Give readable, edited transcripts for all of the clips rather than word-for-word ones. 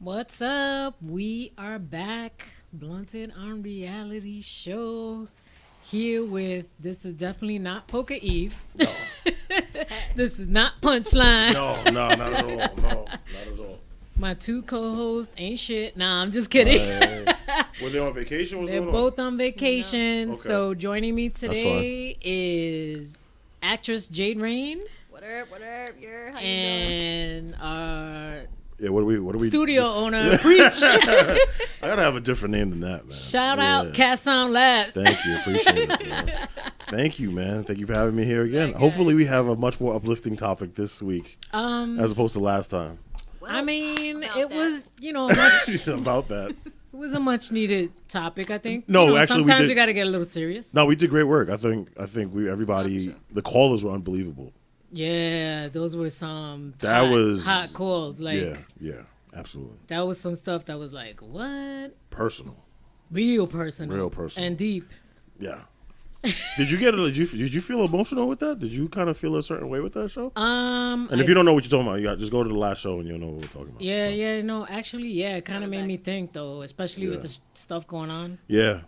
What's up? We are back. Blunted on Reality Show. Here with, this is definitely not Poker Eve. No. This is not Punchline. No, not at all. No, not at all. My two co-hosts ain't shit. Nah, I'm just kidding. Were they on vacation? What's They're going both on vacation. Okay. So joining me today is actress Jade Rain What up? What up? How you doing? and our Yeah, what are we? studio owner, Preach. I gotta have a different name than that, man. Shout out Cat Sound Labs. Thank you, appreciate it. Man. Thank you, man. Thank you for having me here again. Okay. Hopefully, we have a much more uplifting topic this week as opposed to last time. Well, I mean, about it that. was, much. About that. It was a much needed topic, I think. No, actually, we sometimes did- we got to get a little serious. No, we did great work. I think everybody, the callers were unbelievable. Yeah, those were some That was- hot calls. Like Yeah, absolutely. that was some stuff that was like, what? Personal. Real personal. Real personal. And deep. Yeah. Did you feel emotional with that? Did you kind of feel a certain way with that show? And if you don't know what you're talking about, you got just go to the last show and you'll know what we're talking about. Yeah, it kind of made me think though, especially with Yeah. the stuff going on. Yeah.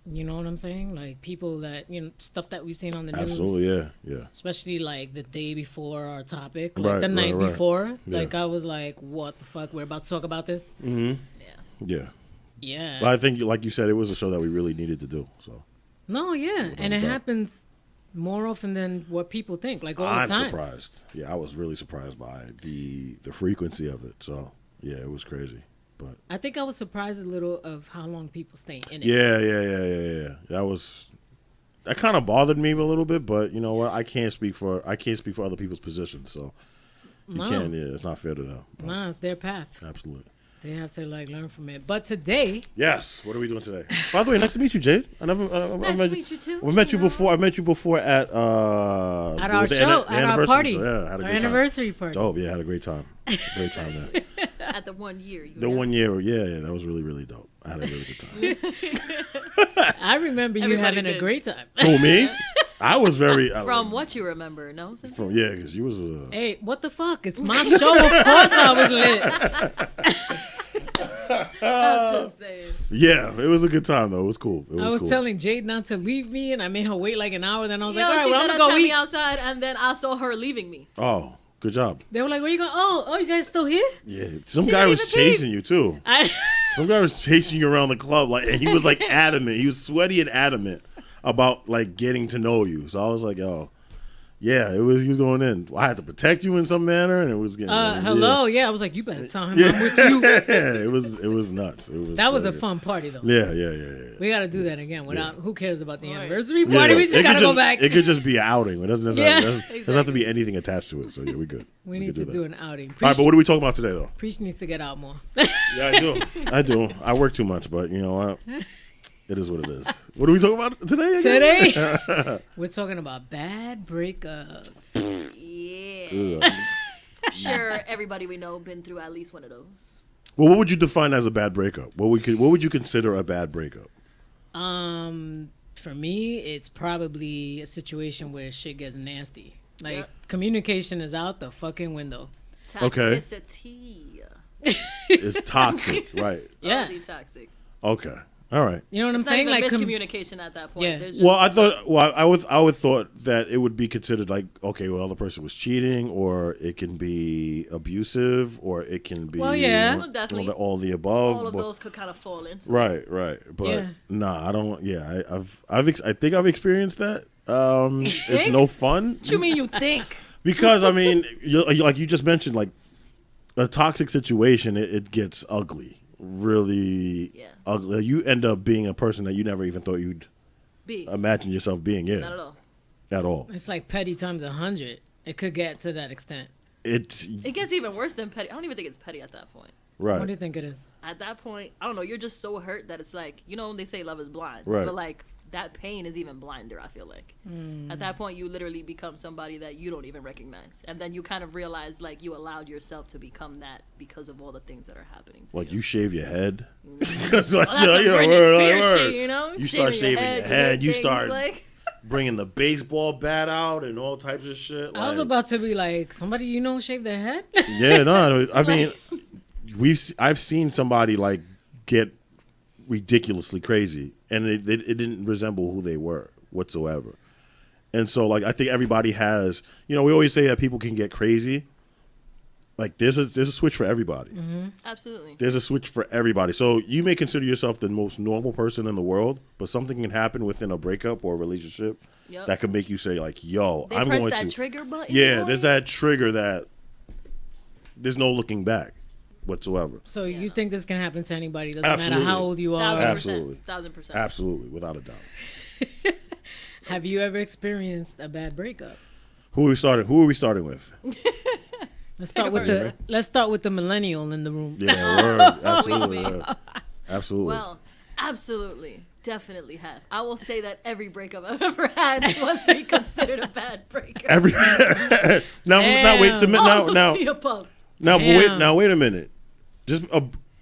You know what I'm saying? Like people that, stuff that we've seen on the news. Absolutely, yeah. Especially like the day before our topic, Right, the night right. before. Yeah. Like I was like, what the fuck? We're about to talk about this? Yeah. Yeah. But I think, like you said, it was a show that we really needed to do. So No, yeah. And it doubt. happens more often than what people think, like all I'm the time. surprised. Yeah, I was really surprised by the frequency of it. So yeah, it was crazy. But I think I was surprised a little of how long people stay in it. yeah. That kind of bothered me a little bit. But you know what? I can't speak for other people's positions. So you No. can't. Yeah, it's not fair to them. But Nah, it's their path. absolutely. They have to like learn from it. But today, Yes. What are we doing today? By the way, nice to meet you, Jade. I never. I Nice met to meet you too. We met you before. I met you before at at our was the show, the at our anniversary. party, So, yeah, I had a our great anniversary party. time. Dope. Yeah, I had a great time. Great time there. At the 1 year. The 1 year. Yeah, that was really, really dope. I had a really good time. I remember you Everybody having a did. great time. Who, me? I was very From what you remember, no? because you was Hey, what the fuck? It's my show. Of course I was lit. I'm just saying. yeah. It was a good time though. It was cool. It was I was cool. telling Jade not to leave me, and I made her wait like an hour. Then I was like, all Yo, right, she well, I'm got gonna us go me eat. outside, and then I saw her leaving me. Oh, good job. They were like, where you going? Oh, you guys still here? Yeah, some She guy didn't was even chasing you too. I, Some guy was chasing you around the club, like, and he was like adamant. He was sweaty and adamant about like getting to know you. So I was like, oh, yeah, he was going in. I had to protect you in some manner, and it was getting. hello. Yeah, I was like, you better tell him Yeah. I'm with you. Yeah, it was nuts. It was That was a crazy. fun party, though. Yeah. We got to do that again. Without who cares about the Right. anniversary Yeah. party? We just It got could to go back. It could just be an outing. It doesn't necessarily Yeah. doesn't have to be anything attached to it. So yeah, we good. we need to could do that. an outing. All right, but what are we talking about today, though? Preach needs to get out more. Yeah, I do. I work too much, but you know what? It is what it is. What are we talking about today? Again? Today, we're talking about bad breakups. Yeah. Ugh. I'm sure everybody we know been through at least one of those. Well, what would you define as a bad breakup? What would you consider a bad breakup? For me, it's probably a situation where shit gets nasty. Like Yep. communication is out the fucking window. Okay. Toxicity. It's toxic, right? Yeah. Totally toxic. Okay, all right. You know what I'm It's not saying? even Like miscommunication at that point. Yeah. There's just, Well, I would thought that it would be considered like, okay, well, the person was cheating, or it can be abusive, or it can be Well, yeah. Well, definitely. all the above. all of but- those could kind of fall into it. Right. But Yeah. nah, I don't. Yeah, I think I've experienced that. It's think? no fun What you mean you think? because I mean, like you just mentioned, like a toxic situation, it gets ugly, really Yeah. ugly. You end up being a person that you never even thought you'd B. imagine yourself being. Yeah, Not at all. at all. it's like petty times 100. It could get to that extent. It's It gets even worse than petty. I don't even think it's petty at that point. right. What do you think it is? At that point, I don't know. You're just so hurt that it's like, they say love is blind. Right. But like that pain is even blinder, I feel like. At that point, you literally become somebody that you don't even recognize. And then you kind of realize like you allowed yourself to become that because of all the things that are happening to Like you. you shave your head. It's like, Well, that's some Britney word, Spears word. shit, You start shaving your head. You things, start like, bringing the baseball bat out and all types of shit. I was like- about to be like, somebody shave their head? Yeah, no, I mean, I've seen somebody like get ridiculously crazy, and it didn't resemble who they were whatsoever. And so, like, I think everybody has, we always say that people can get crazy. Like, there's a switch for everybody. Mm-hmm. Absolutely. There's a switch for everybody. So you may consider yourself the most normal person in the world, but something can happen within a breakup or a relationship that could make you say, like, yo, they I'm press going that to. trigger button. Yeah, boy. there's that trigger that there's no looking back whatsoever. So you think this can happen to anybody? Doesn't Absolutely. matter how old you are. 1000%. Absolutely. 1000%. Absolutely, without a doubt. Have you ever experienced a bad breakup? Who are we starting with? Let's start with the millennial in the room. Yeah, word. Absolutely. Sweet. Yeah. Absolutely. Well, absolutely. Definitely have. I will say that every breakup I've ever had must be considered a bad breakup. Every now wait to All now of the above. Damn. wait a minute. Just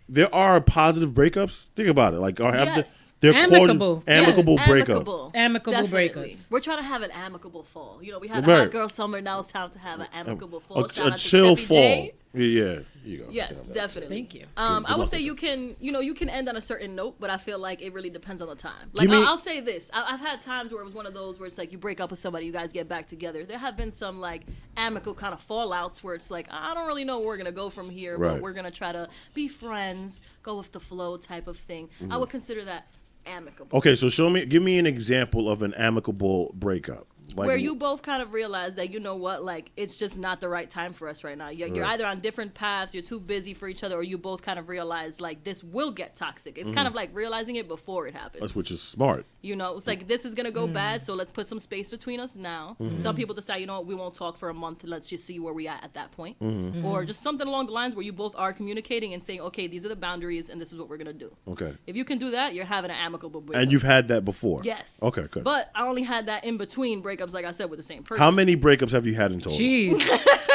there are positive breakups. Think about it. Like Yes. they're Amicable. called amicable Yes, breakup. Amicable Definitely. breakups. We're trying to have an amicable fall. We had a Right. hot girl summer. Now it's time to have an amicable fall. A Shout out to chill Steffi fall. J. Yeah, you go. Yes, Yeah, definitely. Thank you. I Good would luck say with you can, you can end on a certain note, but I feel like it really depends on the time. Like, Give me- I'll say this: I've had times where it was one of those where it's like you break up with somebody, you guys get back together. There have been some like amicable kind of fallouts where it's like I don't really know where we're gonna go from here, Right. but we're gonna try to be friends, go with the flow type of thing. I would consider that amicable. Okay, so give me an example of an amicable breakup. Like, Where you both kind of realize that, you know what, like, it's just not the right time for us right now. You're Right. either on different paths, you're too busy for each other, or you both kind of realize, like, this will get toxic. It's kind of like realizing it before it happens. which is smart. It's like, this is going to go bad, so let's put some space between us now. Some people decide, you know what, we won't talk for a month. Let's just see where we at that point. Or just something along the lines where you both are communicating and saying, okay, these are the boundaries, and this is what we're going to do. Okay. If you can do that, you're having an amicable breakup. And you've had that before. Yes. Okay, good. But I only had that in between breakups, like I said, with the same person. How many breakups have you had in total? Jeez.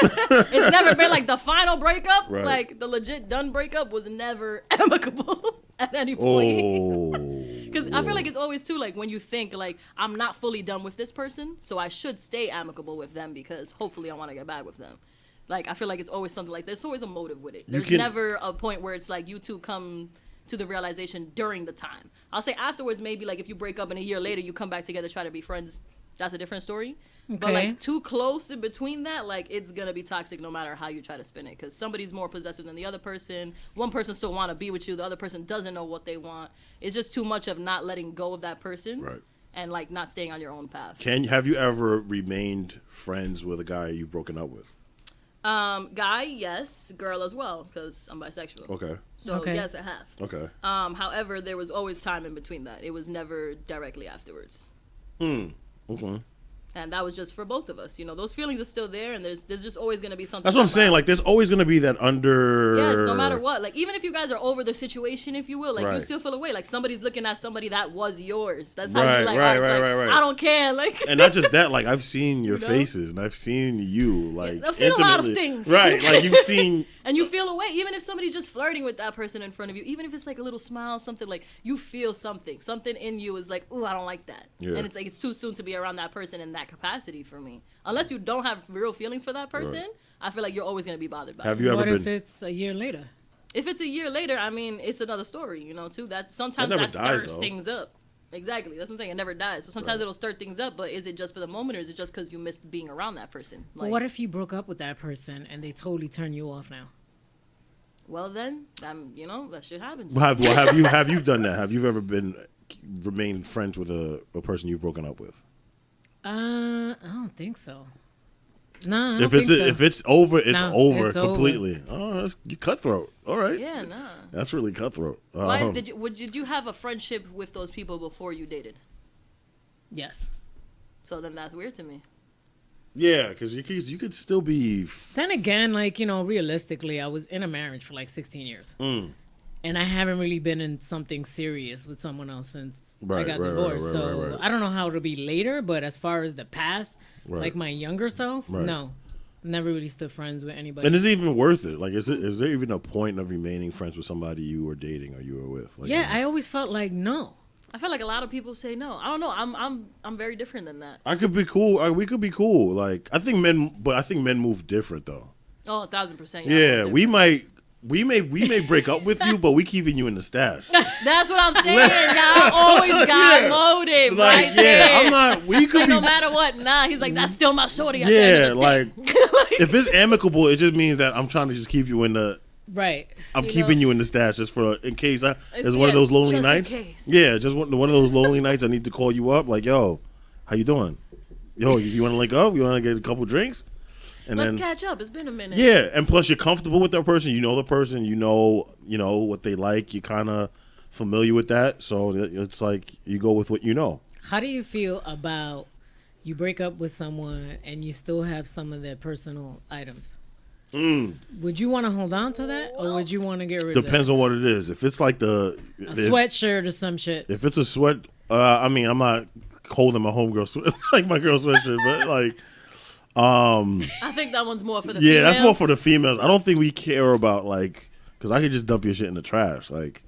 It's never been like the final breakup. Right. Like the legit done breakup was never amicable at any point. Oh. Because I feel like it's always too like when you think like I'm not fully done with this person, so I should stay amicable with them because hopefully I want to get back with them. Like I feel like it's always something like there's always a motive with it. There's never a point where it's like you two come to the realization during the time. I'll say afterwards maybe like if you break up and a year later you come back together try to be friends, that's a different story. But Okay. like too close in between that, like it's gonna be toxic no matter how you try to spin it. Because somebody's more possessive than the other person. One person still want to be with you, the other person doesn't know what they want. It's just too much of not letting go of that person, Right. and like not staying on your own path. Have you ever remained friends with a guy you've broken up with? Guy, yes. Girl as well, because I'm bisexual. Okay. So Okay. yes, I have. Okay. However, there was always time in between that. It was never directly afterwards. Okay. And that was just for both of us. Those feelings are still there, and there's just always going to be something. That's what I'm about saying. it. Like, there's always going to be that under. Yes, no matter what. Like, even if you guys are over the situation, if you will, like, you Right. still feel away. Like, somebody's looking at somebody that was yours. That's how Right, you like, right, it's like, right. I don't care. Like, And not just that, like, I've seen your You know? faces and I've seen you, like, I've seen a lot of intimately. things. Right. Like, you've seen. and you feel away. Even if somebody's just flirting with that person in front of you, even if it's like a little smile, something like, you feel something. Something in you is like, ooh, I don't like that. Yeah. And it's like, it's too soon to be around that person in that capacity for me. Unless you don't have real feelings for that person, Right. I feel like you're always going to be bothered by Have it. you ever What if been. it's a year later? If it's a year later, I mean, it's another story, too. That's sometimes never that dies, stirs though. things up. Exactly. That's what I'm saying. It never dies. So sometimes it'll stir things up, but is it just for the moment or is it just because you missed being around that person? But what if you broke up with that person and they totally turn you off now? Well, then, that shit happens. Have you done that? Have you ever remained friends with a person you've broken up with? I don't think so. No, I don't If it's think so. if it's over, it's No, over it's over. completely. Oh, that's you cutthroat. All right. Yeah, nah. That's really cutthroat. Why did you have a friendship with those people before you dated? Yes. So then that's weird to me. Yeah, because you could still be. Then again, like, realistically, I was in a marriage for like 16 years. And I haven't really been in something serious with someone else since I Right, got right, divorced. right, so right, right. I don't know how it'll be later, but as far as the past, Right. like my younger self, Right. no. Never really stood friends with anybody. And is it even worth it? Like, is there even a point of remaining friends with somebody you were dating or you were with? Like, yeah, I always felt like no. I feel like a lot of people say no. I don't know. I'm very different than that. I could be cool. We could be cool. Like, I think men move different though. Oh, 1000%. Yeah, we might we may break up with you, but we keeping you in the stash. That's what I'm saying. Y'all always got motive, Like, right there. I'm not. We could Like, be. no matter what, he's like, that's still my shorty. At Yeah, the end of the like day. if it's amicable, it just means that I'm trying to just keep you in the. Right. I'm You keeping know? you in the stash just for in case there's one of yeah, those lonely just in nights. case. Yeah, just one of those lonely nights. I need to call you up. Like, yo, how you doing? Yo, you want to link up? You want to get a couple drinks? And Let's then catch up. It's been a minute. yeah, and plus you're comfortable with that person. You know the person. You know what they like. You're kind of familiar with that. So it's like you go with what you know. How do you feel about you break up with someone and you still have some of their personal items? Would you want to hold on to that, or would you want to get rid of Depends on what it is. If it's like a sweatshirt or some shit? If it's a sweat, I mean, I'm not holding my homegirl sweat like my girl sweatshirt, but like, I think that one's more for the yeah, females. that's more for the females. I don't think we care about like, because I could just dump your shit in the trash. Like,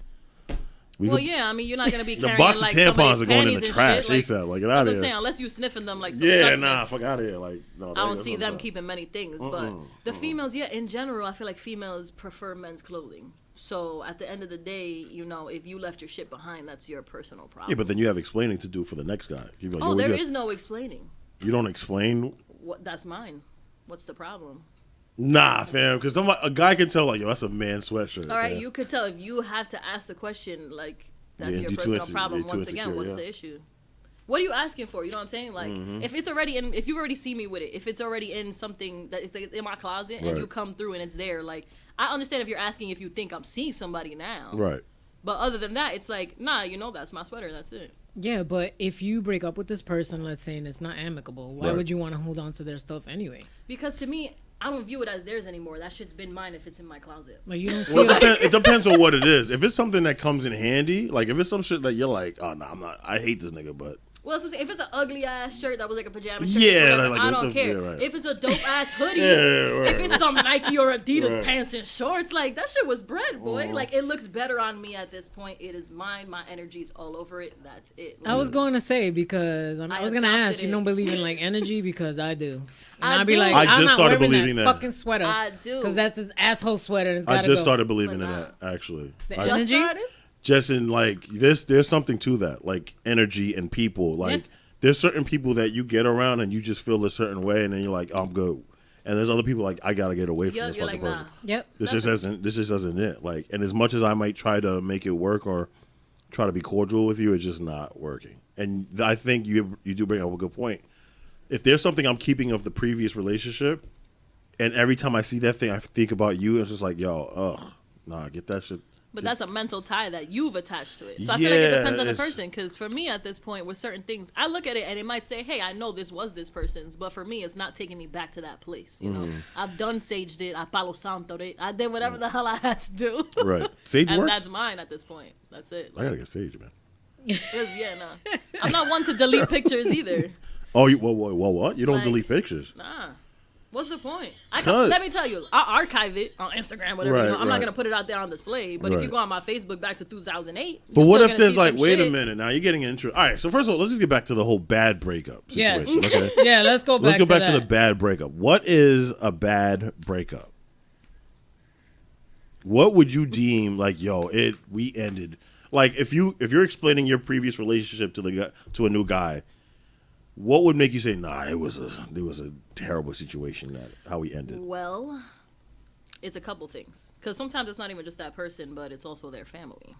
Well, yeah, I mean, you're not gonna be the carrying box like of tampons somebody's are going in panties the and trash. shit. ASAP. Like, get That's out what of I'm here. saying. Unless you sniffing them like some Yeah, sustenance. nah, fuck out of here. Like, no, I don't that's see not them that. keeping many things, but the females, yeah, in general, I feel like females prefer men's clothing. So at the end of the day, if you left your shit behind, that's your personal problem. Yeah, but then you have explaining to do for the next guy. You go, oh, yo, there is no explaining. You don't explain. What? That's mine. What's the problem? Nah, fam, because a guy can tell like, yo, that's a man sweatshirt. All right, fam. you could tell if you have to ask the question, like that's Yeah, your you're too personal insecure- problem. you're too Once again, insecure, what's yeah. the issue? What are you asking for? You know what I'm saying? Like, if it's already in, if you've already seen me with it, if it's already in something that is like in my closet, and Right. you come through and it's there, like, I understand if you're asking if you think I'm seeing somebody now. Right. But other than that, it's like, nah, that's my sweater. That's it. Yeah, but if you break up with this person, let's say, and it's not amicable, why Right. would you want to hold on to their stuff anyway? Because to me, I don't view it as theirs anymore. That shit's been mine if it's in my closet. Like, you don't feel Well, like, it depends on what it is. If it's something that comes in handy, like if it's some shit that you're like, oh no, I'm not. I hate this nigga, but Well, so if it's an ugly ass shirt that was like a pajama shirt, Yeah, whatever, like I what don't the- care. yeah, right. If it's a dope ass hoodie, Yeah, right. if it's some Nike or Adidas Right. pants and shorts, like that shit was bread, boy. Like it looks better on me at this point. It is mine. My energy's all over it. That's it. I was going to say, because I was going to adopted ask, you it. don't believe in like energy, because I do. And I I'd be do. like, I I'm just not started wearing believing that. fucking sweater. I do. Because that's his asshole sweater and it's I got to just go. started believing But in nah. that actually. The I- Just energy? started? just in like there's something to that, like energy and people. Like there's certain people that you get around and you just feel a certain way, and then you're like, oh, I'm good. And there's other people like, I gotta get away from Yeah, this you're fucking like, person. nah. Yep. This just isn't it. Like, and as much as I might try to make it work or try to be cordial with you, it's just not working. And I think you do bring up a good point. If there's something I'm keeping of the previous relationship, and every time I see that thing, I think about you, it's just like, yo, ugh, nah, get that shit. But that's a mental tie that you've attached to it. So I feel like it depends on the it's- person. Because for me at this point, with certain things, I look at it and it might say, hey, I know this was this person's. But for me, it's not taking me back to that place. You know, I've done saged it. I palo santo it. I did whatever the hell I had to do. Right. Sage And works? that's mine at this point. That's it. I gotta get Sage, man. Nah. I'm not one to delete pictures either. Oh, what? You don't Like- delete pictures. Nah. What's the point? Cause- Let me tell you, I'll archive it on Instagram, whatever. Right, I'm not right. gonna put it out there on display. But if you Right. go on my Facebook back to 2008, But you're what still if gonna there's see like, some wait a shit. minute, now you're getting into. All right, so first of all, let's just get back to the whole bad breakup Yes. situation. Okay, Yeah, let's go back let's go back that. to the bad breakup. What is a bad breakup? What would you deem like, yo, we ended? Like, if you're explaining your previous relationship to a new guy, what would make you say, nah, it was a terrible situation that how we ended? Well, it's a couple things. Because sometimes it's not even just that person, but it's also their family.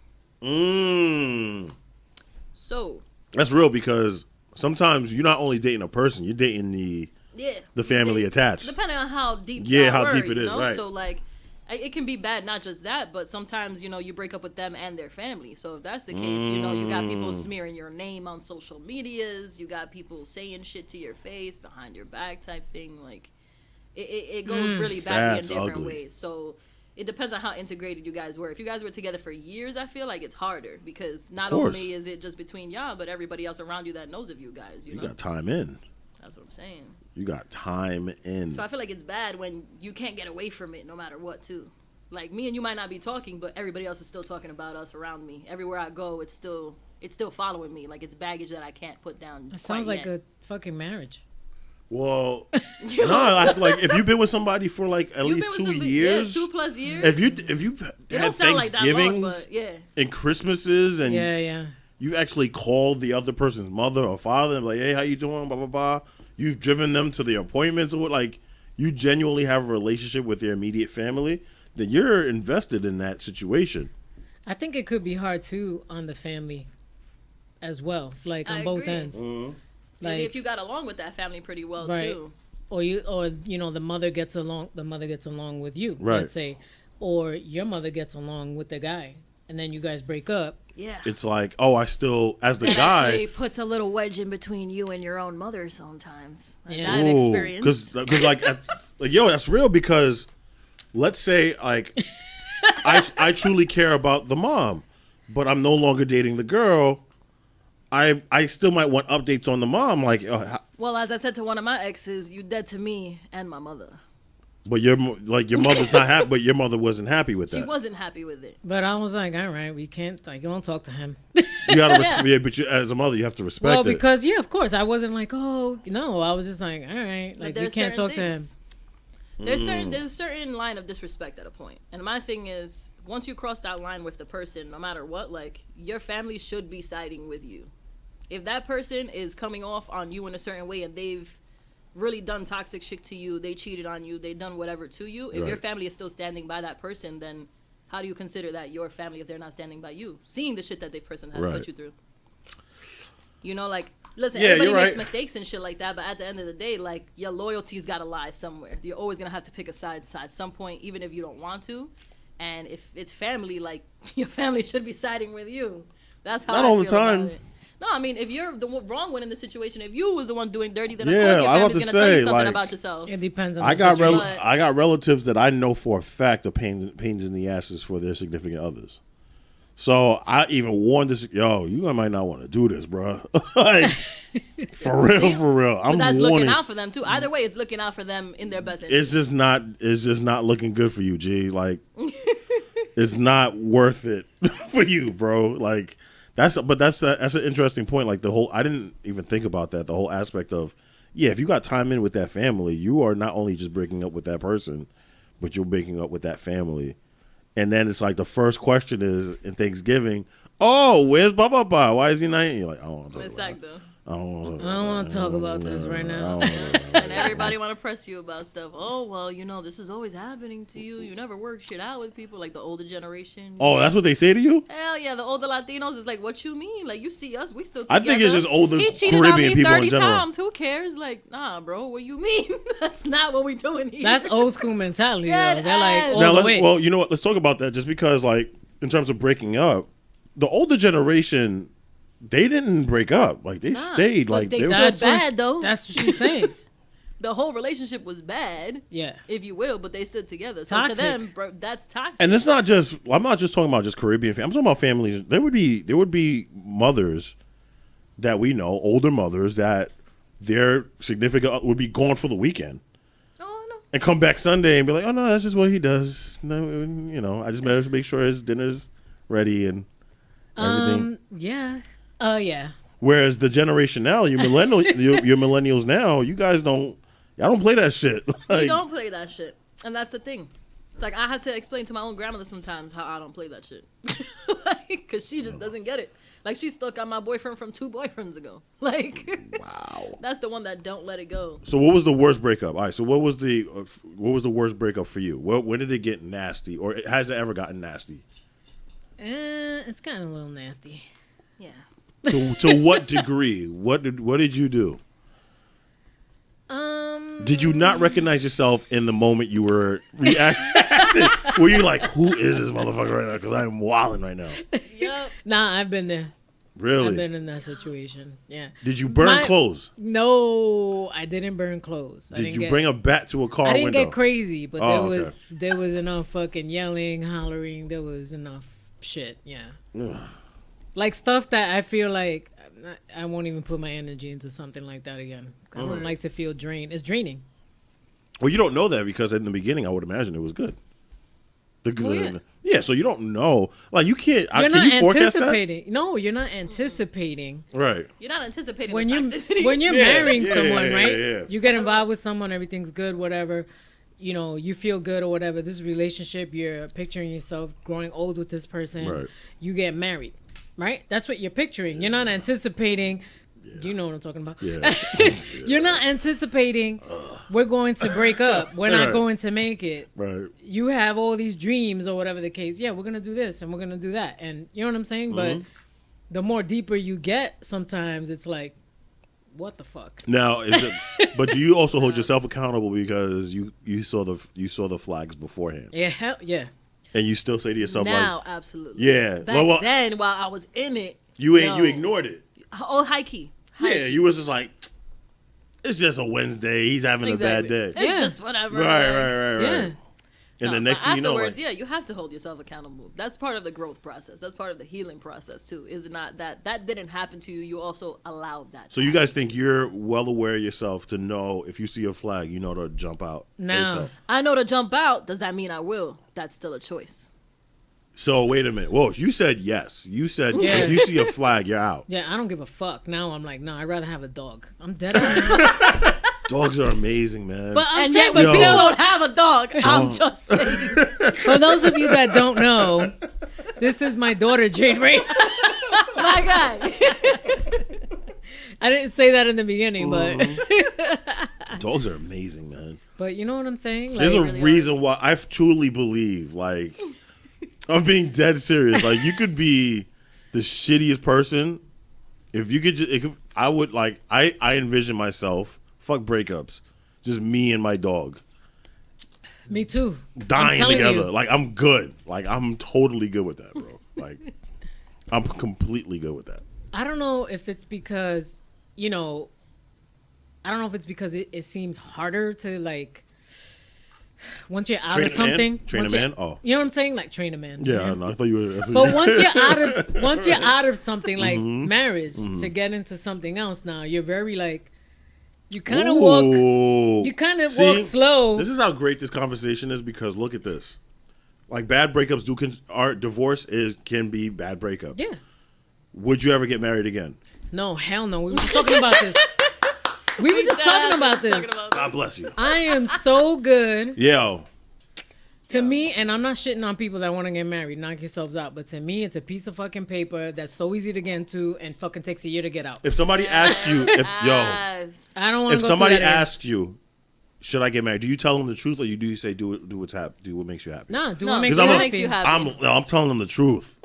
So, That's real, because sometimes you're not only dating a person, you're dating yeah. the family attached. Depending on how deep Yeah, y'all how were, deep it you is, know? right. So, like, it can be bad, not just that, but sometimes, you break up with them and their family. So if that's the case, you got people smearing your name on social medias. You got people saying shit to your face, behind your back type thing. Like, it goes really badly That's in different ugly. ways. So it depends on how integrated you guys were. If you guys were together for years, I feel like it's harder because not course. only is it just between y'all, but everybody else around you that knows of you guys. You You know, got time in. that's what I'm saying. You got time in. So I feel like it's bad when you can't get away from it no matter what, too. Like, me and you might not be talking, but everybody else is still talking about us around me. Everywhere I go, it's still following me. Like, it's baggage that I can't put down. It sounds like yet. a fucking marriage. Well, no, I feel like if you've been with somebody for like at least 2 years, 2+ years. if you've had Thanksgivings and Christmases and you actually called the other person's mother or father and like, hey, how you doing? Blah blah blah. You've driven them to the appointments or what, like you genuinely have a relationship with their immediate family, then you're invested in that situation. I think it could be hard too on the family as well, like on both ends. Mm-hmm. Like if you got along with that family pretty well too, or the mother gets along with you, right? Let's say, or your mother gets along with the guy, and then you guys break up. Yeah, it's like, oh, I still as the that guy actually puts a little wedge in between you and your own mother sometimes. I've experienced because like yo, that's real because let's say like I truly care about the mom, but I'm no longer dating the girl. I still might want updates on the mom, like. Well, as I said to one of my exes, you dead to me and my mother. But your mother's not happy. But your mother wasn't happy with that. She wasn't happy with it. But I was like, all right, we can't. Like, don't talk to him. You gotta but as a mother, you have to respect. Well, because of course, I wasn't like, oh no, I was just like, all right, like we can't talk to him. There's a certain line of disrespect at a point, and my thing is, once you cross that line with the person, no matter what, like your family should be siding with you. If that person is coming off on you in a certain way and they've really done toxic shit to you, they cheated on you, they done whatever to you, if your family is still standing by that person, then how do you consider that your family if they're not standing by you? Seeing the shit that this person has put you through. You know, like, listen, everybody makes mistakes and shit like that, but at the end of the day, like, your loyalty's got to lie somewhere. You're always going to have to pick a side at some point, even if you don't want to. And if it's family, like, your family should be siding with you. That's how not I all feel the time. about it. No, I mean, if you're the wrong one in the situation, if you was the one doing dirty, then of course your family's going to tell you something about yourself. It depends on the situation. I got relatives that I know for a fact are pains in the asses for their significant others. So I even warned this, yo, you might not want to do this, bro. Like, for real. I'm that's warning. Looking out for them, too. Either way, it's looking out for them in their best interest. It's just not looking good for you, G. Like, it's not worth it for you, bro. Like, that's an interesting point. Like I didn't even think about that. The whole aspect of, if you got time in with that family, you are not only just breaking up with that person, but you're breaking up with that family. And then it's like the first question is in Thanksgiving, oh, where's Baba? Why is he not? And you're like, I don't want to talk about it. I don't want to talk about this right now. And everybody want to press you about stuff. Oh, well, this is always happening to you. You never work shit out with people like the older generation. Oh, that's what they say to you? Hell yeah, the older Latinos is like, what you mean? Like, you see us, we still together. I think it's just older He cheated Caribbean on me people 30 in general. times. Who cares? Like, nah, bro, what you mean? That's not what we doing here. That's old school mentality, though. They're like, well, you know what? Let's talk about that just because, like, in terms of breaking up, the older generation, they didn't break up. Like, they stayed. Like, they still bad, though. That's what she's saying. The whole relationship was bad, if you will, but they stood together. So toxic. To them, bro, that's toxic. And it's not just. I'm not just talking about just Caribbean families. I'm talking about families. There would be mothers that we know, older mothers that their significant would be gone for the weekend. Oh no! And come back Sunday and be like, oh no, that's just what he does. No, I just better make sure his dinner's ready and everything. Yeah. Whereas the generation now, your millennials now, you guys don't. Y'all don't play that shit. We don't play that shit. And that's the thing. It's like I have to explain to my own grandmother sometimes how I don't play that shit. Because she just doesn't get it. Like, she's stuck on my boyfriend from 2 boyfriends ago. Like, wow. That's the one that don't let it go. So what was the worst breakup? All right, so what was the worst breakup for you? When did it get nasty? Or has it ever gotten nasty? It's gotten a little nasty. Yeah. To what degree? What did you do? Did you not recognize yourself in the moment you were reacting? Were you like, who is this motherfucker right now? Because I am wilding right now. Yep. Nah, I've been there. Really? I've been in that situation. Yeah. Did you burn clothes? No, I didn't burn clothes. Did you bring a bat to a car window? I didn't get crazy, but there was enough fucking yelling, hollering. There was enough shit. Yeah. Like stuff that I feel like I won't even put my energy into something like that again. I don't like to feel drained. It's draining. Well, you don't know that because in the beginning, I would imagine it was good. The good. Yeah, so you don't know. Like, you can't. You're can not you forecast anticipating. That? No, you're not anticipating. Right. You're not anticipating when the you toxicity. when you're marrying someone, right? Yeah. You get involved with someone, everything's good, whatever. You know, you feel good or whatever. This relationship, you're picturing yourself growing old with this person. Right. You get married, right? That's what you're picturing. You're not anticipating. You know what I'm talking about. Yeah. You're not anticipating we're going to break up. We're not going to make it. Right. You have all these dreams or whatever the case. Yeah, we're going to do this and we're going to do that. And you know what I'm saying? But the more deeper you get, sometimes it's like, what the fuck? Now, is it? But do you also hold yourself accountable because you saw the flags beforehand? Yeah, hell yeah. And you still say to yourself, now, like, absolutely. yeah. Back then, while I was in it, you ignored it. Oh, high key. Yeah, you was just like, it's just a Wednesday. He's having a bad day. It's just whatever. Right. Yeah. And the next thing you know, like, you have to hold yourself accountable. That's part of the growth process. That's part of the healing process too. Is it not that didn't happen to you? You also allowed that. So you guys think you're well aware of yourself to know if you see a flag, you know to jump out. No. I know to jump out. Does that mean I will? That's still a choice. So wait a minute. Whoa, you said yes. You said if you see a flag, you're out. Yeah, I don't give a fuck. Now I'm like, no, I'd rather have a dog. I'm dead. Dogs are amazing, man. But I'm And saying, yet we but still don't have a dog. I'm just saying. for those of you that don't know, this is my daughter, Jade Ray. My guy. I didn't say that in the beginning, but Dogs are amazing, man. but you know what I'm saying? There's a really reason why I truly believe, like, I'm being dead serious. Like, you could be the shittiest person. If you could just, I would, like, I envision myself, fuck breakups, just me and my dog. Me too. Dying together. Like, I'm good. Like, I'm totally good with that, bro. Like, I'm completely good with that. I don't know if it's because, you know, it seems harder to, like, once you're out of something. Train a man? Oh. You know what I'm saying? Like, train a man. Yeah, I know. I thought you were. But once you're out of something like marriage to get into something else now, you're very, like, you kind of walk slow. This is how great this conversation is because look at this. Like, bad breakups divorce can be bad breakups. Yeah. Would you ever get married again? No, hell no. We were just talking about this. We were just talking about this. God bless you. I am so good. Yo. To me, and I'm not shitting on people that want to get married, knock yourselves out, but to me, it's a piece of fucking paper that's so easy to get into and fucking takes a year to get out. If somebody asked you, I don't want to. If somebody asked you, should I get married? Do you tell them the truth, or do you say do what makes you happy? Nah, what makes you happy. I'm telling them the truth.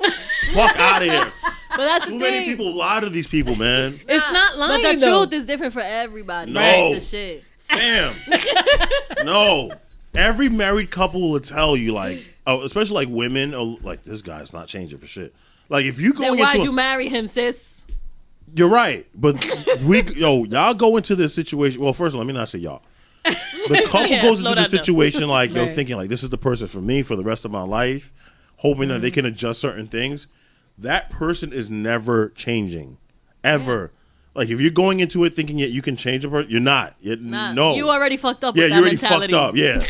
Fuck out of here. But that's the Too thing. many people lie to these people, man. It's not lying. But the though. truth is different for everybody. No. Right? The shit. Fam. No. Every married couple will tell you, like, especially like women, like, this guy's not changing for shit. Like, if you go Then why'd you marry him, sis? You're right, but y'all go into this situation. Well, first of all, let me not say y'all. The couple goes into the situation like, yo, thinking like, this is the person for me for the rest of my life, hoping that they can adjust certain things. That person is never changing, ever. Yeah. Like, if you're going into it thinking that you can change a person, you're not. No. You already fucked up with that you already mentality. fucked up. Yeah.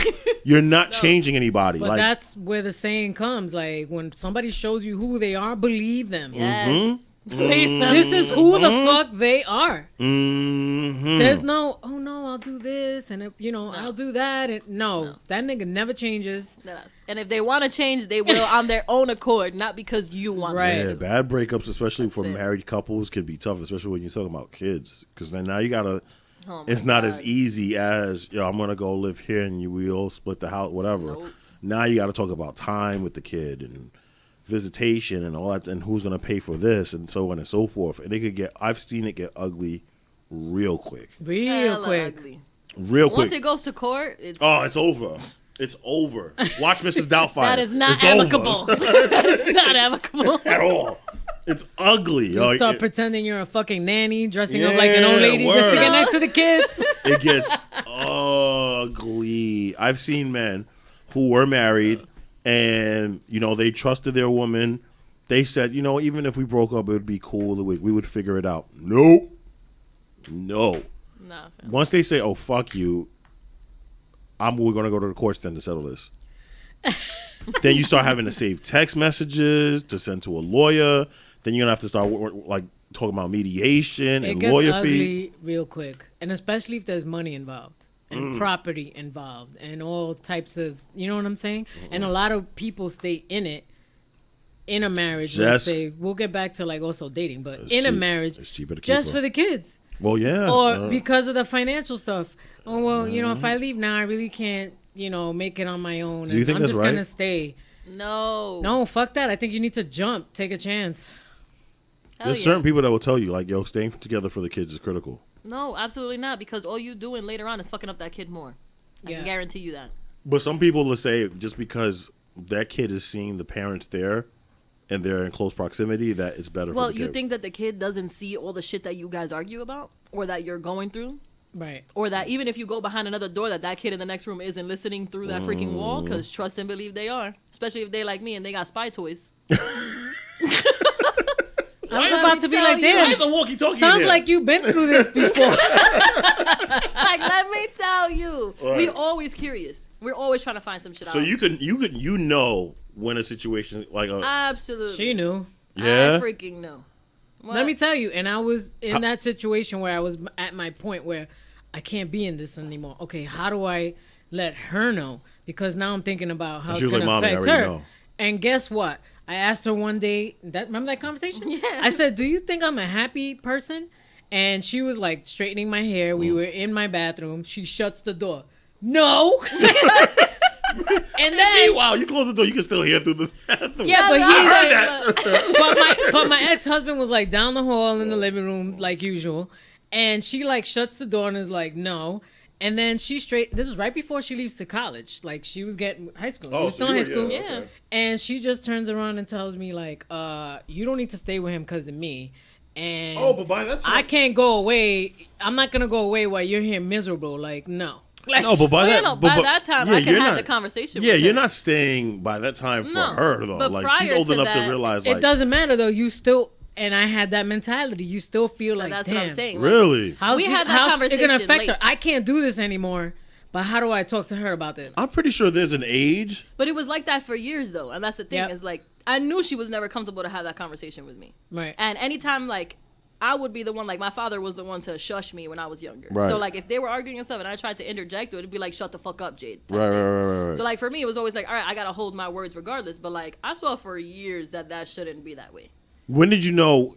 You're not changing anybody. But like, that's where the saying comes. Like, when somebody shows you who they are, believe them. Yes. Believe them. This is who the fuck they are. Mm-hmm. There's no, oh no, I'll do this and I'll do that. And no, that nigga never changes. And if they want to change, they will on their own accord, not because you want Right. them to. Yeah, bad breakups, especially for married couples, can be tough, especially when you're talking about kids. Because then now you gotta. It's not as easy as, yo, I'm gonna go live here and we all split the house, whatever. Nope. Now you got to talk about time with the kid and visitation and all that, and who's gonna pay for this and so on and so forth. And I've seen it get ugly real quick. Real quick. Ugly. Real quick. Once it goes to court, it's over. It's over. Watch Mrs. Doubtfire. That is not it's amicable. Over. That is not amicable at all. It's ugly. You start pretending you're a fucking nanny, dressing up like an old lady just to get next to the kids. It gets ugly. I've seen men who were married and, they trusted their woman. They said, even if we broke up, it would be cool. We would figure it out. No. Nah, once they say, oh, fuck you, we're going to go to the courts then to settle this. Then you start having to save text messages to send to a lawyer. Then you're gonna have to start like talking about mediation It and gets lawyer ugly fee. real quick, and especially if there's money involved and property involved and all types of, you know what I'm saying? And a lot of people stay in it in a marriage. Let's say we'll get back to like also dating, but in a marriage, it's cheaper to keep just her. for the kids. Well, yeah. Or because of the financial stuff. Oh well, you know, if I leave now, I really can't, you know, make it on my own. Do you think I'm that's just right? gonna stay. No, Fuck that. I think you need to jump, take a chance. There's certain people that will tell you, like, yo, staying together for the kids is critical. No, absolutely not. Because all you doing later on is fucking up that kid more. I can guarantee you that. But some people will say just because that kid is seeing the parents there and they're in close proximity, that it's better for Well, the kid. you think that the kid doesn't see all the shit that you guys argue about or that you're going through? Right. Or that even if you go behind another door, that kid in the next room isn't listening through that freaking wall? Because trust and believe they are. Especially if they like me and they got spy toys. I was about to be like, damn. Where's a walkie-talkie Sounds there? like you've been through this before. Like, let me tell you. Right. We're always curious. We're always trying to find some shit out. So you know when a situation like a Absolutely. She knew. yeah. I freaking know. Let me tell you, and I was in that situation where I was at my point where I can't be in this anymore. Okay, how do I let her know? Because now I'm thinking about how And it's she was going like, to "Mommy, I affect already her. know." And guess what? I asked her one day, remember that conversation? Yeah. I said, do you think I'm a happy person? And she was like straightening my hair. We were in my bathroom. She shuts the door. No. And then Wow, you close the door, you can still hear through the bathroom. yeah, but That. but my ex-husband was like down the hall in the living room like usual, and she like shuts the door and is like no, and then this is right before she leaves to college, like she was getting high school. Oh, We were still in high school. Yeah. And she just turns around and tells me like, you don't need to stay with him because of me. And Oh, but by that time I can't go away. I'm not gonna go away while you're here miserable. Like no. Like, No, but by Well, that, you know, by that time, I can you're have the conversation Yeah, with you're her. not staying by that time for No, her though. but Like she's prior old to enough to that, realize it like doesn't matter though. You still, and I had that mentality. You still feel like, That's damn, what I'm saying. Like, really. how's We it had that gonna conversation affect late. her? I can't do this anymore. But how do I talk to her about this? I'm pretty sure there's an age. But it was like that for years, though. And that's the thing Yep. is, like, I knew she was never comfortable to have that conversation with me. Right. And anytime, like, I would be the one, like, my father was the one to shush me when I was younger. Right. So, like, if they were arguing and stuff and I tried to interject, it would be like, shut the fuck up, Jade. type Right, thing. right. So, like, for me, it was always like, all right, I got to hold my words regardless. But, like, I saw for years that shouldn't be that way. When did you know?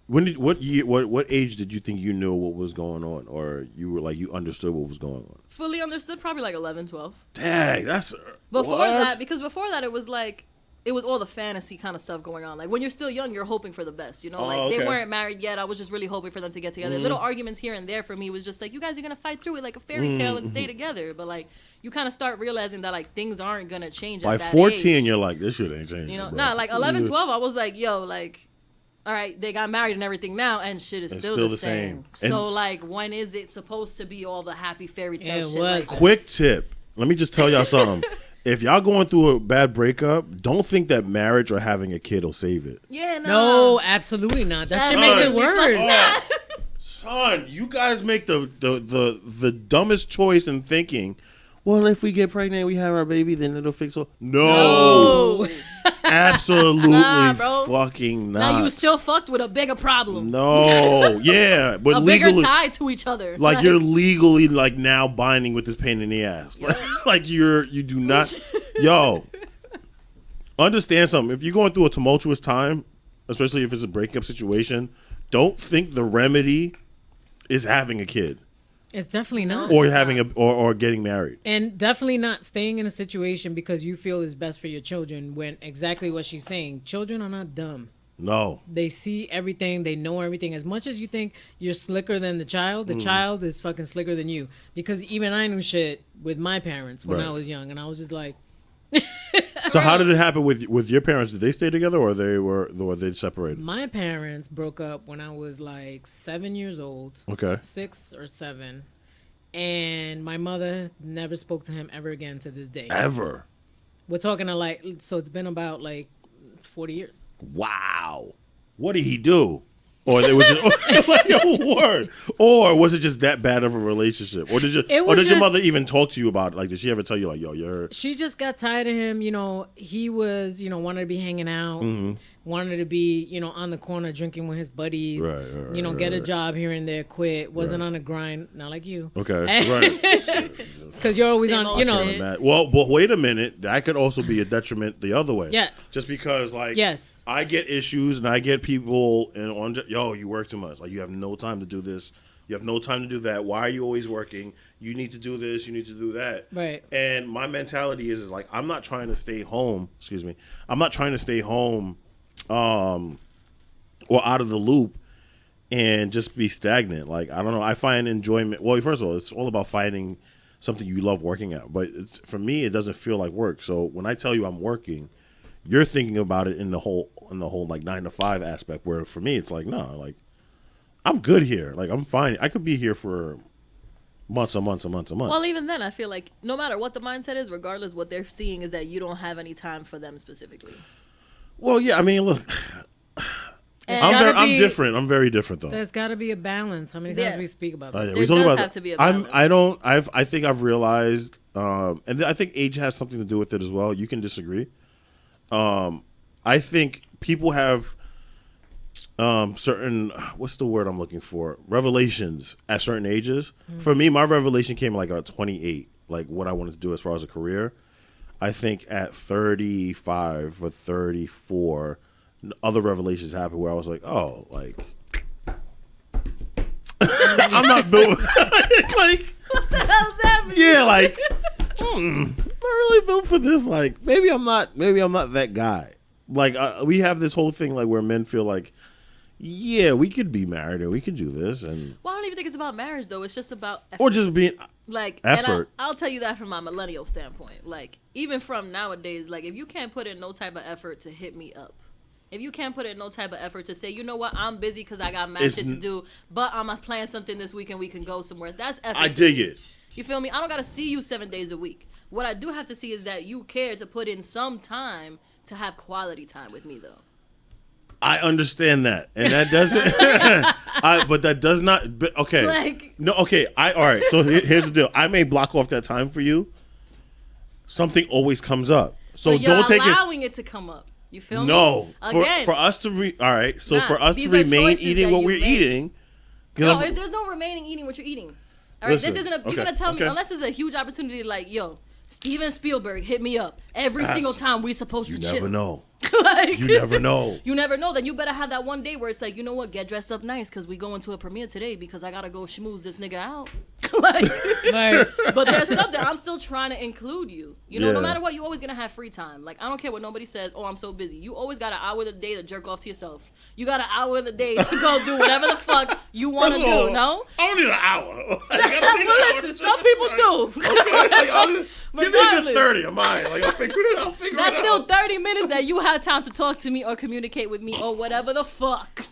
What age did you think you knew what was going on, or you were like you understood what was going on? Fully understood, probably like 11, 12. Dang, that's Before what? that, because before that, it was like, it was all the fantasy kind of stuff going on. Like when you're still young, you're hoping for the best, you know? Like okay. they weren't married yet. I was just really hoping for them to get together. Little arguments here and there for me was just like, you guys are going to fight through it like a fairy tale and stay together. But like, you kind of start realizing that like things aren't going to change By at that 14, age. you're like, this shit ain't changing. You know, bro. nah, like 11, 12, I was like, yo, like, all right, they got married and everything now, and shit is It's still the same. And- So, like, when is it supposed to be all the happy fairy tale It shit? was. Like, Quick tip. Let me just tell y'all something. If y'all going through a bad breakup, don't think that marriage or having a kid will save it. yeah, No, absolutely not. That shit makes it You fucking- worse. Son, you guys make the dumbest choice in thinking, well, if we get pregnant, we have our baby, then it'll fix it. No. Absolutely Nah, bro. fucking not. Now you still fucked with a bigger problem. No. Yeah, but A bigger legally, tie to each other. like you're legally like now binding with this pain in the ass. Like you do not. Yo, understand something. If you're going through a tumultuous time, especially if it's a breakup situation, don't think the remedy is having a kid It's definitely not. or having or getting married. And definitely not staying in a situation because you feel is best for your children when exactly what she's saying. Children are not dumb. No. They see everything. They know everything. As much as you think you're slicker than the child is fucking slicker than you. Because even I knew shit with my parents when Right. I was young. And I was just like, So how did it happen with your parents? Did they stay together or they separated? my parents broke up when I was like 7 years old. Okay. 6 or 7. And my mother never spoke to him ever again to this day. Ever. We're talking so it's been about like 40 years. Wow. What did he do? Or it was just like a word, or was it just that bad of a relationship, or did your mother even talk to you about it? Like, did she ever tell you like, yo, you're? She just got tired of him. You know, he was, you know, wanted to be hanging out, wanted to be, you know, on the corner drinking with his buddies. Right, you know, get a job here and there, quit. Wasn't on the grind, not like you. Okay, right. Because you're always Same on, you know. shit. Well, but wait a minute. That could also be a detriment the other way. Yeah. Just because, like, Yes. I get issues and I get people yo, you work too much. Like, you have no time to do this. You have no time to do that. Why are you always working? You need to do this. You need to do that. Right. And my mentality is like, I'm not trying to stay home. Excuse me. I'm not trying to stay home, or out of the loop and just be stagnant. Like, I don't know. I find enjoyment. Well, first of all, it's all about finding something you love working at. But for me, it doesn't feel like work. So when I tell you I'm working, you're thinking about it in the whole like 9 to 5 aspect. Where for me, it's like, no, like, I'm good here. Like, I'm fine. I could be here for months and months and months and months. Well, even then, I feel like no matter what the mindset is, regardless, what they're seeing is that you don't have any time for them specifically. Well, yeah. I mean, look. I'm different. I'm very different, though. There's got to be a balance. How many times we speak about this? Yeah, we talk about have to be a balance. I think I've realized, and I think age has something to do with it as well. You can disagree. I think people have certain, what's the word I'm looking for? Revelations at certain ages. For me, my revelation came like at 28, like what I wanted to do as far as a career. I think at 35 or 34, other revelations happened where I was like, oh, like, I'm not built. Like, What the hell's happening? yeah, like, I'm not really built for this. Like, maybe I'm not that guy. Like, we have this whole thing like where men feel like, yeah, we could be married and we could do this, and Well, I don't even think it's about marriage though. It's just about effort. or just being like effort. And I'll tell you that from my millennial standpoint. Like, even from nowadays, like, if you can't put in no type of effort to hit me up, if you can't put in no type of effort to say, you know what, I'm busy because I got mad shit to do, but I'm gonna plan something this week and we can go somewhere. That's effort. I dig it. You feel me? I don't gotta see you 7 days a week. What I do have to see is that you care to put in some time to have quality time with me, though. I understand that, and that doesn't. But that does not. But okay, Like, no, okay. All right. So here's the deal. I may block off that time for you. Something always comes up, so but you're don't take it. allowing it to come up. You feel me? No, Again. for us to all right. So Nah, for us to these are remain choices eating that what you we're make. eating. No, there's no remaining eating what you're eating. All right, Listen, this isn't a. You're okay, gonna tell me okay. unless it's a huge opportunity. Like, yo, Steven Spielberg hit me up every single time we supposed You to chill. never know. Like, You never know. You never know. Then you better have that one day where it's like, you know what, get dressed up nice because we going to a premiere today because I gotta go schmooze this nigga out. Like, Right. but there's something I'm still trying to include you. You know, no Yeah. matter what, you always gonna have free time. Like, I don't care what nobody says. Oh, I'm so busy. You always got an hour of the day to jerk off to yourself. You got an hour of the day to go do whatever the fuck you want to First of all, do. No. I don't need an hour. Well, listen, some people do. Give me a good Regardless. 30 of mine. Like, I'll figure it out. That's still 30 minutes that you had time to talk to me or communicate with me or whatever the fuck.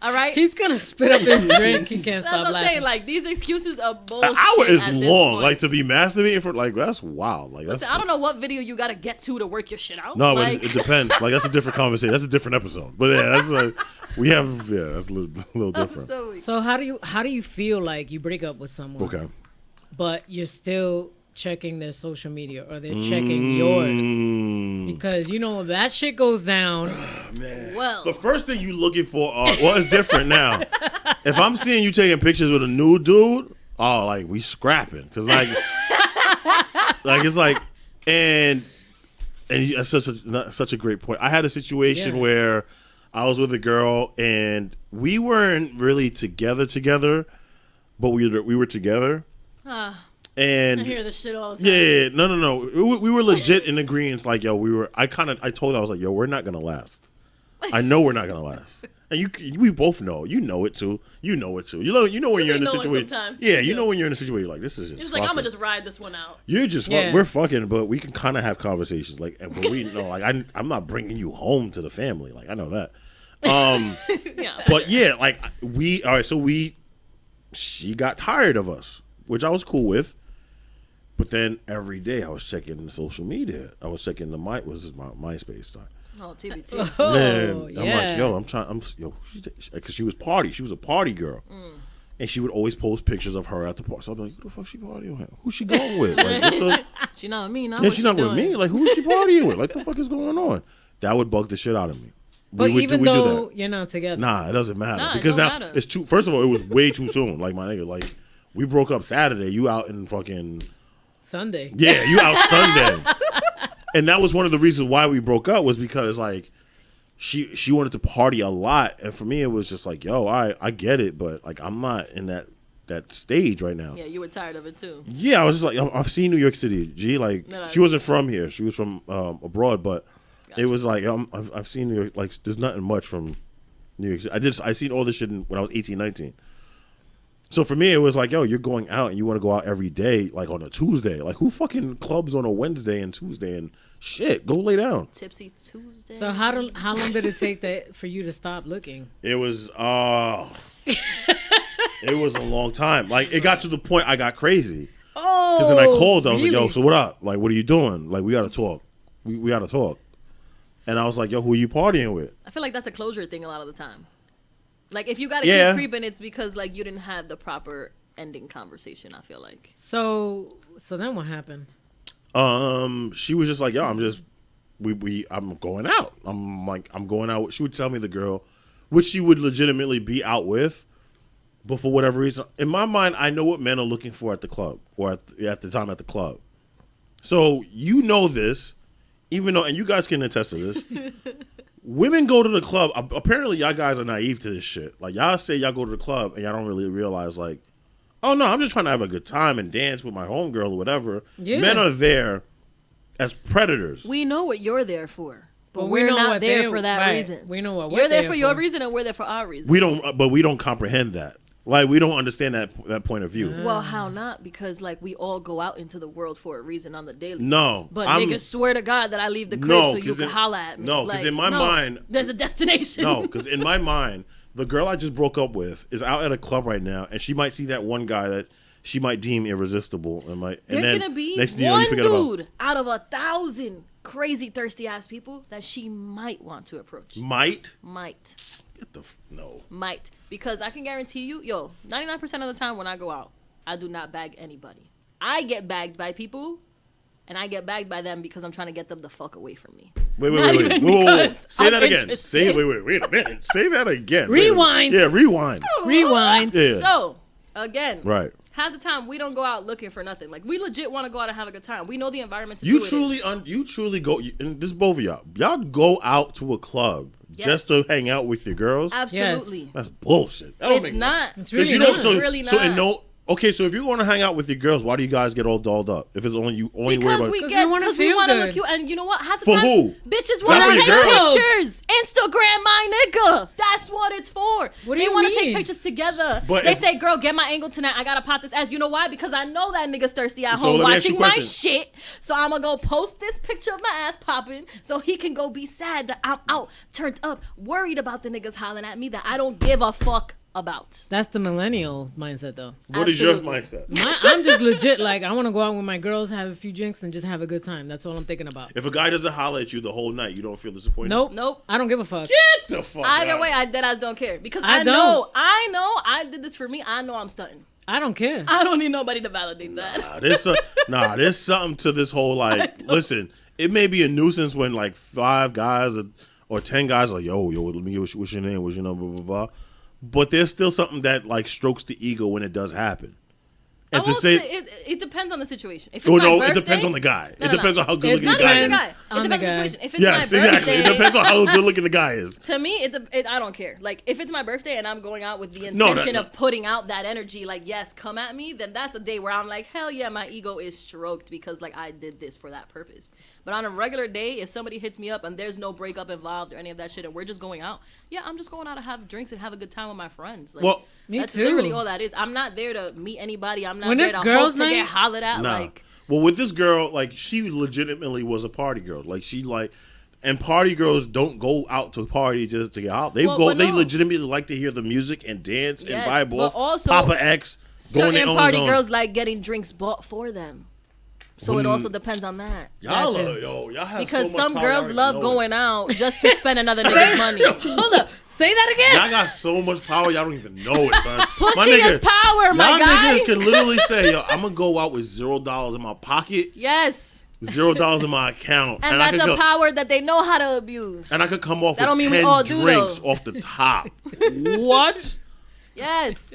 All right? He's gonna spit up his drink. He can't That's stop what I'm laughing. saying. Like, these excuses are bullshit. An hour is at this long. point. Like, to be masturbating for, like, that's wild. Like, that's. Listen, I don't know what video you got to get to work your shit out. No, like, but it depends. Like, that's a different conversation. That's a different episode. But yeah, that's like, that's a little different. so So how do you feel like you break up with someone, Okay. but you're still checking their social media or they're checking yours? Because you know that shit goes down. well. The first thing you looking for are, well, it's different now. If I'm seeing you taking pictures with a new dude, oh, like, we scrapping. Because, like, it's like, and that's such a great point. I had a situation where I was with a girl, and we weren't really together, but we were together. And I hear this shit all the time. yeah, no. We were legit in agreement. Like, yo, I told her, I was like, yo, we're not gonna last. I know we're not gonna last. And we both know. You know it too. You know when you're in a know it situation. sometimes, Yeah, too. you know when you're in a situation like this is just. It's like, I'm fucking. going to just ride this one out. You're just we're fucking, but we can kind of have conversations. Like, but we know, like, I'm not bringing you home to the family. Like, I know that. Yeah. But yeah, like she got tired of us, which I was cool with. But then every day I was checking the social media. I was checking my MySpace side. Oh, TBT. Oh, Man, yeah. I'm like, because she was a party girl. And she would always post pictures of her at the party. So I'd be like, who the fuck she partying with? Who's she going with? Like, She not with me. Not yeah, she's not with me. Like, who is she partying with? Like, the fuck is going on? That would bug the shit out of me. But we even do though that. you're not together. Nah, it doesn't matter. Nah, it because don't now matter. it's too. First of all, it was way too soon. Like, my nigga, like, we broke up Saturday. You out in fucking... Sunday. Yeah, you out Sunday. And that was one of the reasons why we broke up, was because, like, she wanted to party a lot. And for me, it was just like, yo, I get it, but, like, I'm not in that stage right now. Yeah, you were tired of it too. Yeah, I was just like, I've seen New York City. G, like, No, she wasn't from here. She was from abroad, but it was like, I've seen New York. Like, there's nothing much from New York City. I seen all this shit when I was 18, 19. So for me, it was like, yo, you're going out and you want to go out every day, like on a Tuesday. Like, who fucking clubs on a Wednesday and Tuesday and shit? Go lay down. Tipsy Tuesday. So how long did it take for you to stop looking? It was it was a long time. Like, it got to the point I got crazy. Oh, Because then I called. I was really? like, yo, so what up? Like, what are you doing? Like, we got to talk. We got to talk. And I was like, yo, who are you partying with? I feel like that's a closure thing a lot of the time. Like, if you gotta Yeah. keep creeping, it's because like you didn't have the proper ending conversation. I feel like. So then what happened? She was just like, yo, I'm going out. I'm going out. She would tell me the girl, which she would legitimately be out with, but for whatever reason, in my mind, I know what men are looking for at the club or at the time at the club. So you know this, even though, and you guys can attest to this. Women go to the club. Apparently, y'all guys are naive to this shit. Like, y'all say y'all go to the club and y'all don't really realize, like, oh no, I'm just trying to have a good time and dance with my homegirl or whatever. Yeah. Men are there as predators. We know what you're there for, but we we're know not what there they- for that right. reason. We know what you're we're there there for your for. reason, and we're there for our reason. We don't comprehend that. Like, we don't understand that point of view. Well, how not? Because like we all go out into the world for a reason on the daily. No, But niggas swear to God that I leave the crib so you 'cause can holla at me. No, because in my mind, there's a destination. no, because in my mind, the girl I just broke up with is out at a club right now, and she might see that one guy that she might deem irresistible, and There's then gonna be next thing you know, one you forget about dude out of 1,000 crazy thirsty ass people that she might want to approach. might. Might. No. Might. Because I can guarantee you, 99% of the time when I go out, I do not bag anybody. I get bagged by people, and I get bagged by them because I'm trying to get them the fuck away from me. Wait. Not even because Say I'm that again. interested. Wait a minute. Say that again. Rewind. Yeah, rewind. Rewind. Yeah. So, again, Right. half the time we don't go out looking for nothing. Like, we legit want to go out and have a good time. We know the environment to You do it in. truly go, and this is both of y'all. Y'all go out to a club Yes. just to hang out with your girls. Absolutely. That's bullshit. That don't It's make not. It's 'Cause really you not. don't- so, Really so not. and no. Okay, so if you're going to hang out with your girls, why do you guys get all dolled up? If it's only you, only worry Because about we 'Cause get, we wanna because we feel want to good. look cute, and you know what? Half the For time, who? bitches Not want for to your take girls. pictures, Instagram my nigga. That's what it's for. What do they you want to take mean? pictures together. But they if- say, "Girl, get my angle tonight. I gotta pop this ass." You know why? Because I know that nigga's thirsty at So home let me ask you watching a my question. shit. So I'm gonna go post this picture of my ass popping, so he can go be sad that I'm out, turned up, worried about the niggas hollering at me that I don't give a fuck about. That's the millennial mindset, though. What is your Absolutely. mindset? I'm just legit like I want to go out with my girls, have a few drinks, and just have a good time. That's all I'm thinking about. If a guy doesn't holler at you the whole night, you don't feel disappointed? Nope. I don't give a fuck. Get the fuck Either out. way, I deadass don't care because I I know don't. I did this for me. I know I'm stunting. I don't care. I don't need nobody to validate that. There's something to this whole, like, listen, it may be a nuisance when, like, 5 guys or 10 guys are like, yo, let me get what's your name, what's your number, blah, blah, blah. But there's still something that, like, strokes the ego when it does happen. And I to won't say, say it depends on the situation. If it's oh my no, birthday, it depends on the guy. No, It no, depends no. on how good It looking the Not guy even the is. guy. It On the depends on the guy. situation. If it's Yes, my exactly. birthday, It depends on how good looking the guy is. to me, I don't care. Like, if it's my birthday and I'm going out with the No, intention no. of putting out that energy, like, yes, come at me, then that's a day where I'm like, hell yeah, my ego is stroked because, like, I did this for that purpose. But on a regular day, if somebody hits me up and there's no breakup involved or any of that shit and we're just going out, yeah, I'm just going out to have drinks and have a good time with my friends. Like, Well, Me that's too. literally all that is. I'm not there to meet anybody. I'm not When there it's to girls' hope to night- get hollered at. Nah. Like, Well, with this girl, like, she legitimately was a party girl. Like, and party girls don't go out to party just to get out. They Well, go. but They no. legitimately like to hear the music and dance Yes, and vibe but off. also Papa X going certain their own party zone. girls like getting drinks bought for them. So it also depends on that. Y'all have because so much some power, girls love going out just to spend another nigga's money. Hold up. Say that again. Y'all got so much power, y'all don't even know it, son. Pussy is power, my guy. Y'all niggas can literally say, yo, I'm gonna go out with $0 in my pocket. Yes. $0 in my account. And that's a power that they know how to abuse. And I could come off that with 10 drinks off the top. What? Yes.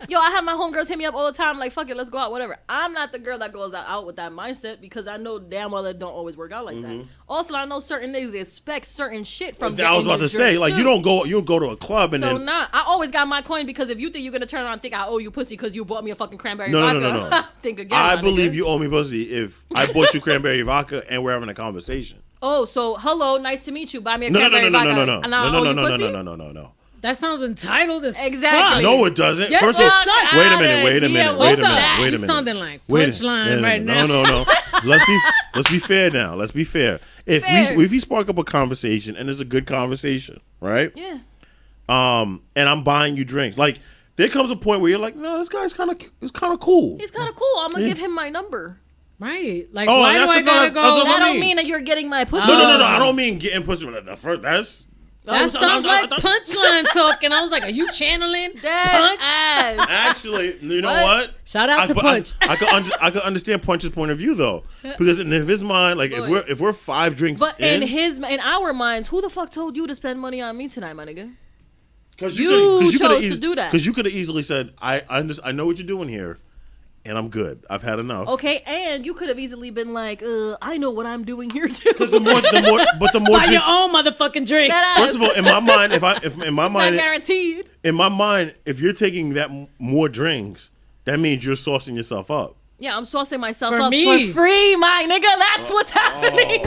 Yo, I have my homegirls hit me up all the time, like, fuck it, let's go out, whatever. I'm not the girl that goes out with that mindset because I know damn well it don't always work out like that. Also, I know certain niggas expect certain shit from I was about to say, like, you don't go to a club and then... I always got my coin because if you think you're going to turn around and think I owe you pussy because you bought me a fucking cranberry vodka, no. think again, I believe you owe me pussy if I bought you cranberry vodka and we're having a conversation. Oh, so, hello, nice to meet you, buy me a cranberry vodka. No. That sounds entitled as exactly. fuck. No, it doesn't. Yes, First it does. Wait a minute. You're sounding like punchline right now. No. Let's be fair now. Let's be fair. If we spark up a conversation and it's a good conversation, right? Yeah. And I'm buying you drinks. Like there comes a point where you're like, no, this guy's kind of cool. He's kind of cool. I'm gonna give him my number. Right. Like, why do I gotta go? That don't mean that you're getting my pussy. No. I don't mean getting pussy. That sounds like punchline talking. I was like, are you channeling Punch? Actually, you know what? Shout out to Punch. I could understand Punch's point of view though, because in his mind, like if we're 5 drinks, but in our minds, who the fuck told you to spend money on me tonight, my nigga? Because you chose to do that. Because you could have easily said, I know what you're doing here. And I'm good. I've had enough. Okay, and you could have easily been like, I know what I'm doing here too. Because the more buy your own motherfucking drinks. First of all, in my mind, if in my mind, not guaranteed. In my mind, if you're taking that more drinks, that means you're saucing yourself up. Yeah, I'm saucing myself up for free, my nigga. That's what's happening.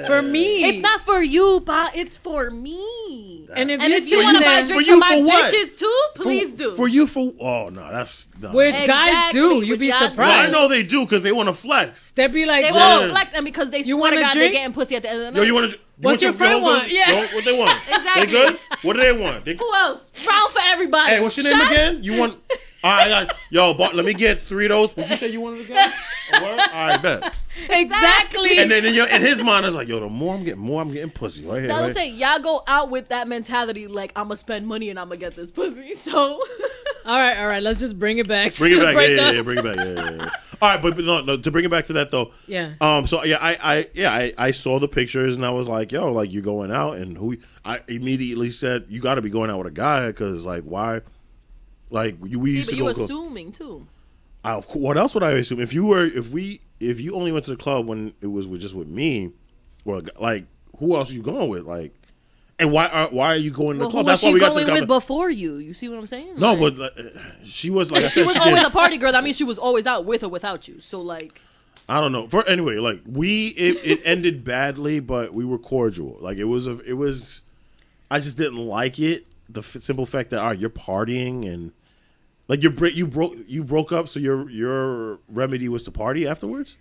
For me. It's not for you, but it's for me. And if you want to buy drinks for my bitches too, please do. For you, that's... No. Which guys do. You'd be surprised. Well, I know they do because they want to flex. They'd be like... They want to flex and because they swear to God they're getting pussy at the end of the night. Yo, you want to... What's your friend want? Yeah. What they want? Exactly. They good? What do they want? Who else? Round for everybody. Hey, what's your name again? You want... All right, yo, let me get 3 of those. Would you say you wanted again? A word? All right, bet. Exactly. And then in his mind, it's like, yo, the more I'm getting pussy right here. That's what I'm saying. Y'all go out with that mentality, like I'm gonna spend money and I'm gonna get this pussy. So. All right. Let's just bring it back. Bring it back. Bring it back. Yeah. All right, but no. To bring it back to that though. Yeah. So I saw the pictures and I was like, yo, like you're going out and I immediately said you got to be going out with a guy because like why. Like we used to go. But you assuming too. What else would I assume? If you only went to the club when it was just with me, or like who else are you going with? Like, and why are you going to the club? That's why we got to the with before you. You see what I'm saying? No, like, but she was like I said, she was always a party girl. That means she was always out with or without you. So like. I don't know. Anyway, like it ended badly, but we were cordial. Like it was. I just didn't like it. The simple fact that you're partying and like you broke up, so your remedy was to party afterwards.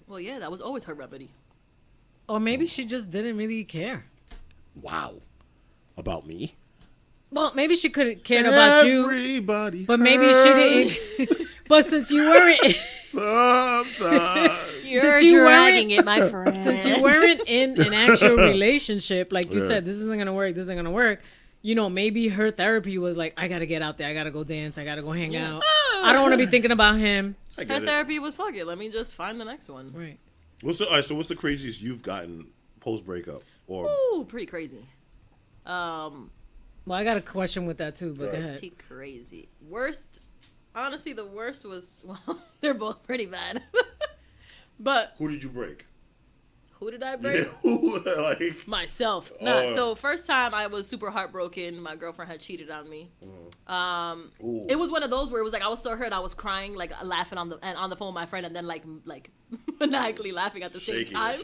Well, yeah, that was always her remedy. Or maybe she just didn't really care. Wow, about me. Well, maybe she couldn't care about you. Everybody, but maybe she didn't. But since you weren't, sometimes you're dragging it, my friend. Since you weren't in an actual relationship, like you said, this isn't gonna work. This isn't gonna work. You know, maybe her therapy was like, I gotta get out there. I gotta go dance. I gotta go hang out. I don't want to be thinking about him. Her therapy was fuck it. Let me just find the next one. Right. What's the craziest you've gotten post breakup? Ooh, pretty crazy. Well, I got a question with that too, but go ahead. Pretty crazy. Worst. Honestly, the worst was they're both pretty bad. But who did you break? Who did I break? Yeah, myself. Nah. So first time I was super heartbroken. My girlfriend had cheated on me. It was one of those where it was like I was so hurt I was crying, like laughing on the phone with my friend, and then like maniacally laughing at the same time.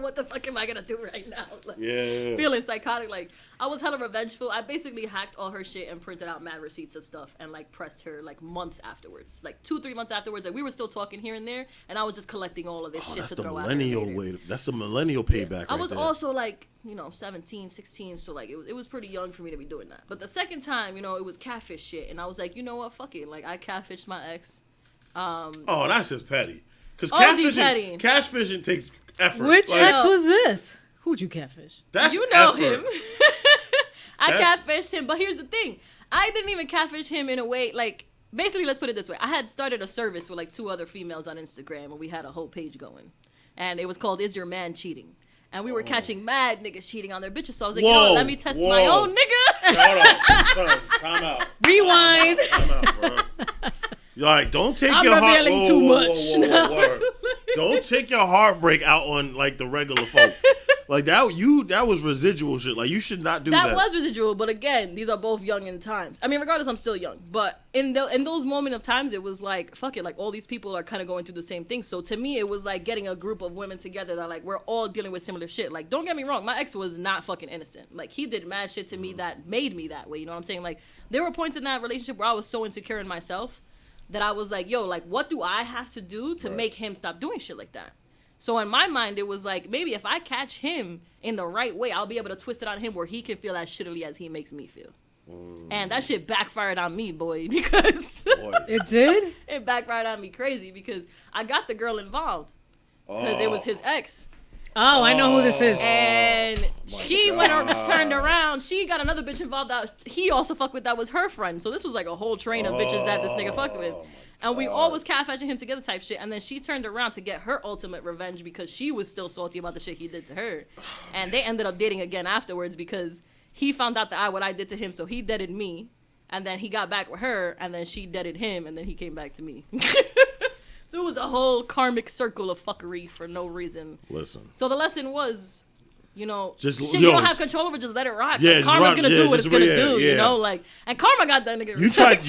What the fuck am I gonna do right now? Like, feeling psychotic. Like I was hella revengeful. I basically hacked all her shit and printed out mad receipts of stuff and like pressed her like months afterwards, like 2-3 months afterwards. Like we were still talking here and there, and I was just collecting all of this shit to throw out. That's the millennial payback. I was also like, 17, 16, so like it was pretty young for me to be doing that. But the second time, it was catfish shit, and I was like, you know what, fuck it. Like I catfished my ex. That's just petty. Because catfishing takes effort. Which ex was this? Who'd you catfish? That's you know effort. him. I catfished him, but here's the thing. I didn't even catfish him in a way, like, basically, let's put it this way. I had started a service with, like, 2 other females on Instagram, and we had a whole page going. And it was called Is Your Man Cheating? And we were catching mad niggas cheating on their bitches. So I was like, let me test my own nigga. Hold on. Time out. Rewind. Time out, bro. You're like, don't take I'm your heart. revealing too much. Don't take your heartbreak out on like the regular folk. Like that was residual shit. Like you should not do that. That was residual, but again, these are both young in times. I mean, regardless, I'm still young. But in those moments of times, it was like, fuck it. Like all these people are kind of going through the same thing. So to me, it was like getting a group of women together that like we're all dealing with similar shit. Like don't get me wrong, my ex was not fucking innocent. Like he did mad shit to me that made me that way. You know what I'm saying? Like there were points in that relationship where I was so insecure in myself that I was like, yo, like what do I have to do to make him stop doing shit like that? So in my mind, it was like, maybe if I catch him in the right way, I'll be able to twist it on him where he can feel as shittily as he makes me feel. And that shit backfired on me, boy, because... It did? It backfired on me crazy because I got the girl involved because it was his ex. Oh, I know who this is. And she turned around. She got another bitch involved that he also fucked with that was her friend. So this was like a whole train of bitches that this nigga fucked with. And we all was catfishing him together type shit. And then she turned around to get her ultimate revenge because she was still salty about the shit he did to her. And they ended up dating again afterwards because he found out what I did to him. So he deaded me. And then he got back with her. And then she deaded him. And then he came back to me. So it was a whole karmic circle of fuckery for no reason. Listen. So the lesson was, you know, just, shit you don't have control over, just let it rock. Yeah, like, karma's gonna do what it's gonna do, yeah. you know, like, and karma got that nigga. You tried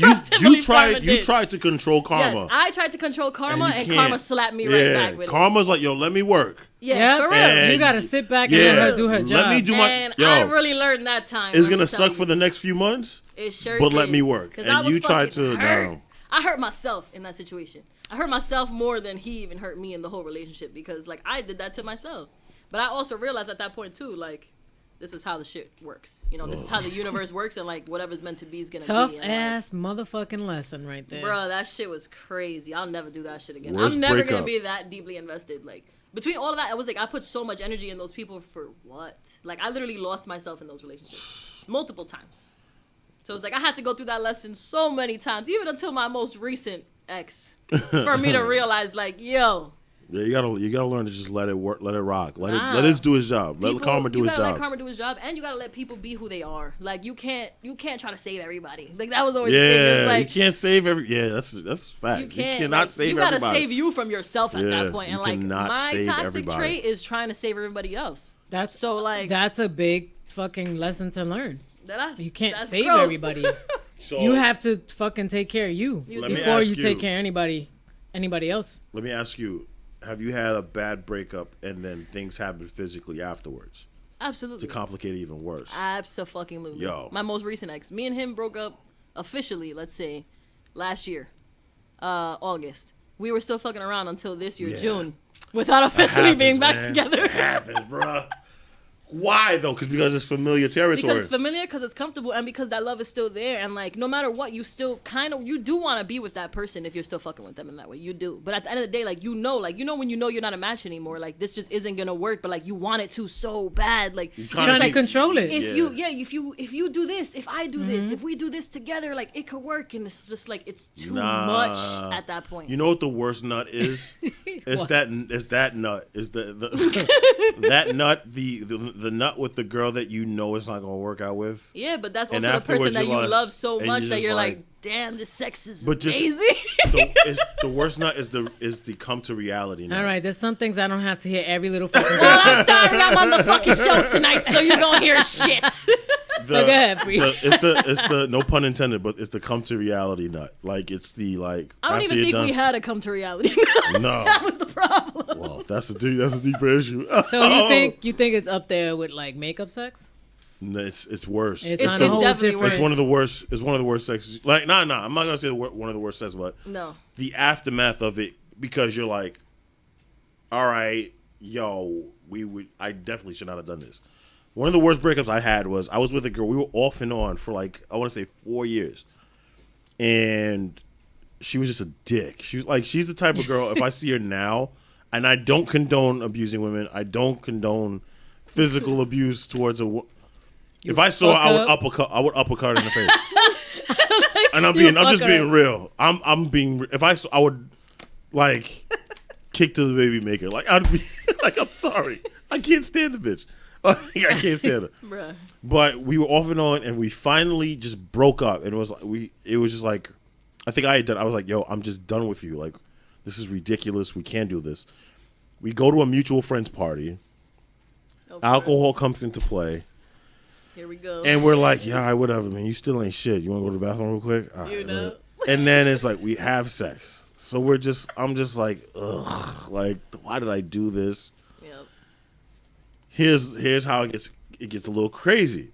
to control karma. Yes, I tried to control karma, and karma slapped me right back with it. Karma's like, yo, let me work. Yeah, for real. And you gotta sit back and let her do her job. Let me do my. And I really learned that time. It's gonna suck for the next few months. It sure but did. Let me work. And you tried to. No. I hurt myself in that situation. I hurt myself more than he even hurt me in the whole relationship because, like, I did that to myself. But I also realized at that point, too, like, this is how the shit works. You know, this is how the universe works, and, like, whatever's meant to be is going to be. Tough-ass motherfucking lesson right there. Bro, that shit was crazy. I'll never do that shit again. I'm never going to be that deeply invested. Like, between all of that, I was like, I put so much energy in those people for what? Like, I literally lost myself in those relationships multiple times. So it's like, I had to go through that lesson so many times, even until my most recent ex, for me to realize, like, yo. Yeah, you gotta learn to just let it work, let it rock, let it do his job, let karma do his job. You gotta let karma do his job, and you gotta let people be who they are. Like you can't try to save everybody. Like that was always the thing. Like, you can't save every. Yeah, that's facts. You cannot save everybody. You gotta save you from yourself at that point. And like my toxic everybody. trait is trying to save everybody else. That's a big fucking lesson to learn. You can't save growth. Everybody. So, you have to fucking take care of you before you take care of anybody else. Let me ask you, have you had a bad breakup and then things happen physically afterwards? Absolutely. To complicate it even worse. Absolutely. Yo. My most recent ex. Me and him broke up officially, let's say, last year. August. We were still fucking around until this year, June. Without officially being back together. It happens, bruh. Why though? Because it's familiar territory. Because it's familiar, because it's comfortable, and because that love is still there. And like, no matter what, you still you do want to be with that person if you're still fucking with them in that way. You do. But at the end of the day, like you know when you know you're not a match anymore. Like this just isn't gonna work. But like you want it to so bad. Like you're trying to control it. If you do this, if I do this, if we do this together, like it could work. And it's just like it's too much at that point. You know what the worst nut is? It's that nut. Is the that nut the nut with the girl that you know it's not gonna work out with. Yeah, but that's also the person that you love so much that you're like, damn, this sex is amazing. The worst nut is the come to reality nut. All right, there's some things I don't have to hear every little fucking day. Well, I'm sorry, I'm on the fucking show tonight, so you gonna hear shit. Go ahead, please. It's the no pun intended, but it's the come to reality nut. Like it's the like. I don't even think we had a come to reality. No, that was the problem. Well, that's a deeper issue. So you think it's up there with like makeup sex? No, it's worse. It's definitely worse. It's one of the worst. It's one of the worst sexes. Like, I'm not gonna say one of the worst sexes, but no, the aftermath of it, because you're like, all right, yo, I definitely should not have done this. One of the worst breakups I had was I was with a girl. We were off and on for like I want to say 4 years, and she was just a dick. She was like, she's the type of girl, if I see her now, and I don't condone abusing women, I don't condone physical abuse towards a woman. If I saw her, I would uppercut her in the face. And I'm just being real. I would like kick to the baby maker. Like I'd be like, I'm sorry. I can't stand the bitch. I can't stand her. Bruh. But we were off and on, and we finally just broke up. And it was just like, I think I was like, yo, I'm just done with you. Like, this is ridiculous. We can't do this. We go to a mutual friend's party. Alcohol comes into play. Here we go. And we're like, yeah, whatever, man. You still ain't shit. You want to go to the bathroom real quick? All right, man. And then it's like, we have sex. So I'm just like, ugh. Like, why did I do this? Yep. Here's how it gets a little crazy.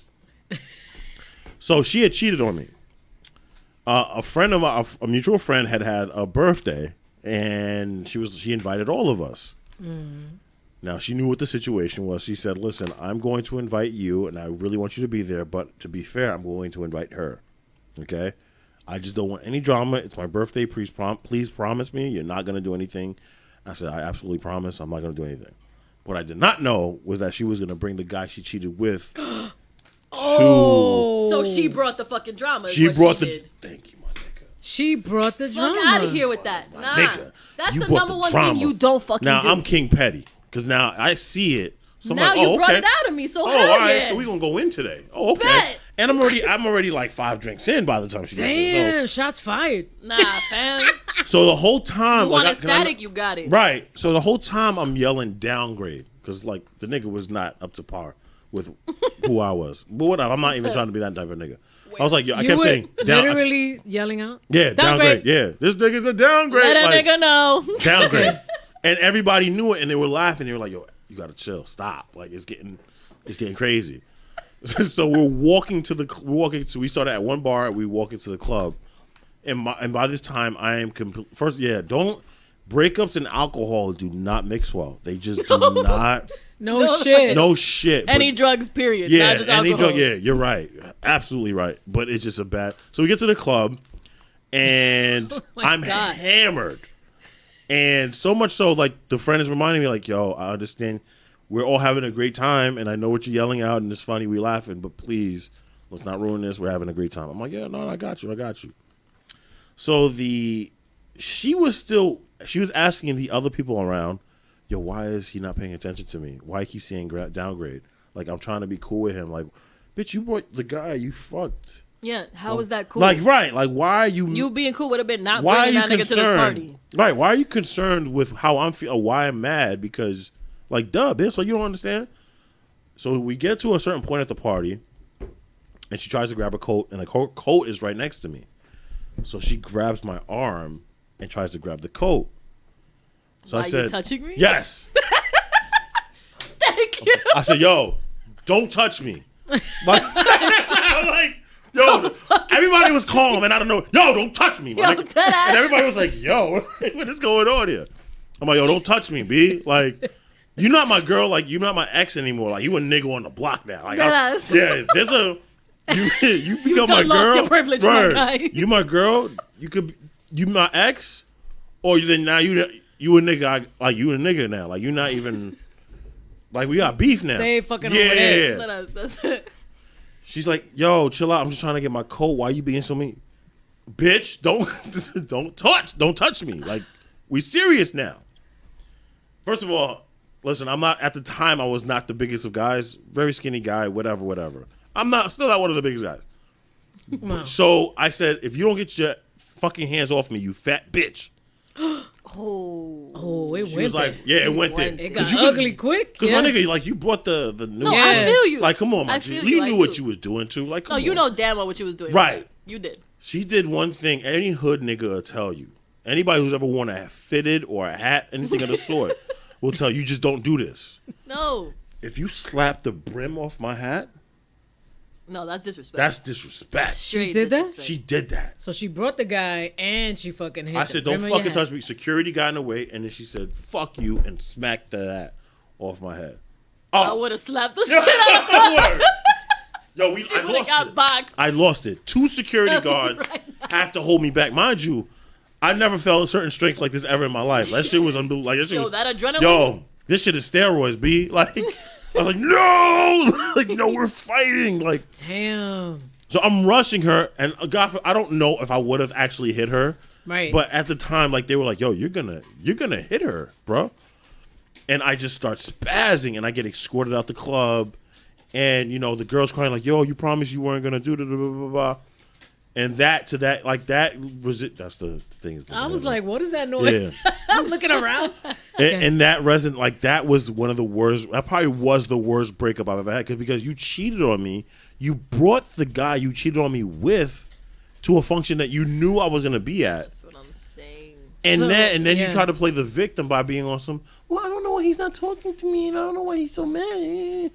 So she had cheated on me. A friend of a mutual friend had a birthday, and she invited all of us. Mm. Now, she knew what the situation was. She said, listen, I'm going to invite you, and I really want you to be there, but to be fair, I'm going to invite her. Okay? I just don't want any drama. It's my birthday. Please promise me you're not going to do anything. I said, I absolutely promise I'm not going to do anything. What I did not know was that she was going to bring the guy she cheated with to... So she brought the fucking drama. Thank you, my nigga. She brought the drama. Fuck out of here with that. Nah. Nigga, that's the number one thing you don't fucking do. Now, I'm King Petty. Because now I see it. So now I'm like, you brought it out of me. So hell yeah. All right, yeah. so we're going to go in today. Oh, okay. Bet. And I'm already like 5 drinks in by the time she gets in. Damn, shots fired. Nah, fam. So the whole time. You want a static, you got it. Right. So the whole time I'm yelling downgrade. Because like the nigga was not up to par with who I was. But whatever. I'm not even trying to be that type of nigga. I was like, yo, I kept saying literally yelling out? Yeah, downgrade. Yeah. This nigga's a downgrade. Let a nigga know. Downgrade. And everybody knew it, and they were laughing. They were like, yo, you gotta chill, stop. Like it's getting crazy. So we started at one bar, we walk into the club. And by this time I am breakups and alcohol do not mix well. They just do not. No shit. No shit. Any drugs, period. Yeah, not just alcohol. any drug. Yeah, you're right. Absolutely right. But it's just a bad. So we get to the club, and I'm hammered. And so much so, like, the friend is reminding me, like, yo, I understand we're all having a great time, and I know what you're yelling out, and it's funny, we laughing, but please, let's not ruin this. We're having a great time. I'm like, yeah, no, I got you. So she was asking the other people around, yo, why is he not paying attention to me? Why keep saying downgrade? Like, I'm trying to be cool with him. Like, bitch, you brought the guy you fucked. Yeah, how is that cool? Like, right, like, why are you... You being cool would have been not bringing that nigga to this party. Right, why are you concerned with how I'm feeling, why I'm mad? Because, like, duh, bitch, so you don't understand? So we get to a certain point at the party, and she tries to grab her coat, and the coat is right next to me. So she grabs my arm and tries to grab the coat. So I said, you touching me? Yes. Thank you. I said, yo, don't touch me. Like, yo, everybody was calm, and I don't know. Yo, don't touch me, man. And everybody was like, yo, what is going on here? I'm like, yo, don't touch me, B. Like, you're not my girl. Like, you're not my ex anymore. Like, you a nigga on the block now. Like, yeah, there's a you become my girl. Lost your privilege, my guy. You my girl. You my ex, or then now you a nigga. Like, you a nigga now. Like, you're not even. Like, we got beef now. Stay fucking over there. Let us. That's it. She's like, yo, chill out. I'm just trying to get my coat. Why you being so mean? Bitch, don't touch me. Like, we serious now. First of all, listen, I'm not, at the time, I was not the biggest of guys. Very skinny guy, whatever. Still not one of the biggest guys. Wow. So I said, if you don't get your fucking hands off me, you fat bitch. Oh, it she went was there. like, yeah, it went there. It got ugly quick. Because my nigga, like, you brought the new. No, I feel you. Like, come on, my G. You knew what you was doing too. Like, come on. You know damn well what you was doing. Right. You did. She did one thing. Any hood nigga will tell you. Anybody who's ever worn a fitted or a hat, anything of the sort, will tell you just don't do this. No. If you slap the brim off my hat. No, that's disrespect. That's disrespect. Straight she did disrespect. that? She did that. So she brought the guy and she fucking hit I said, don't fucking touch me. Security got in the way, and then she said, fuck you, and smacked the hat off my head. Oh. I would have slapped the shit out of her. Yo, I lost it. Boxed. I lost it. 2 security guards have to hold me back. Mind you, I never felt a certain strength like this ever in my life. That shit was unbelievable. Like, that adrenaline. Yo, this shit is steroids, B. Like, I was like, no, like, no, we're fighting. Like, damn. So I'm rushing her, and God, I don't know if I would have actually hit her. Right. But at the time, like, they were like, yo, you're gonna hit her, bro. And I just start spazzing, and I get escorted out the club, and the girl's crying like, yo, you promised you weren't gonna do blah blah blah blah. And that's the thing. I was like, what is that noise? Yeah. I'm looking around. And that resonant, like, that was one of the worst. That probably was the worst breakup I've ever had, because you cheated on me. You brought the guy you cheated on me with to a function that you knew I was gonna be at. That's what I'm saying. And then you try to play the victim by being on some. Well, I don't know why he's not talking to me, and I don't know why he's so mad.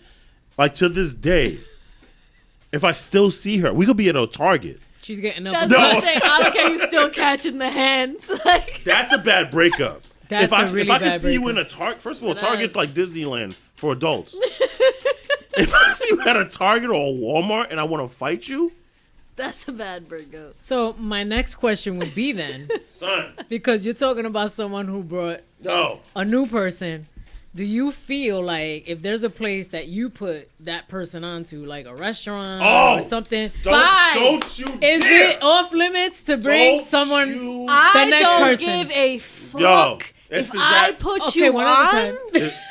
Like, to this day, if I still see her, we could be at a Target. She's getting up. That's what I'm saying. I don't care. You still catching the hands. Like, that's a bad breakup. That's if I can see breakup. you in a Target, first of all, Target's like Disneyland for adults. If I see you at a Target or a Walmart and I want to fight you, that's a bad breakup. So my next question would be then, son, because you're talking about someone who brought a new person. Do you feel like if there's a place that you put that person onto, like a restaurant or something, don't you is dare. it off limits to bring someone the next person? I don't give a fuck if I put you on.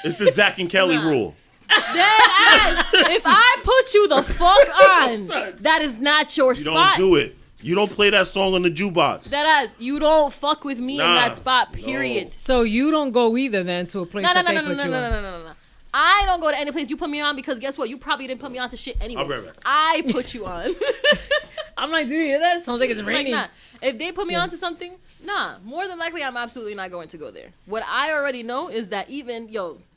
It's the Zach and Kelly rule. If I put you the fuck on, that is not your spot. You don't do it. You don't play that song on the jukebox. You don't fuck with me in that spot, period. No. So you don't go either then to a place that they put you on? No. I don't go to any place you put me on, because guess what? You probably didn't put me on to shit anyway. I'll be right back. I put you on. I'm like, do you hear that? It sounds like it's raining. Like, nah. If they put me on to something, more than likely I'm absolutely not going to go there. What I already know is that even,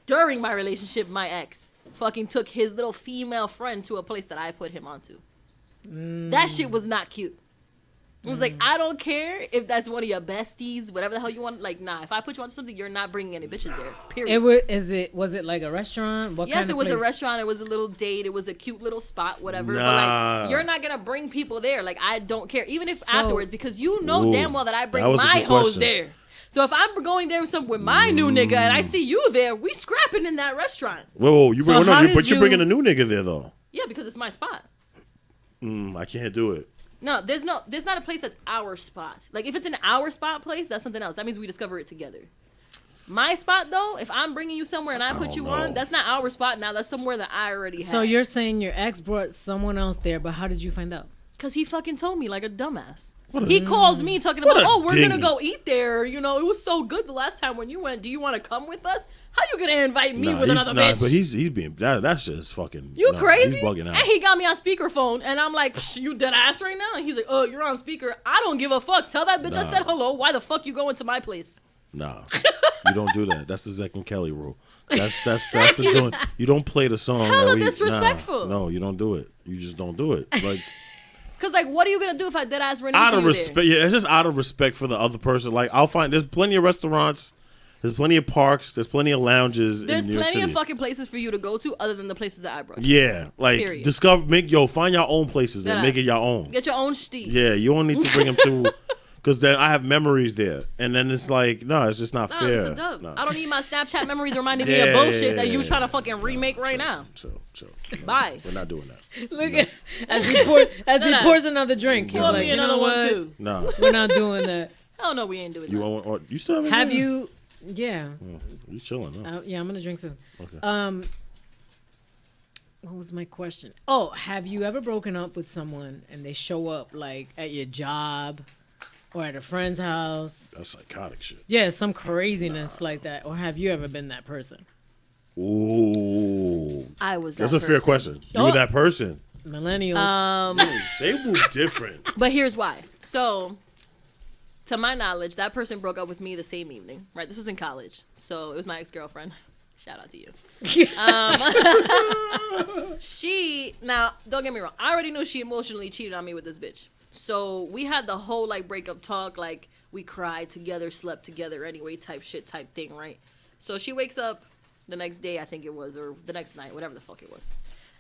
during my relationship, my ex fucking took his little female friend to a place that I put him onto. That shit was not cute. It was like, I don't care if that's one of your besties, whatever the hell you want. Like, nah, if I put you onto something, you're not bringing any bitches there. Period. Was it like a restaurant? Yes, it was a restaurant. It was a little date. It was a cute little spot, whatever. But like, you're not gonna bring people there. Like, I don't care, even if afterwards, because you know damn well that I bring my hoes there. So if I'm going there with my new nigga and I see you there, we scrapping in that restaurant. Whoa, you're bringing a new nigga there though. Yeah, because it's my spot. I can't do it. No, there's not a place that's our spot. Like, if it's an our spot place, that's something else. That means we discover it together. My spot, though, if I'm bringing you somewhere and I put you on, that's not our spot now. That's somewhere that I already have. So you're saying your ex brought someone else there, but how did you find out? Because he fucking told me like a dumbass. He calls me talking about, we're going to go eat there. It was so good the last time when you went. Do you want to come with us? How you going to invite me with another bitch? But he's being, that's just fucking. You crazy? He's bugging out. And he got me on speakerphone. And I'm like, you dead ass right now? And he's like, oh, you're on speaker. I don't give a fuck. Tell that bitch I said hello. Why the fuck you going to my place? Nah, you don't do that. That's the Zach and Kelly rule. That's the joint. You don't play the song. Hella disrespectful. No, you don't do it. You just don't do it. Like, cause like, what are you gonna do if I dead ass run into you out of respect? There? Yeah, it's just out of respect for the other person. Like, I'll find there's plenty of restaurants, there's plenty of parks, there's plenty of lounges. There's in New York plenty City. of fucking places for you to go to other than the places that I brought. Yeah, like Period. find your own places and make it your own. Get your own steez. Yeah, you don't need to bring them to. Because then I have memories there. And then it's like, no, it's just not fair. It's a dub. No. I don't need my Snapchat memories reminding me of bullshit that you trying to fucking remake right now. Chill. Bye. We're not doing that. Look at as he pours another drink. He's like, you know what? No. We're not doing that. Oh, no, we ain't doing that. You still have you? Yeah. You chilling, huh? Yeah, I'm going to drink soon. Okay. What was my question? Oh, have you ever broken up with someone and they show up like at your job or at a friend's house? That's psychotic shit. Yeah, some craziness like that. Or have you ever been that person? Ooh. I was that That's person. A fair question. You were that person. Millennials. They move different. But here's why. So, to my knowledge, that person broke up with me the same evening. Right? This was in college. So, it was my ex-girlfriend. Shout out to you. Now, don't get me wrong. I already knew she emotionally cheated on me with this bitch. So we had the whole like breakup talk, like we cried together, slept together anyway, type thing, right? So she wakes up the next day, I think it was, or the next night, whatever the fuck it was.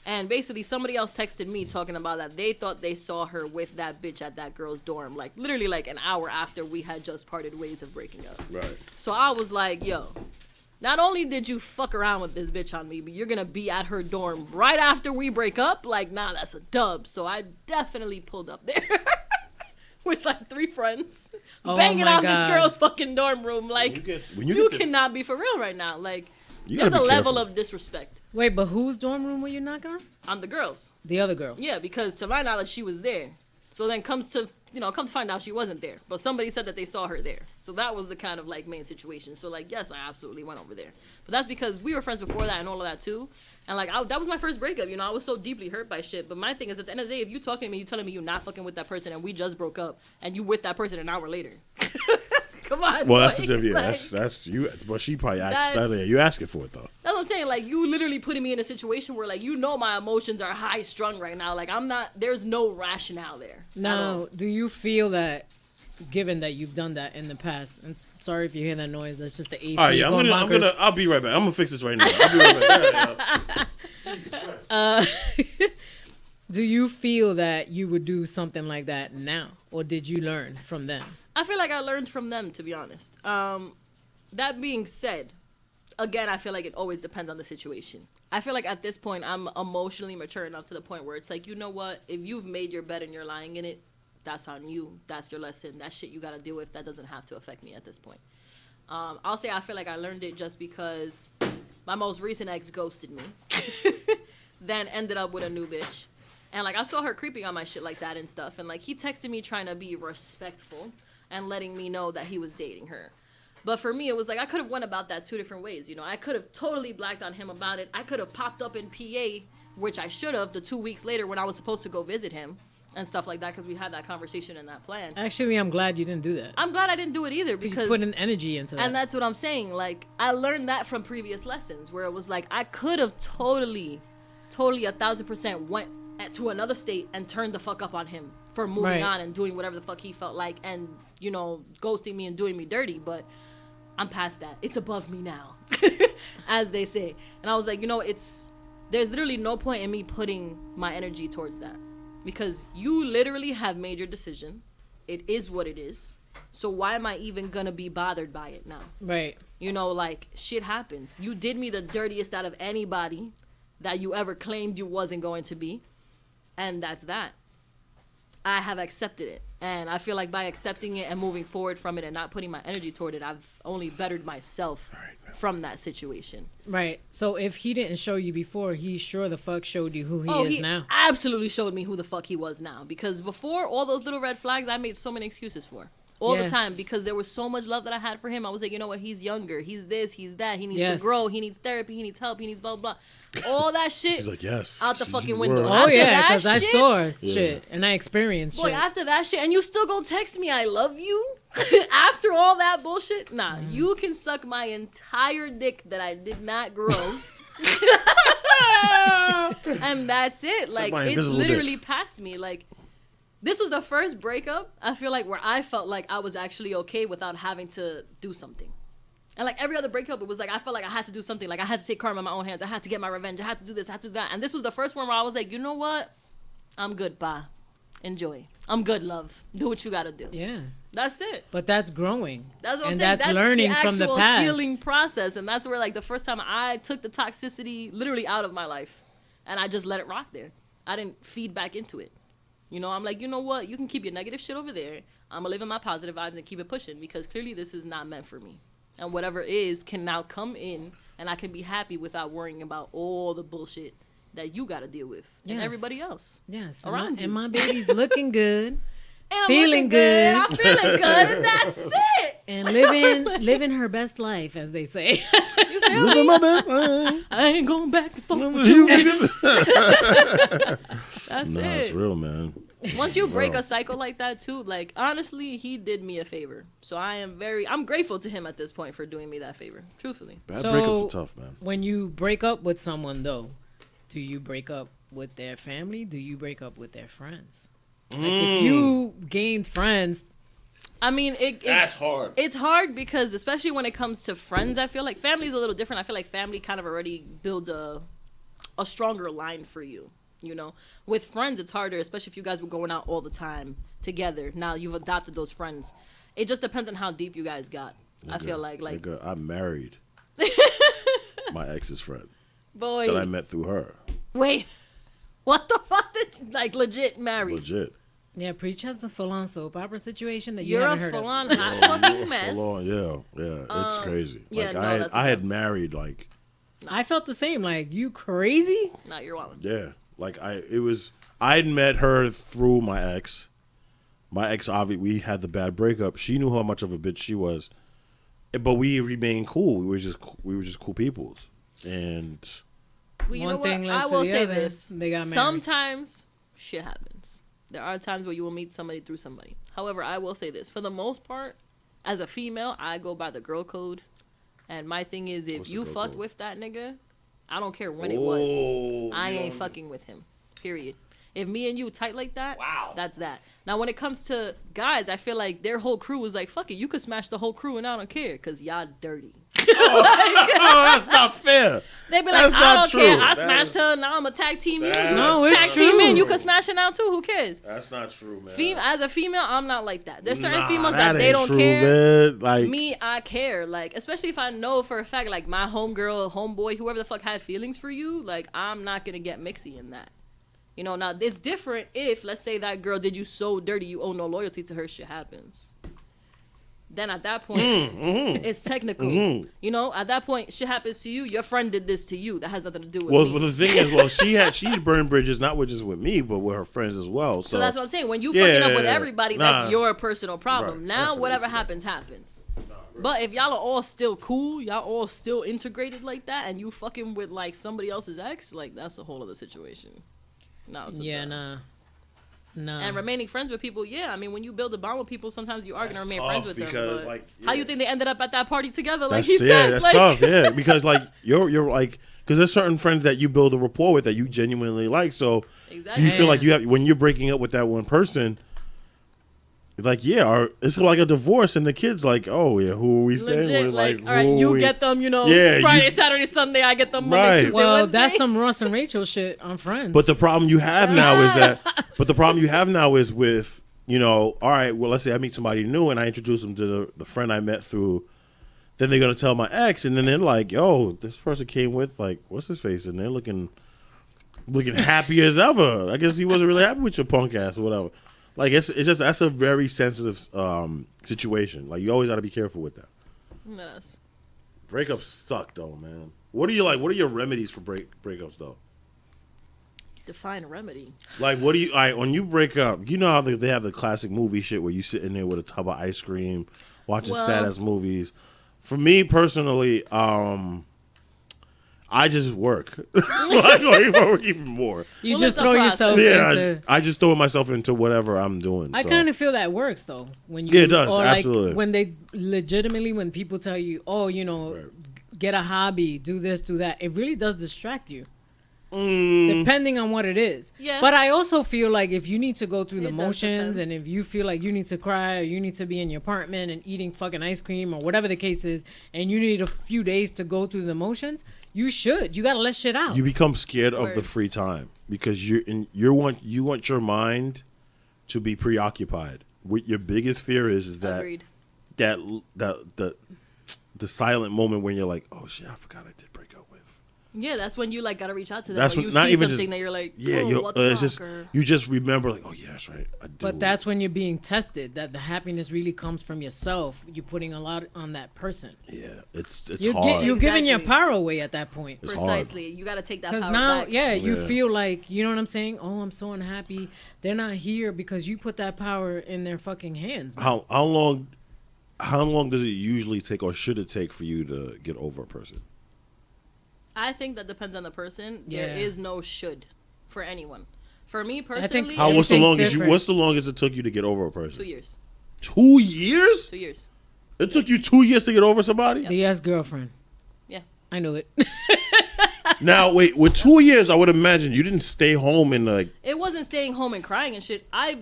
And basically somebody else texted me talking about that they thought they saw her with that bitch at that girl's dorm, like literally like an hour after we had just parted ways of breaking up. Right. So I was like, yo, not only did you fuck around with this bitch on me, but you're gonna be at her dorm right after we break up? Like, nah, that's a dub. So I definitely pulled up there with like 3 friends, banging on this girl's fucking dorm room. Like, you cannot be for real right now. Like, there's a level of disrespect. Wait, but whose dorm room were you knocking on? On the girls. The other girl. Yeah, because to my knowledge, she was there. So then come to find out she wasn't there. But somebody said that they saw her there. So that was the kind of like main situation. So like, yes, I absolutely went over there. But that's because we were friends before that and all of that too. And like, that was my first breakup. You know, I was so deeply hurt by shit. But my thing is, at the end of the day, if you talking to me, you telling me you're not fucking with that person and we just broke up and you with that person an hour later. Come on. Well, that's the difference. Yeah, like, that's you. But she probably asked that. Yeah, you asking for it though. That's what I'm saying. Like, you literally putting me in a situation where, like, you know, my emotions are high strung right now. Like, I'm not. There's no rationale there. Now, do you feel that, given that you've done that in the past? And sorry if you hear that noise. That's just the AC. All right, yeah, I'll be right back. I'm gonna fix this right now. I'll be right back. Do you feel that you would do something like that now, or did you learn from them? I feel like I learned from them, to be honest. That being said, again, I feel like it always depends on the situation. I feel like at this point, I'm emotionally mature enough to the point where it's like, you know what? If you've made your bed and you're lying in it, that's on you. That's your lesson. That shit you got to deal with. That doesn't have to affect me at this point. I'll say I feel like I learned it just because my most recent ex ghosted me. Then ended up with a new bitch. And, like, I saw her creeping on my shit like that and stuff. And, like, he texted me trying to be respectful and letting me know that he was dating her. But for me, it was like I could have went about that 2 different ways. You know, I could have totally blacked on him about it. I could have popped up in PA, which I should have, the 2 weeks later when I was supposed to go visit him and stuff like that, because we had that conversation and that plan. Actually, I'm glad you didn't do that. I'm glad I didn't do it either, because you put an energy into that. And that's what I'm saying. Like, I learned that from previous lessons where it was like I could have totally 1,000% went to another state and turned the fuck up on him for moving on and doing whatever the fuck he felt like and, you know, ghosting me and doing me dirty. But I'm past that. It's above me now, as they say. And I was like, you know, there's literally no point in me putting my energy towards that, because you literally have made your decision. It is what it is. So why am I even gonna be bothered by it now? Right. You know, like, shit happens. You did me the dirtiest out of anybody that you ever claimed you wasn't going to be. And that's that. I have accepted it. And I feel like by accepting it and moving forward from it and not putting my energy toward it, I've only bettered myself from that situation. Right. So if he didn't show you before, he sure the fuck showed you who he is now. Absolutely showed me who the fuck he was now. Because before, all those little red flags, I made so many excuses for. All the time, because there was so much love that I had for him. I was like, you know what? He's younger. He's this. He's that. He needs to grow. He needs therapy. He needs help. He needs blah, blah, blah. All that shit. She's like, yes. Out the fucking window. Oh, yeah, because I saw shit. And I experienced shit. Boy, after that shit, and you still gonna text me, I love you? After all that bullshit? Nah, you can suck my entire dick that I did not grow. And that's it. Like, it's literally past me. Like, this was the first breakup, I feel like, where I felt like I was actually okay without having to do something. And like every other breakup, it was like I felt like I had to do something. Like I had to take karma in my own hands. I had to get my revenge. I had to do this. I had to do that. And this was the first one where I was like, you know what? I'm good, bye. Enjoy. I'm good, love. Do what you gotta do. Yeah. That's it. But that's growing. That's what I'm saying. That's learning from the past. Healing process. And that's where, like, the first time I took the toxicity literally out of my life. And I just let it rock there. I didn't feed back into it. You know, I'm like, you know what? You can keep your negative shit over there. I'm going to live in my positive vibes and keep it pushing, because clearly this is not meant for me. And whatever is can now come in, and I can be happy without worrying about all the bullshit that you got to deal with and everybody else. Yes. Around you. And my baby's looking good. And I'm feeling good. I'm feeling good, and that's it. And living her best life, as they say. You feel living me? my best life. I ain't going back to fuck with you. That's it. It's real, man. Once you break a cycle like that too, like, honestly, he did me a favor. So I'm grateful to him at this point for doing me that favor. Truthfully. Bad breakups are tough, man. When you break up with someone, though, do you break up with their family? Do you break up with their friends? Like, if you gain friends, I mean, that's hard. It's hard because, especially when it comes to friends, I feel like family's a little different. I feel like family kind of already builds a a stronger line for you. You know, with friends, it's harder, especially if you guys were going out all the time together. Now you've adopted those friends. It just depends on how deep you guys got. Nigga, I feel like I married my ex's friend. Boy, that I met through her. Wait, what the fuck? Like legit married? Legit. Yeah, Preach has the full-on soap opera situation that you're haven't a heard full-on of. hot fucking mess. Full-on, yeah, it's crazy. Yeah, like I had married like. I felt the same. Like, you crazy? Nah, you're wild. Yeah, like I had met her through my ex. My ex, obviously, we had the bad breakup. She knew how much of a bitch she was, but we remained cool. We were just cool peoples. And well, you know what? I will say this: they got married. Sometimes shit happens. There are times where you will meet somebody through somebody. However, I will say this: for the most part, as a female, I go by the girl code. And my thing is, if you fucked with that nigga, I don't care when it was. I ain't fucking with him. Period. If me and you tight like that, that's that. Now, when it comes to guys, I feel like their whole crew was like, fuck it, you could smash the whole crew and I don't care because y'all dirty. That's not fair. They be like, I don't care. I smashed her, now I'm a tag team in. No, it's tag team in, you could smash her now too. Who cares? That's not true, man. As a female, I'm not like that. There's certain females that they don't true, care. Man. Like me, I care. Like, especially if I know for a fact, like my homegirl, homeboy, whoever the fuck had feelings for you, like I'm not gonna get mixy in that. You know, now it's different if, let's say that girl did you so dirty, you owe no loyalty to her, shit happens. Then at that point, it's technical. You know, at that point, shit happens to you. Your friend did this to you. That has nothing to do with me. Well, the thing is, she burned bridges, not just with me, but with her friends as well. So that's what I'm saying. When you fucking up with everybody, that's your personal problem. Right. Now, whatever happens, happens. But if y'all are all still cool, y'all all still integrated like that, and you fucking with, like, somebody else's ex, like, that's a whole other situation. No, nah. And remaining friends with people, I mean, when you build a bond with people, sometimes you are going to remain friends with them. Like, how you think they ended up at that party together? Like he said, that's tough. Yeah, because like you're like, because there's certain friends that you build a rapport with that you genuinely like. So do you feel like you have when you're breaking up with that one person? Like, it's like a divorce, and the kid's like, oh, yeah, who are we staying with? Like, all right, you get them, Friday, Saturday, Sunday, I get them Monday, Tuesday, well, Wednesday. That's some Ross and Rachel shit on Friends. But the problem you have now is with, all right, well, let's say I meet somebody new, and I introduce them to the friend I met through, then they're going to tell my ex, and then they're like, yo, this person came with, like, what's his face? And they're looking happy as ever. I guess he wasn't really happy with your punk ass or whatever. Like, it's just, that's a very sensitive situation. Like, you always got to be careful with that. Yes. Breakups suck, though, man. What do you like? What are your remedies for breakups, though? Define remedy. Like, what do you, when you break up, you know how they have the classic movie shit where you sit in there with a tub of ice cream, watching sad-ass movies. For me, personally, I just work. So I don't work even more. You just throw yourself into... I just throw myself into whatever I'm doing. I kind of feel that works, though. When you, it does, absolutely. Like when they legitimately, when people tell you, get a hobby, do this, do that, it really does distract you. Depending on what it is. Yeah. But I also feel like if you need to go through the motions and if you feel like you need to cry or you need to be in your apartment and eating fucking ice cream or whatever the case is and you need a few days to go through the motions, you should. You got to let shit out. You become scared of the free time because you want your mind to be preoccupied. What your biggest fear is that Agreed. the silent moment when you're like, oh shit, I forgot I did break up with. Yeah, that's when you like gotta reach out to them. That's when you see something that you're like, what the fuck? You just remember like, oh yeah, that's right. I do. But that's when you're being tested. That the happiness really comes from yourself. You're putting a lot on that person. Yeah, it's hard. You're giving your power away at that point. It's Precisely. hard. You gotta take that power because now, back. you feel like, you know what I'm saying? Oh, I'm so unhappy. They're not here because you put that power in their fucking hands. How long does it usually take, or should it take, for you to get over a person? I think that depends on the person. Yeah. There is no should for anyone. For me personally, what's the longest it took you to get over a person? 2 years. 2 years? 2 years. It took you 2 years to get over somebody? The ex-girlfriend. Yeah. I knew it. Now, wait, with 2 years, I would imagine you didn't stay home and like... It wasn't staying home and crying and shit. I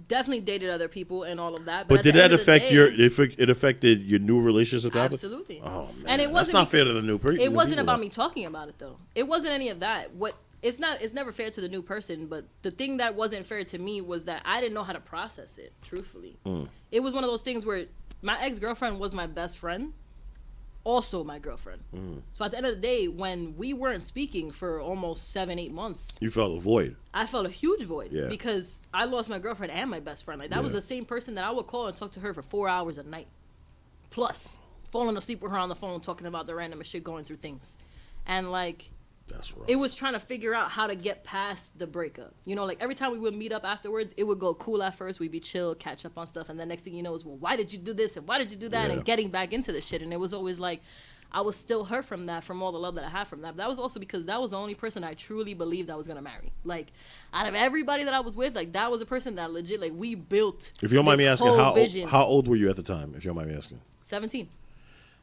definitely dated other people and all of that. But did that affect it affected your new relationship? Absolutely. Oh man, and it wasn't that's not fair to the new person. It wasn't about me talking about it though. It wasn't any of that. It's never fair to the new person, but the thing that wasn't fair to me was that I didn't know how to process it, truthfully. It was one of those things where my ex-girlfriend was my best friend, also my girlfriend. So at the end of the day, when we weren't speaking for almost 7-8 months, you felt a void. I felt a huge void because I lost my girlfriend and my best friend. Like that was the same person that I would call and talk to her for 4 hours a night, plus falling asleep with her on the phone talking about the randomest shit, going through things, and like. That's rough. It was trying to figure out how to get past the breakup. You know, like every time we would meet up afterwards, it would go cool at first. We'd be chill, catch up on stuff. And the next thing you know is, well, why did you do this? And why did you do that? And getting back into the shit. And it was always like, I was still hurt from that, from all the love that I had from that. But that was also because that was the only person I truly believed I was going to marry. Like, out of everybody that I was with, like, that was a person that legit, like, we built. If you don't mind me asking, how old were you at the time, if you don't mind me asking? 17.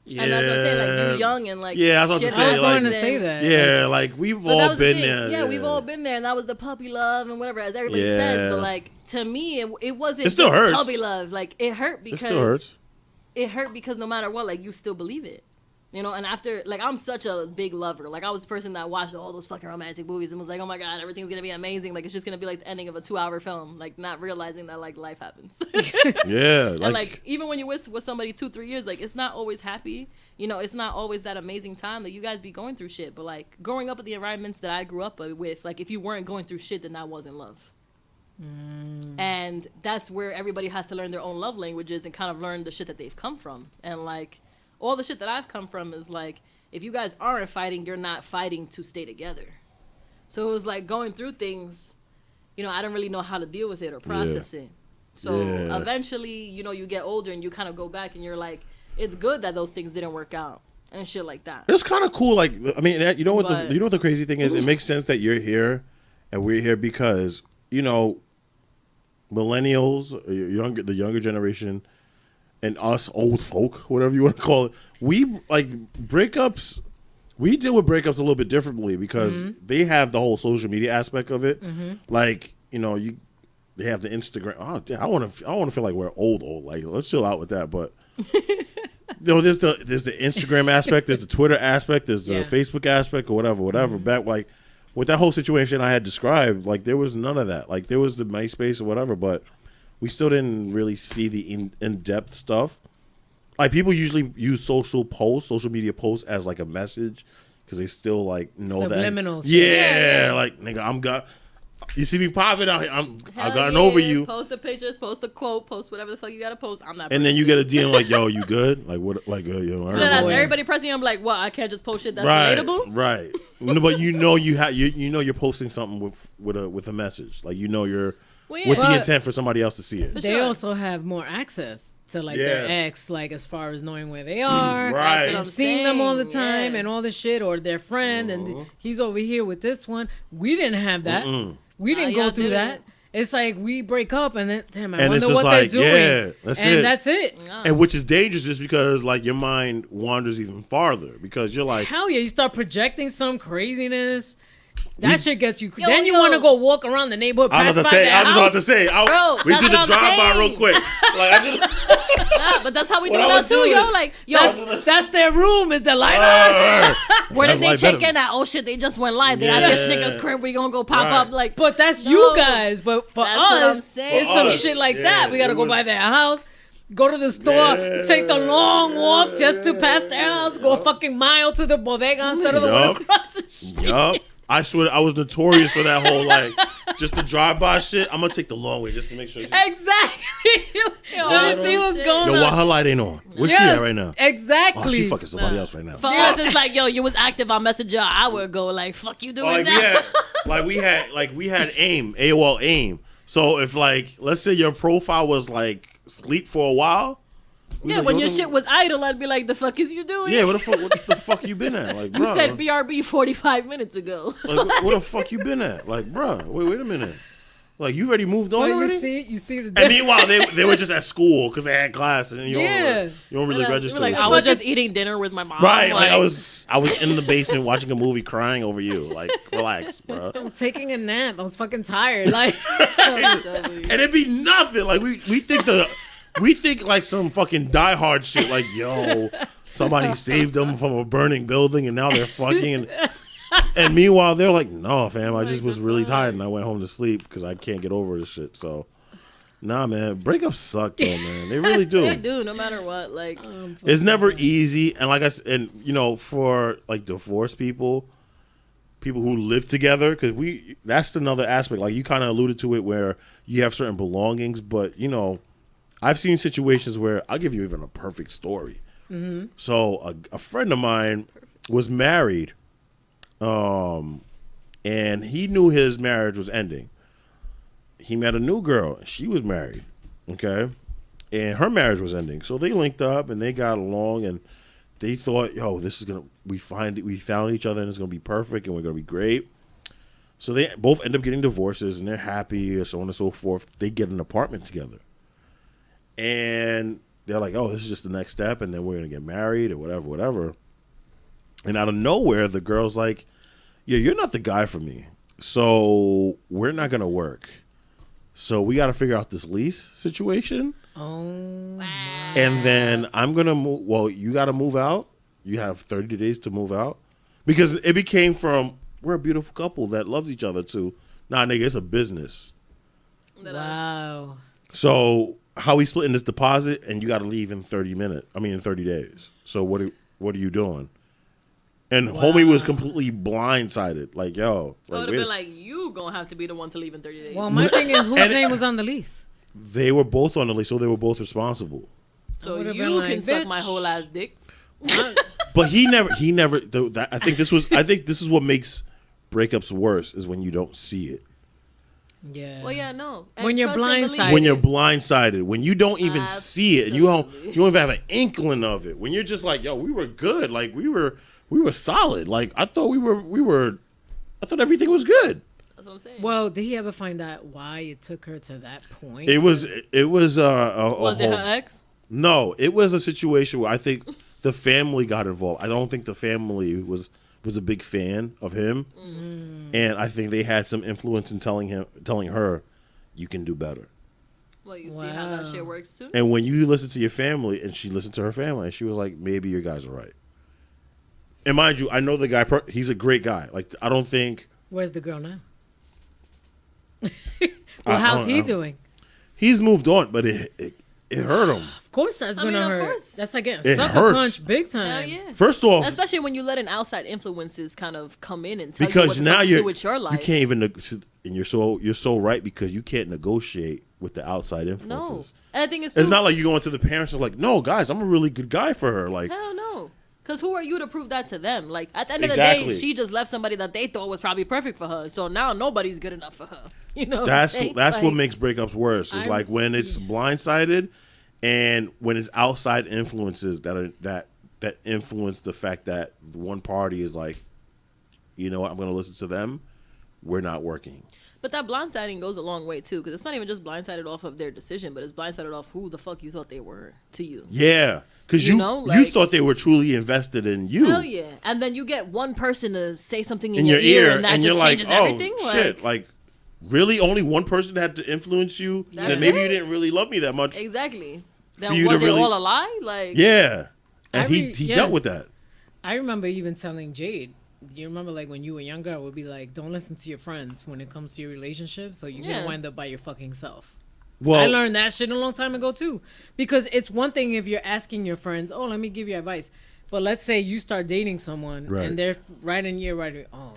Yeah. And that's what I'm saying, like, you're young and, like, I was going to say that. Yeah, like, we've all been there. Yeah, we've all been there, and that was the puppy love and whatever, as everybody says. But, like, to me, it wasn't just puppy love. Like, it hurt because... It still hurts. It hurt because no matter what, like, you still believe it. You know, and after, like, I'm such a big lover. Like, I was the person that watched all those fucking romantic movies and was like, oh my God, everything's going to be amazing. Like, it's just going to be like the ending of a 2-hour film. Like, not realizing that, like, life happens. Yeah. And, like, even when you're with somebody 2-3 years, like, it's not always happy. You know, it's not always that amazing time that you guys be going through shit. But, like, growing up with the environments that I grew up with, like, if you weren't going through shit, then that wasn't love. And that's where everybody has to learn their own love languages and kind of learn the shit that they've come from. And, like, all the shit that I've come from is like, if you guys aren't fighting, you're not fighting to stay together. So it was like going through things, you know, I didn't really know how to deal with it or process it. So eventually, you know, you get older and you kind of go back and you're like, it's good that those things didn't work out and shit like that. It's kind of cool. Like, I mean, you know what the crazy thing is? It makes sense that you're here and we're here because, you know, millennials, the younger generation, and us old folk, whatever you want to call it, we like breakups. We deal with breakups a little bit differently because they have the whole social media aspect of it. Like, you know, they have the Instagram. Oh, damn, I want to feel like we're old. Like, let's chill out with that. But you know, there's the Instagram aspect, there's the Twitter aspect, there's the Facebook aspect, or whatever. Back like with that whole situation I had described, like there was none of that. Like there was the MySpace or whatever, but we still didn't really see the in-depth stuff. Like people usually use social media posts as like a message because they still like know subliminals. That. Yeah, like nigga, you see me popping out here. I've gotten over you. Post the pictures, post a quote, post whatever the fuck you gotta post. I'm not. And then you get a DM like, yo, you good? Like what? Like yo, everybody pressing you. I'm like, what? I can't just post shit that's relatable. Right. But you know you're posting something with a message. Like you know you're. With the intent for somebody else to see it. They also have more access to like their ex, like as far as knowing where they are, right? And seeing them all the time and all the shit, or their friend, and he's over here with this one. We didn't have that. We didn't go through that. It's like we break up and then, damn, I wonder what they're doing. Yeah, that's it. And which is dangerous just because like your mind wanders even farther because you're like, hell yeah, you start projecting some craziness. That shit gets you. Then you want to go walk around the neighborhood. I was just about to say. We did the drive-by real quick. But that's how we do now too, yo. Like, that's their room. Is the light on? Where did they check in at? Oh shit, they just went live. They at this nigga's crib. We gonna go pop up. Like, but that's you guys. But for us, it's some shit like that. We gotta go by their house. Go to the store, take the long walk just to pass their house. Go a fucking mile to the bodega instead of the one across the street. Yup. I swear I was notorious for that whole like just the drive-by shit. I'm gonna take the long way just to make sure. Exactly. Trying to see what's going on. Yo, why her light ain't on? Where's she at right now? Exactly. Oh, she fucking somebody else right now. For us, it's like, yo, you was active on Messenger an hour ago. Like, fuck you doing now. We had AIM, AOL AIM. So if like, let's say your profile was like sleep for a while. Yeah, when your shit was idle, I'd be like, the fuck is you doing? Yeah, what the fuck you been at? Like, you bro, said BRB 45 minutes ago. Like, what the fuck you been at? Like, bro, wait a minute. Like, you already moved on already? You see the And meanwhile, they were just at school because they had class, and you Yeah. don't really register. Like, with I shit. was just eating dinner with my mom. Right, like I was in the basement watching a movie, crying over you. Like, relax, bro. I was taking a nap. I was fucking tired. Like, And it'd be nothing. Like we think like some fucking Die Hard shit. Like, yo, somebody saved them from a burning building, and now they're fucking. And meanwhile, they're like, no, fam, I just was really tired, and I went home to sleep because I can't get over this shit. So, nah, man, breakups suck, though, man. They really do. They do, no matter what. Like, it's never easy, and like I said, and you know, for like divorced people who live together, because that's another aspect. Like, you kind of alluded to it, where you have certain belongings, but you know, I've seen situations where I'll give you even a perfect story. Mm-hmm. So a friend of mine was married, and he knew his marriage was ending. He met a new girl. She was married, okay, and her marriage was ending. So they linked up and they got along, and they thought, yo, this is we found each other, and it's gonna be perfect, and we're gonna be great. So they both end up getting divorces, and they're happy, and so on and so forth. They get an apartment together, and they're like, oh, this is just the next step, and then we're gonna get married or whatever. And out of nowhere, the girl's like, yeah, you're not the guy for me, so we're not gonna work. So we got to figure out this lease situation. oh, And then I'm going to move. Well, you got to move out. You have 30 days to move out. Because it became from, we're a beautiful couple that loves each other, to, nah, nigga, it's a business. wow. So how we splitting this deposit, and you got to leave in 30 days. So what are you doing? And homie was completely blindsided. Like, yo. I would have been like, you gonna have to be the one to leave in 30 days. Well, my thing is, whose name was on the lease? They were both on the lease, so they were both responsible. So would've you been like, can suck bitch. my whole ass dick. But he never. I think this is what makes breakups worse, is when you don't see it. Yeah. Well, yeah, no. And When you're trust and blindsided. believe. When you're blindsided, when you don't even see it, and you don't even have an inkling of it. When you're just like, yo, we were good, like we were solid. Like I thought I thought everything was good. That's what I'm saying. Well, did he ever find out why it took her to that point? It was was it her ex? No, it was a situation where I think the family got involved. I don't think the family was a big fan of him, and I think they had some influence in telling her, you can do better. Well, you see how that shit works too. And when you listen to your family, and she listened to her family, and she was like, maybe your guys are right. And mind you, I know the guy. He's a great guy. Like, I don't think. Where's the girl now? Well, how's he doing? He's moved on, but it hurt him. Of course, that's gonna of hurt. course. That's like getting It sucker hurts. punch big Hell time. yeah. First off, Especially when you let an outside influences kind of come in and tell you because what the now fuck to you do with your life. you can't even, and you're so right, because you can't negotiate with the outside No. influences. And I think it's It's not like you going to the parents and like, no, guys, I'm a really good guy for her. Like, hell no. Because who are you to prove that to them? Like, at the end of the Exactly. day, she just left somebody that they thought was probably perfect for her. So now nobody's good enough for her. You know what I'm that's saying? what Like, makes breakups worse. Is like when it's blindsided, and when it's outside influences that influence the fact that one party is like, you know what, I'm going to listen to them. We're not working. But that blindsiding goes a long way, too. Because it's not even just blindsided off of their decision, but it's blindsided off who the fuck you thought they were to you. Yeah, because You you know, you like- thought they were truly invested in you. Hell yeah. And then you get one person to say something In your your ear, and that and you're just like, changes oh everything. shit, like really only one person had to influence you. That's Then maybe it. you didn't really love me that much. Exactly. For Then you to was it really- all a lie? Like, Yeah, and he yeah. dealt with that. I remember even telling Jade. You remember, like, when you were younger, I would be like, don't listen to your friends when it comes to your relationship, so you're Yeah. gonna wind up by your fucking self. Well, I learned that shit a long time ago too, because it's one thing if you're asking your friends, "Oh, let me give you advice," but let's say you start dating someone Right. and they're oh,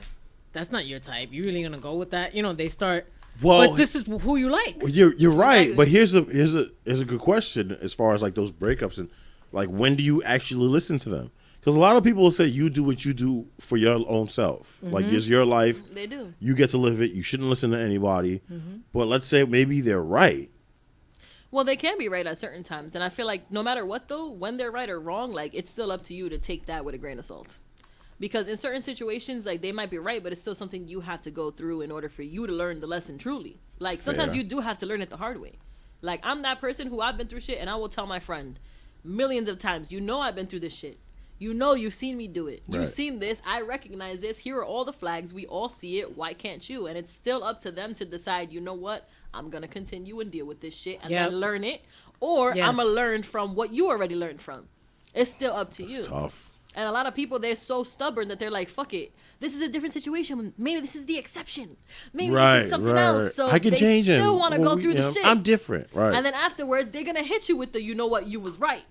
that's not your type. You really gonna go with that? You know, they start. Well, but this is who you like. You're right, Exactly. but here's a good question as far as like those breakups, and like when do you actually listen to them? Because a lot of people will say you do what you do for your own self. Like it's your life. they do. You get to live it. You shouldn't listen to anybody. But let's say maybe they're right. Well, they can be right at certain times. And I feel like no matter what, though, when they're right or wrong, like, it's still up to you to take that with a grain of salt. Because in certain situations, like, they might be right, but it's still something you have to go through in order for you to learn the lesson truly. Like, sometimes you do have to learn it the hard way. Like, I'm that person who I've been through shit, and I will tell my friend millions of times, you know I've been through this shit. You know you've seen me do it. You've seen this. I recognize this. Here are all the flags. We all see it. Why can't you? And it's still up to them to decide, you know what? I'm going to continue and deal with this shit and then learn it. Or I'm going to learn from what you already learned from. It's still up to you. It's tough. And a lot of people, they're so stubborn that they're like, fuck it. This is a different situation. Maybe this is the exception. Maybe this is something else. So I can change it. They still want to go through the shit. I'm different. Right. And then afterwards, they're going to hit you with the, you know what, you was right.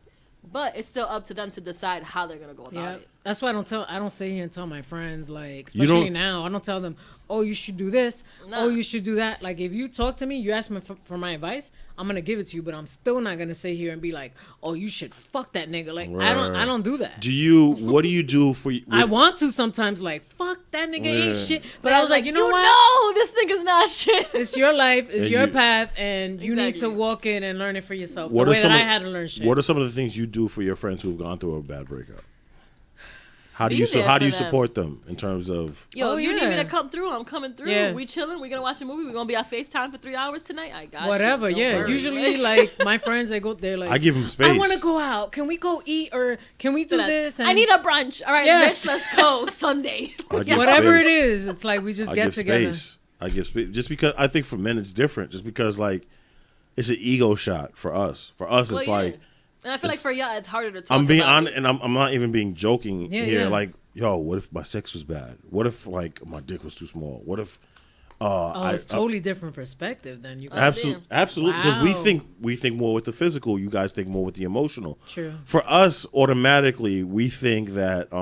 But it's still up to them to decide how they're going to go about it. That's why I don't sit here and tell my friends, like, especially now, I don't tell them, oh, you should do this. Nah. Oh, you should do that. Like, if you talk to me, you ask me for my advice, I'm going to give it to you, but I'm still not going to sit here and be like, oh, you should fuck that nigga. Like, I don't do that. What do you do for you? I want to sometimes, like, fuck that nigga ain't shit. But I was like, you know what? No, this nigga's not shit. It's your life. It's your path. And you need to walk in and learn it for yourself. The way that I had to learn shit. What are some of the things you do for your friends who have gone through a bad breakup? How do you support them in terms of? Yo, you need me to come through? I'm coming through. Yeah. We chilling. We gonna watch a movie. We gonna be on FaceTime for 3 hours tonight. I got whatever. You. Yeah. Usually, like my friends, they're like, I give them space. I want to go out. Can we go eat or can we do this? And I need a brunch. All right, bitch, let's go Sunday. Whatever it is, it's like we just get together. I give space. Just because I think for men it's different. Just because like it's an ego shot for us. For us, it's like. And I feel like for y'all, it's harder to talk I'm being about honest, and I'm not even being joking here. Yeah. Like, yo, what if my sex was bad? What if like my dick was too small? What if? It's totally different perspective than you. Absolutely, because we think more with the physical. You guys think more with the emotional. True. For us, automatically, we think that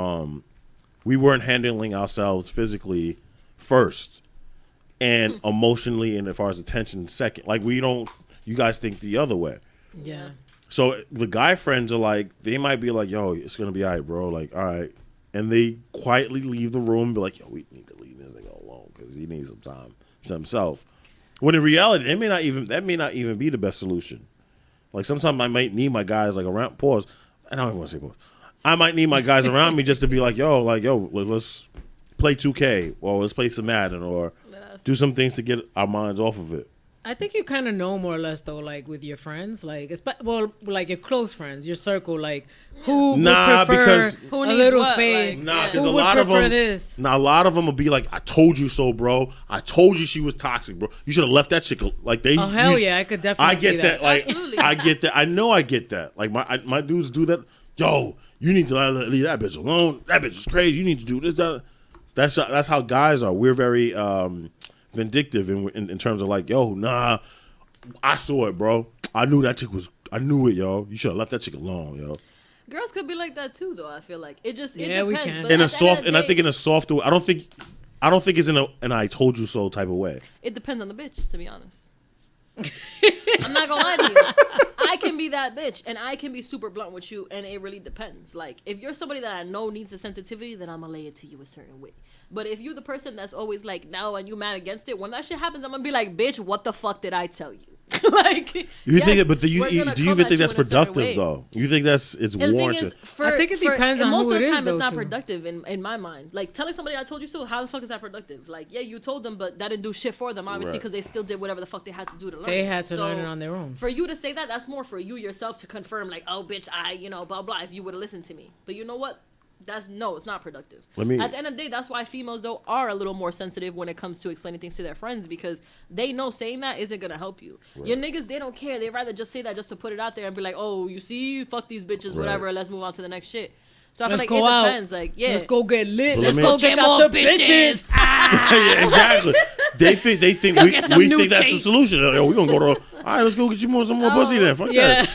we weren't handling ourselves physically first, and emotionally, and as far as attention second. Like we don't. You guys think the other way. Yeah. So the guy friends are like, they might be like, yo, it's going to be all right, bro. Like, all right. And they quietly leave the room and be like, yo, we need to leave this nigga alone because he needs some time to himself. When in reality, that may not even be the best solution. Like sometimes I might need my guys like around, pause. I don't even want to say pause. I might need my guys around me just to be like, yo, let's play 2K or let's play some Madden or do some things to get our minds off of it. I think you kind of know more or less though, like with your friends, like like your close friends, your circle, like who would prefer a little space. Like, because a lot of them. This? Now a lot of them will be like, "I told you so, bro. I told you she was toxic, bro. You should have left that chick." Like they. Oh hell yeah, I could definitely. I get see that. Like absolutely. I get that. I know I get that. Like my dudes do that. Yo, you need to leave that bitch alone. That bitch is crazy. You need to do this. That. That's how guys are. We're very. Vindictive in terms of like, yo, nah, I saw it, bro. I knew that chick I knew it, yo. You should have left that chick alone, yo. Girls could be like that too, though. I feel like it depends. We can. But I think in a softer way. I don't think it's in an I told you so type of way. It depends on the bitch, to be honest. I'm not gonna lie to you. I can be that bitch, and I can be super blunt with you, and it really depends. Like, if you're somebody that I know needs the sensitivity, then I'm gonna lay it to you a certain way. But if you're the person that's always like, no, and you mad against it, when that shit happens, I'm gonna be like, bitch, what the fuck did I tell you? Like, you think it, but do you even think that's productive though? You think it's warranted? I think it depends on most who of the it is, time, it's not too. productive in my mind. Like telling somebody I told you so, how the fuck is that productive? Like, yeah, you told them, but that didn't do shit for them, obviously, because they still did whatever the fuck they had to do to learn. They had to learn it on their own. For you to say that, that's more for you yourself to confirm, like, oh, bitch, blah blah. If you would have listened to me, but you know what? It's not productive. At the end of the day, that's why females though are a little more sensitive when it comes to explaining things to their friends, because they know saying that isn't gonna help you. Right. Your niggas, they don't care. They rather just say that just to put it out there and be like, oh, you see, fuck these bitches, whatever. Let's move on to the next shit. So I feel like it depends. Like, yeah, let's go get lit. Let's go check out the bitches. Yeah, exactly. They think we think that's the solution. Yo, we gonna go to. All right, let's go get you some more pussy then. Fuck that.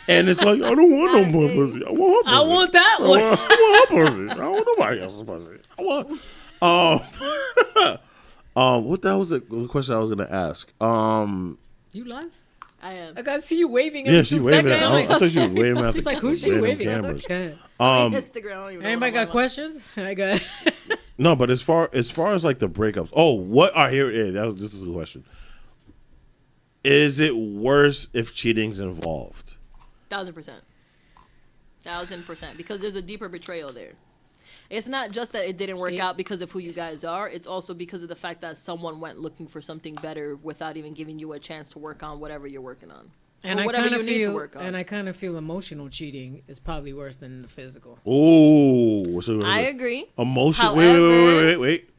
And it's like, I don't want no more pussy. I want her pussy. I want that one. I want her pussy. I don't want nobody else's pussy. I want. What that was the question I was gonna ask. You live? I am. I gotta see you waving. Yeah, she waving. I thought she was waving at the. It's like, who's she waving cameras. at? Instagram. Anybody got questions? I got. No, but as far as like the breakups. Oh, what are here? This is a question. Is it worse if cheating's involved? 1000%. 1000%. Because there's a deeper betrayal there. It's not just that it didn't work out because of who you guys are. It's also because of the fact that someone went looking for something better without even giving you a chance to work on whatever you're working on. And or whatever you need to feel, work on. and I kind of feel emotional cheating is probably worse than the physical. Oh, so I agree. Emotional. However, Wait.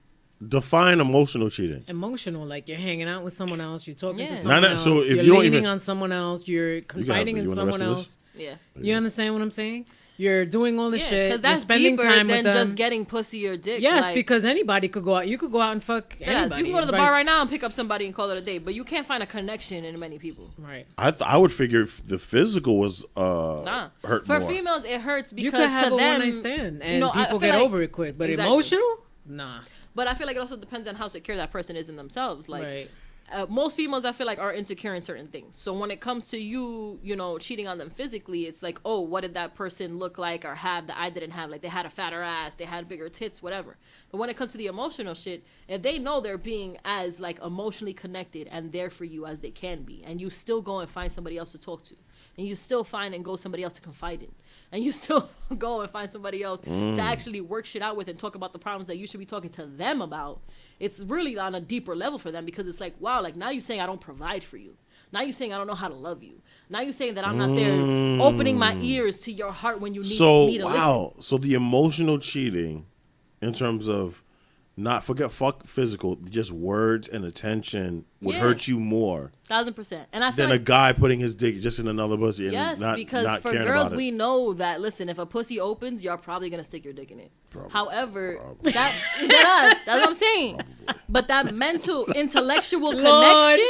Define emotional cheating. Emotional, like you're hanging out with someone else, you're talking to Yeah. someone else, So if you're you don't leaning even- on someone else, you're confiding you in want the someone rest of else. Yeah. You understand what I'm saying? You're doing all this shit. Because You're that's spending deeper time than with them. just getting pussy or dick. Yes, like, because anybody could go out. You could go out and fuck anybody. you can go to the Vice- bar right now and pick up somebody and call it a day, but you can't find a connection in many people. Right. I would figure if the physical was hurt For more. females, it hurts because You could have to a them, one night stand and you know, I people feel get like- over it quick. But Exactly. emotional? Nah. But I feel like it also depends on how secure that person is in themselves. Like, Right. most females, I feel like, are insecure in certain things. So when it comes to you, you know, cheating on them physically, it's like, oh, what did that person look like or have that I didn't have? Like, they had a fatter ass, they had bigger tits, whatever. But when it comes to the emotional shit, if they know they're being as, like, emotionally connected and there for you as they can be, and you still go and find somebody else to talk to, and you still find and go somebody else to confide in, and you still go and find somebody else to actually work shit out with and talk about the problems that you should be talking to them about, it's really on a deeper level for them, because it's like, wow, like now you're saying I don't provide for you. Now you're saying I don't know how to love you. Now you're saying that I'm not there opening my ears to your heart when you need me to listen. So the emotional cheating, in terms of fuck physical, just words and attention would hurt you more 1,000%. And I feel than a like, guy putting his dick just in another pussy and yes, not because not for caring girls, about it. we know that, listen, if a pussy opens, you're probably going to stick your dick in it. However, that's what I'm saying. But that mental, intellectual connection,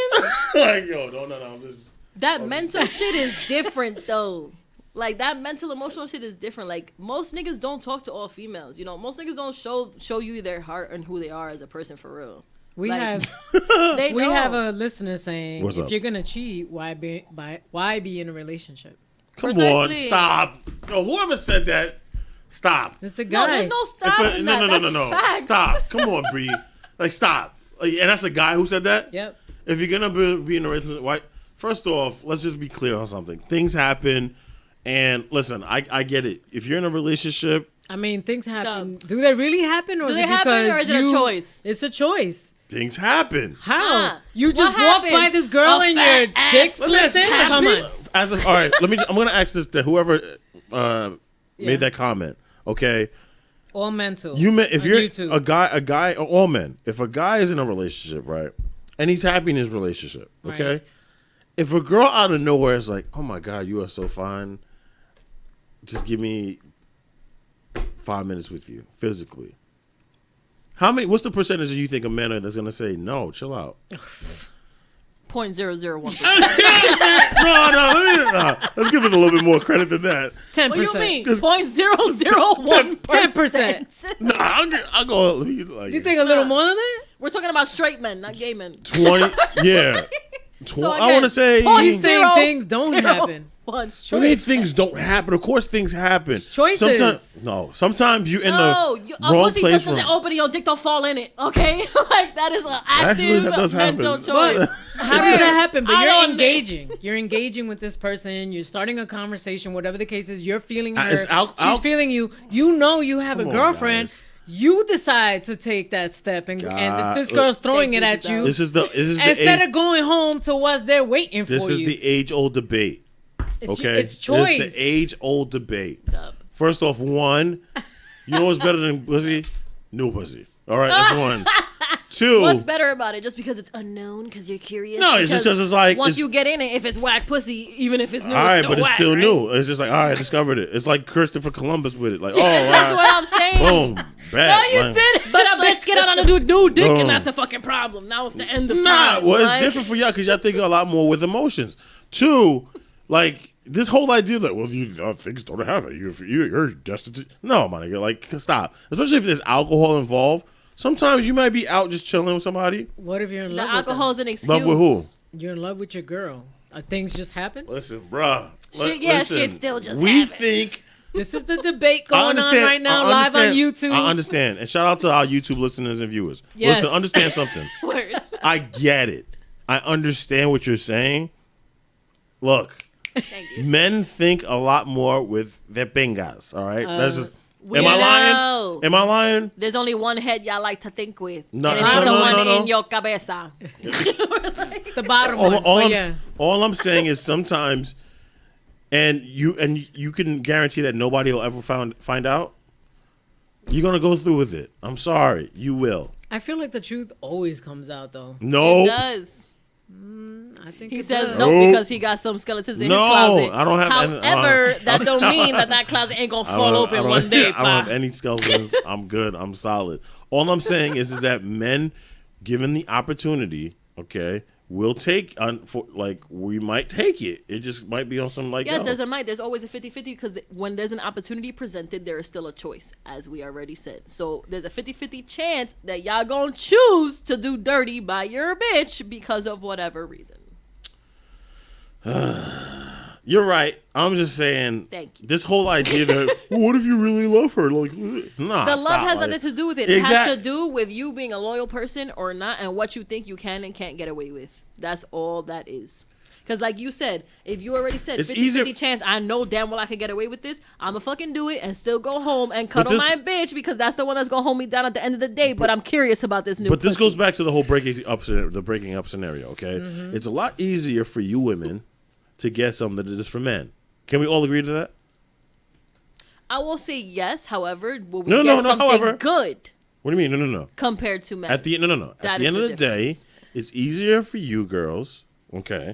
Like, yo, no, I'm just... that mental shit is different, though. Like, that mental, emotional shit is different. Like, most niggas don't talk to all females. You know, most niggas don't show you their heart and who they are as a person for real. We Like, have they we don't. have a listener saying, What's if up? you're gonna cheat, why be in a relationship? Come on, Precisely. stop. Yo, whoever said that, stop. It's the No, guy. there's no stop in that. No. That's facts. Stop. Come on, Bree. Like, stop. Like, and that's a guy who said that? Yep. If you're going to be in a relationship, why? First off, let's just be clear on something. Things happen. And listen, I get it. If you're in a relationship, I mean, things happen. Do they really happen, or Do is they it happen, because or is it a choice? It's a choice. things happen. How? You just What walk by happened? this girl A and fat your ass dick slipped in? bitch Come on. happens. All right, I'm going to ask this to whoever Yeah. made that comment. Okay. All mental. If on you're YouTube. a guy, all men, if a guy is in a relationship, right, and he's happy in his relationship, okay, Right. if a girl out of nowhere is like, "Oh my God, you are so fine," just give me 5 minutes with you physically. What's the percentage of you think of men that's gonna say no? Chill out. 0.001%. No. Let's give us a little bit more credit than that. 10%. What do you mean? Just- 0.001%. 10%. No, I'll go. Let me, like, Do you think a little more than that? We're talking about straight men, not gay men. 20? Yeah. So I want to say. He's saying things don't happen. So many things don't happen. Of course, things happen. Choices. Sometimes you're in No, the a wrong pussy place. just doesn't open, your dick don't fall in it. Okay, like that is an active that does mental happen. choice. How does that happen? But I you're don't engaging. You're engaging with this person. You're starting a conversation, whatever the case is. You're feeling her. It's She's feeling you. You know you have a Come on, girlfriend. guys. You decide to take that step, and if this girl's throwing it Thank at you, you, This is the instead of going home to what's there waiting for you. This is the age-old debate. Okay, It's choice. It's the age-old debate. Yup. First off, one, you know what's better than pussy? New pussy. All right, that's one. Two. What's better about it? Just because it's unknown, because you're curious. No, it's just 'cause it's like- once it's- you get in it, if it's whack pussy, even if it's new, All right, it's still but it's whack, still right? new. It's just like, all right, I discovered it. It's like Christopher Columbus with it. Like, oh, That's all what right, I'm saying. boom, bad. No, you did. But a bitch get out on a dude dick, Boom. and that's a fucking problem. Now it's the end of Nah, time. well, it's right? different for y'all because y'all think a lot more with emotions. Two, like this whole idea that things don't happen. You're destined to. No, my nigga, like stop. Especially if there's alcohol involved. Sometimes you might be out just chilling with somebody. What if you're in The love with them? alcohol's an excuse. Love with who? You're in love with your girl. Things just happen. Listen, bruh. Shit still just We happens. think. This is the debate I going on understand, right now, I live on understand- YouTube. I understand. And shout out to our YouTube listeners and viewers. Yes. Listen, understand something. Word. I get it. I understand what you're saying. Look, Thank you. men think a lot more with their pingas, all right? Am I lying? Am I lying? There's only one head y'all like to think with. No, and it's the one no. in your cabeza. It's the bottom one. All I'm saying is sometimes, and you can guarantee that nobody will ever find out. You're gonna go through with it. I'm sorry, you will. I feel like the truth always comes out though. No, it does. I think He says does. no because he got some skeletons in his closet. I don't have. However, that don't mean that closet ain't gonna fall open one day. I don't have any skeletons. I'm good. I'm solid. All I'm saying is that men, given the opportunity, okay, will take we might take it. It just might be on some yes, there's always a 50-50 because when there's an opportunity presented, there is still a choice, as we already said. So there's a 50-50 chance that y'all gonna choose to do dirty by your bitch because of whatever reason. You're right. I'm just saying. Thank you. This whole idea that what if you really love her? Like, nah. The love has nothing to do with it. It has to do with you being a loyal person or not, and what you think you can and can't get away with. That's all that is. Because like you said, if you already said 50-50 chance, I know damn well I can get away with this, I'ma fucking do it and still go home and cuddle my bitch because that's the one that's gonna hold me down at the end of the day. But I'm curious about this new But this pussy. goes back to the whole breaking up scenario, okay? Mm-hmm. It's a lot easier for you women to get something than it is for men. Can we all agree to that? I will say yes, however, will we get something good? What do you mean? No. Compared to men. At the end of the day, it's easier for you girls, okay,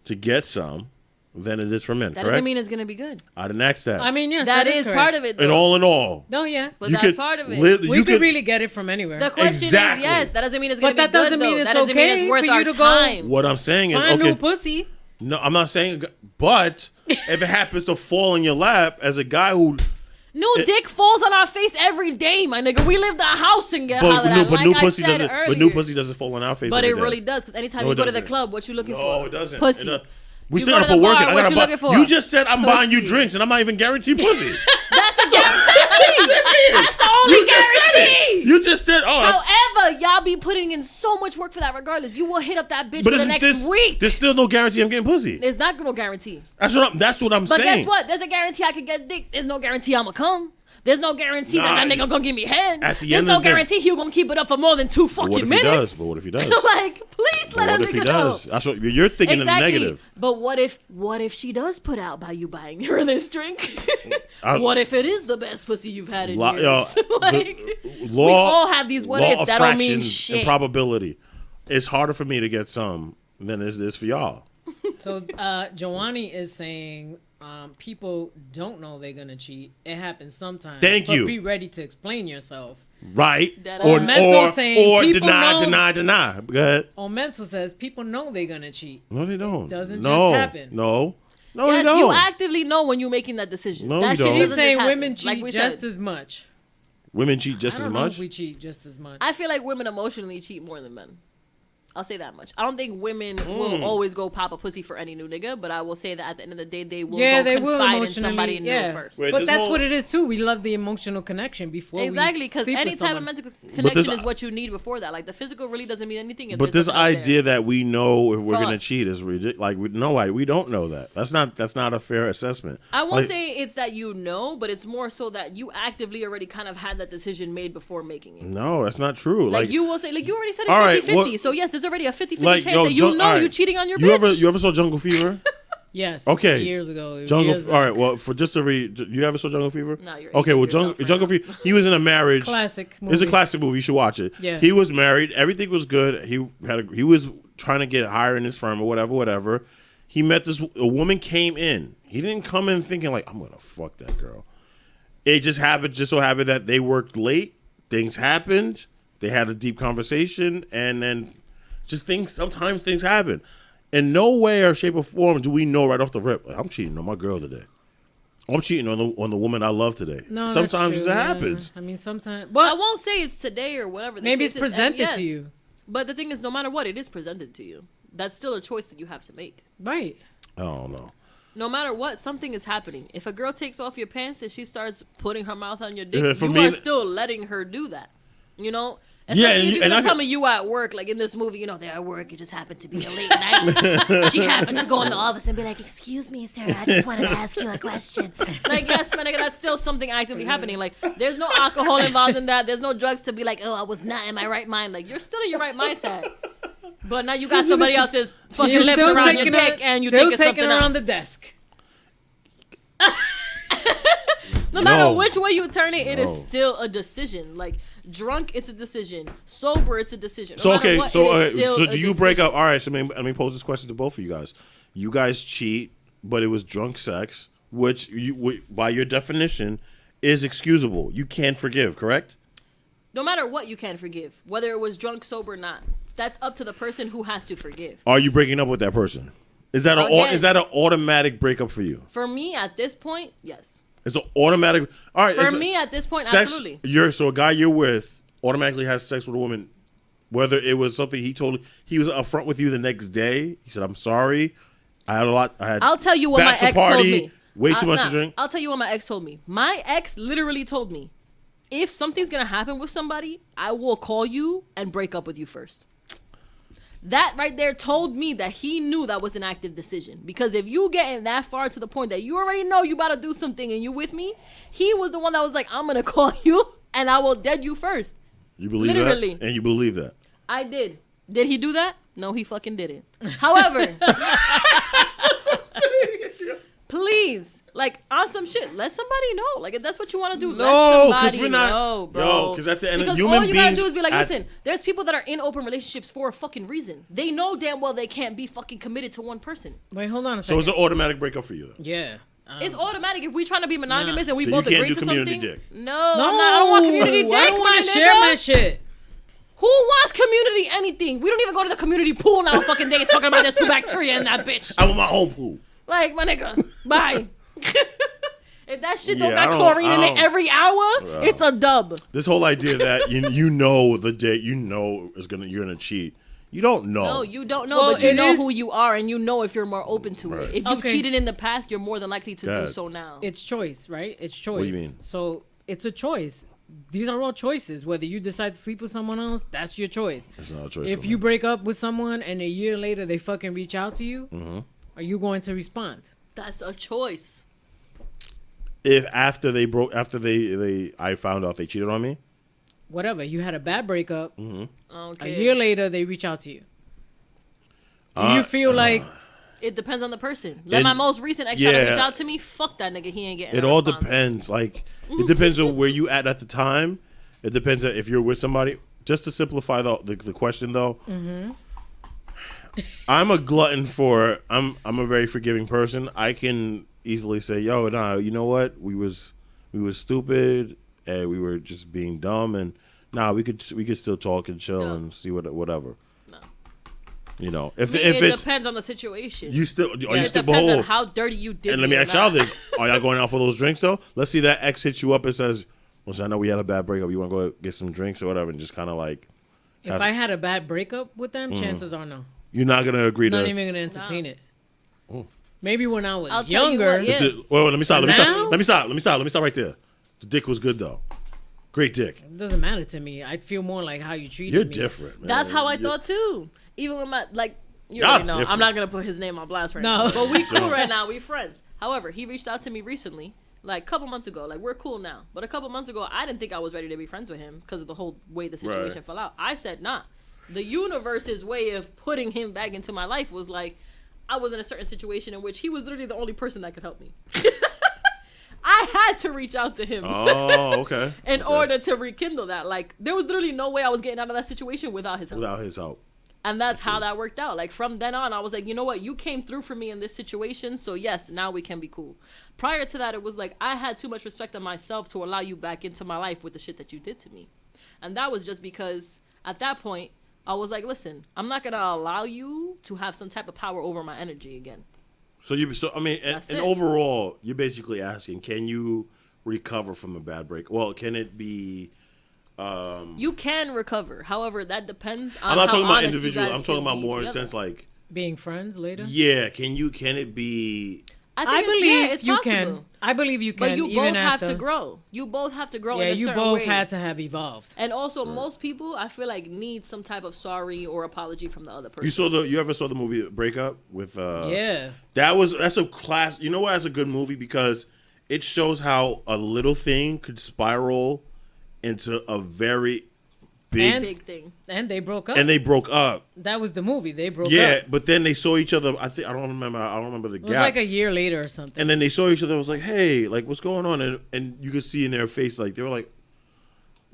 to get some than it is for men. That doesn't mean it's gonna be good. I didn't ask that. I mean, yes, that is part of it. Though. And all in all. No, yeah. But that's part of it. We could really get it from anywhere. The question is yes. That doesn't mean it's gonna be good. But that doesn't mean it's okay mean it's worth for you to time. go. What I'm saying is, find new pussy. No, I'm not saying. But if it happens to fall in your lap as a guy who. New dick falls on our face every day, my nigga. We leave the house and get hollered at. Like I said earlier. But new pussy doesn't fall on our face. But it really does, because anytime you go to the club, what you looking for? No, it doesn't. Pussy. We set up for working. I gotta buy. You just said I'm buying you drinks, and I'm not even guaranteed pussy. That's a guarantee. That's the only guarantee. You just said, However, y'all be putting in so much work for that regardless. You will hit up that bitch for the next week. There's still no guarantee I'm getting pussy. There's not no guarantee. That's what I'm saying. But guess what? There's a guarantee I can get dick. There's no guarantee I'ma come. There's no guarantee that nigga gonna give me head. There's no guarantee he gonna keep it up for more than 2 fucking minutes. But what if he does? Like, please let him nigga know. That's what you're thinking in the negative. But what if she does put out by you buying her this drink? What if it is the best pussy you've had in years? We all have these what ifs. That don't mean shit. And probability. It's harder for me to get some than it is for y'all. So Joanny is saying people don't know they're gonna cheat. It happens sometimes. Thank you. Be ready to explain yourself. Right. Or deny. Go ahead. On Mental says people know they're gonna cheat. No, they don't. It doesn't just happen. No, yes, they don't. You actively know when you're making that decision. No, that you don't. He's saying women cheat just as much. Women cheat just as much? I don't know if we cheat just as much. I feel like women emotionally cheat more than men. I'll say that much. I don't think women will always go pop a pussy for any new nigga, but I will say that at the end of the day, they will confide in somebody new first. But that's what it is too. We love the emotional connection before exactly, because any type of mental connection is what you need before that. Like the physical really doesn't mean anything. But this idea that we know if we're gonna cheat is ridiculous. Like we don't know that. That's not a fair assessment. I won't say it's that you know, but it's more so that you actively already kind of had that decision made before making it. No, that's not true. Like you will say, like you already said it's 50-50. So yes, there's already a 50-50 chance that you're cheating on your bitch. You ever saw Jungle Fever? Yes. Okay. Years ago. All right. Well, for just to read, you ever saw Jungle Fever? No, you're okay. Well, Jungle Fever. He was in a marriage. Classic movie. It's a classic movie. You should watch it. Yeah. He was married. Everything was good. He was trying to get higher in his firm or whatever. He met a woman came in. He didn't come in thinking like I'm gonna fuck that girl. It just so happened that they worked late. Things happened. They had a deep conversation, and then sometimes things happen. In no way or shape or form do we know right off the rip, I'm cheating on my girl today. I'm cheating on the woman I love today. No, sometimes it happens. I mean, sometimes. Well, I won't say it's today or whatever. Maybe it's presented to you. But the thing is, no matter what, it is presented to you. That's still a choice that you have to make. Right. I don't know. No matter what, something is happening. If a girl takes off your pants and she starts putting her mouth on your dick, you are still letting her do that. You know? Especially if you're gonna tell me you at work, like in this movie, you know, they're at work, it just happened to be a late night. She happened to go in the office and be like, "Excuse me, sir, I just wanted to ask you a question." Like, yes, man, that's still something actively happening. Like, there's no alcohol involved in that. There's no drugs to be like, "Oh, I was not in my right mind." Like, you're still in your right mindset. But now you got somebody else's fucking lips around your dick and you think it's something else. Still taking her on the desk. No matter which way you turn it, it is still a decision. Like, drunk, it's a decision. Sober, it's a decision. No so do you break up? All right, so let me pose this question to both of you guys. You guys cheat, but it was drunk sex, which by your definition is excusable. You can't forgive, correct? No matter what, you can forgive, whether it was drunk, sober, or not. That's up to the person who has to forgive. Are you breaking up with that person? Is that an automatic breakup for you? For me, at this point, yes. It's an automatic. All right. For me, at this point, absolutely. So a guy you're with automatically has sex with a woman, whether it was something he was upfront with you the next day. He said, "I'm sorry, I had a lot. I'll tell you what my ex told me. Way too much to drink." I'll tell you what my ex told me. My ex literally told me, if something's gonna happen with somebody, I will call you and break up with you first. That right there told me that he knew that was an active decision. Because if you getting that far to the point that you already know you about to do something and you with me, he was the one that was like, "I'm going to call you and I will dead you first." You believe that? And you believe that? I did. Did he do that? No, he fucking didn't. However, please, like, on some shit, let somebody know. Like, if that's what you want to do, let somebody know, bro. Yo, because at the end of human beings, all you gotta do is be like, listen, there's people that are in open relationships for a fucking reason. They know damn well they can't be fucking committed to one person. Wait, hold on a second. So it's an automatic breakup for you then? Yeah. It's automatic if we trying to be monogamous and we both agree to something. Dick. No, I don't want community dick. I don't want to share my shit. Who wants community anything? We don't even go to the community pool now fucking days talking about there's 2 bacteria in that bitch. I want my own pool. Like, my nigga, bye. If that shit don't got chlorine in it every hour, it's a dub. This whole idea that you know the day you're gonna cheat. You don't know. No, you don't know, but you know who you are, and you know if you're more open to it. If you cheated in the past, you're more than likely to do so now. It's choice, right? It's choice. What do you mean? So it's a choice. These are all choices. Whether you decide to sleep with someone else, that's your choice. It's not a choice. If you break up with someone and a year later they fucking reach out to you, are you going to respond? That's a choice. If I found out they cheated on me, whatever, you had a bad breakup. Okay. A year later they reach out to you. Do you feel like? It depends on the person. Let my most recent ex try to reach out to me. Fuck that nigga. He ain't getting. It all depends. Like, it depends on where you at the time. It depends on if you're with somebody. Just to simplify the question though. I'm a glutton for. I'm a very forgiving person. I can easily say, "Yo, nah, you know what? We was stupid and we were just being dumb, and we could still talk and chill and see whatever." No. You know, if it depends on the situation. You still depends on how dirty you did. And let me ask y'all this: are y'all going out for those drinks though? Let's see that ex hits you up and says, "Well, so I know we had a bad breakup. You want to go get some drinks or whatever," and just kind of like. If I had a bad breakup with them, chances are no. You're not gonna agree to. Not even gonna entertain it. Maybe when I was younger. Let me stop right there. The dick was good though. Great dick. It doesn't matter to me. I feel more like how you treated me. You're different, man. That's how I thought too. Even with my you already know. I'm not gonna put his name on blast now. But we cool right now. We friends. However, he reached out to me recently, like a couple months ago. Like, we're cool now. But a couple months ago, I didn't think I was ready to be friends with him because of the whole way the situation fell out. I said, nah. The universe's way of putting him back into my life was like, I was in a certain situation in which he was literally the only person that could help me. I had to reach out to him. Oh, okay. in order to rekindle that. Like, there was literally no way I was getting out of that situation without his help. And that's how that worked out. Like, from then on, I was like, you know what? You came through for me in this situation, so yes, now we can be cool. Prior to that, it was like, I had too much respect of myself to allow you back into my life with the shit that you did to me. And that was just because, at that point, I was like, listen, I'm not going to allow you to have some type of power over my energy again. And overall, you're basically asking, can you recover from a bad break? Well, can it be... you can recover. However, that depends on I'm not talking about individual. I'm talking about more in a sense like... being friends later? Yeah. Can it be... I believe you can. I believe you can. But you even both have after. to grow. You both have to grow. Yeah, in a you certain both way. had to have evolved. And also, most people, I feel like, need some type of sorry or apology from the other person. You ever saw the movie Breakup with? Yeah. That's a class. You know why that's a good movie, because it shows how a little thing could spiral into a very big thing. And they broke up. And they broke up. That was the movie. They broke up. Yeah, but then they saw each other. I don't remember the gap. It was like a year later or something. And then they saw each other. It was like, hey, like, what's going on? And you could see in their face, like, they were like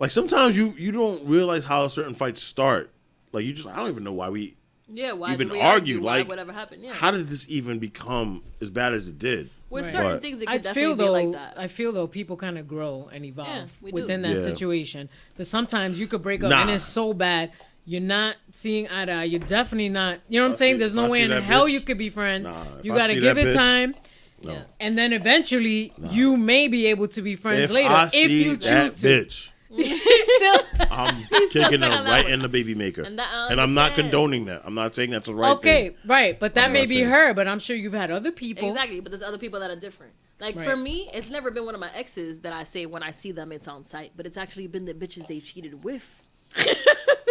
sometimes you don't realize how certain fights start. Like, I don't even know why we why even did we argue. Why Like, whatever happened. Yeah. how did this even become as bad as it did? With Right. certain But things, it I could definitely feel be though. like that. I feel though people kind of grow and evolve we do. within that Yeah. situation. But sometimes you could break up Nah. and it's so bad. You're not seeing eye to eye. You're definitely not. You know what I'm saying? There's if no I way see in that hell bitch- you could be friends. Nah, if You I gotta see give that it bitch- time. No. Yeah. And then eventually you may be able to be friends If later I if see you that choose to. bitch, Still, I'm kicking her on that right one. in the baby maker. And that I And I'm not understand. condoning that. I'm not saying that's the right okay, thing. right, but that I'm may not be saying- her. But I'm sure you've had other people. Exactly, but there's other people that are different. Like, Right. for me, it's never been one of my exes that I say when I see them, it's on sight. But it's actually been the bitches they cheated with.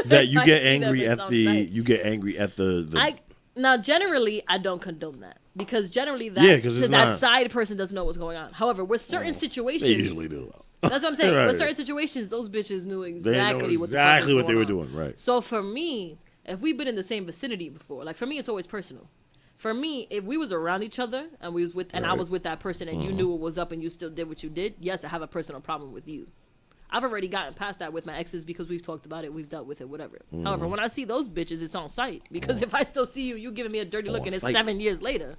That you I get see them, angry it's at on the sight. you get angry at the Now, generally, I don't condone that. Because generally, Yeah, 'cause it's that not- side person doesn't know what's going on. However, with certain situations... they usually do. That's what I'm saying. Right. With certain situations, those bitches knew They exactly know what exactly the what fuck they was were going on. doing, right? So for me, if we've been in the same vicinity before, like for me, it's always personal. For me, if we was around each other and we was with, and I Right. was with that person, and you knew what was up, and you still did what you did, yes, I have a personal problem with you. I've already gotten past that with my exes because we've talked about it, we've dealt with it, whatever. However, when I see those bitches, it's on sight because if I still see you, you giving me a dirty look, and it's sight. 7 years later,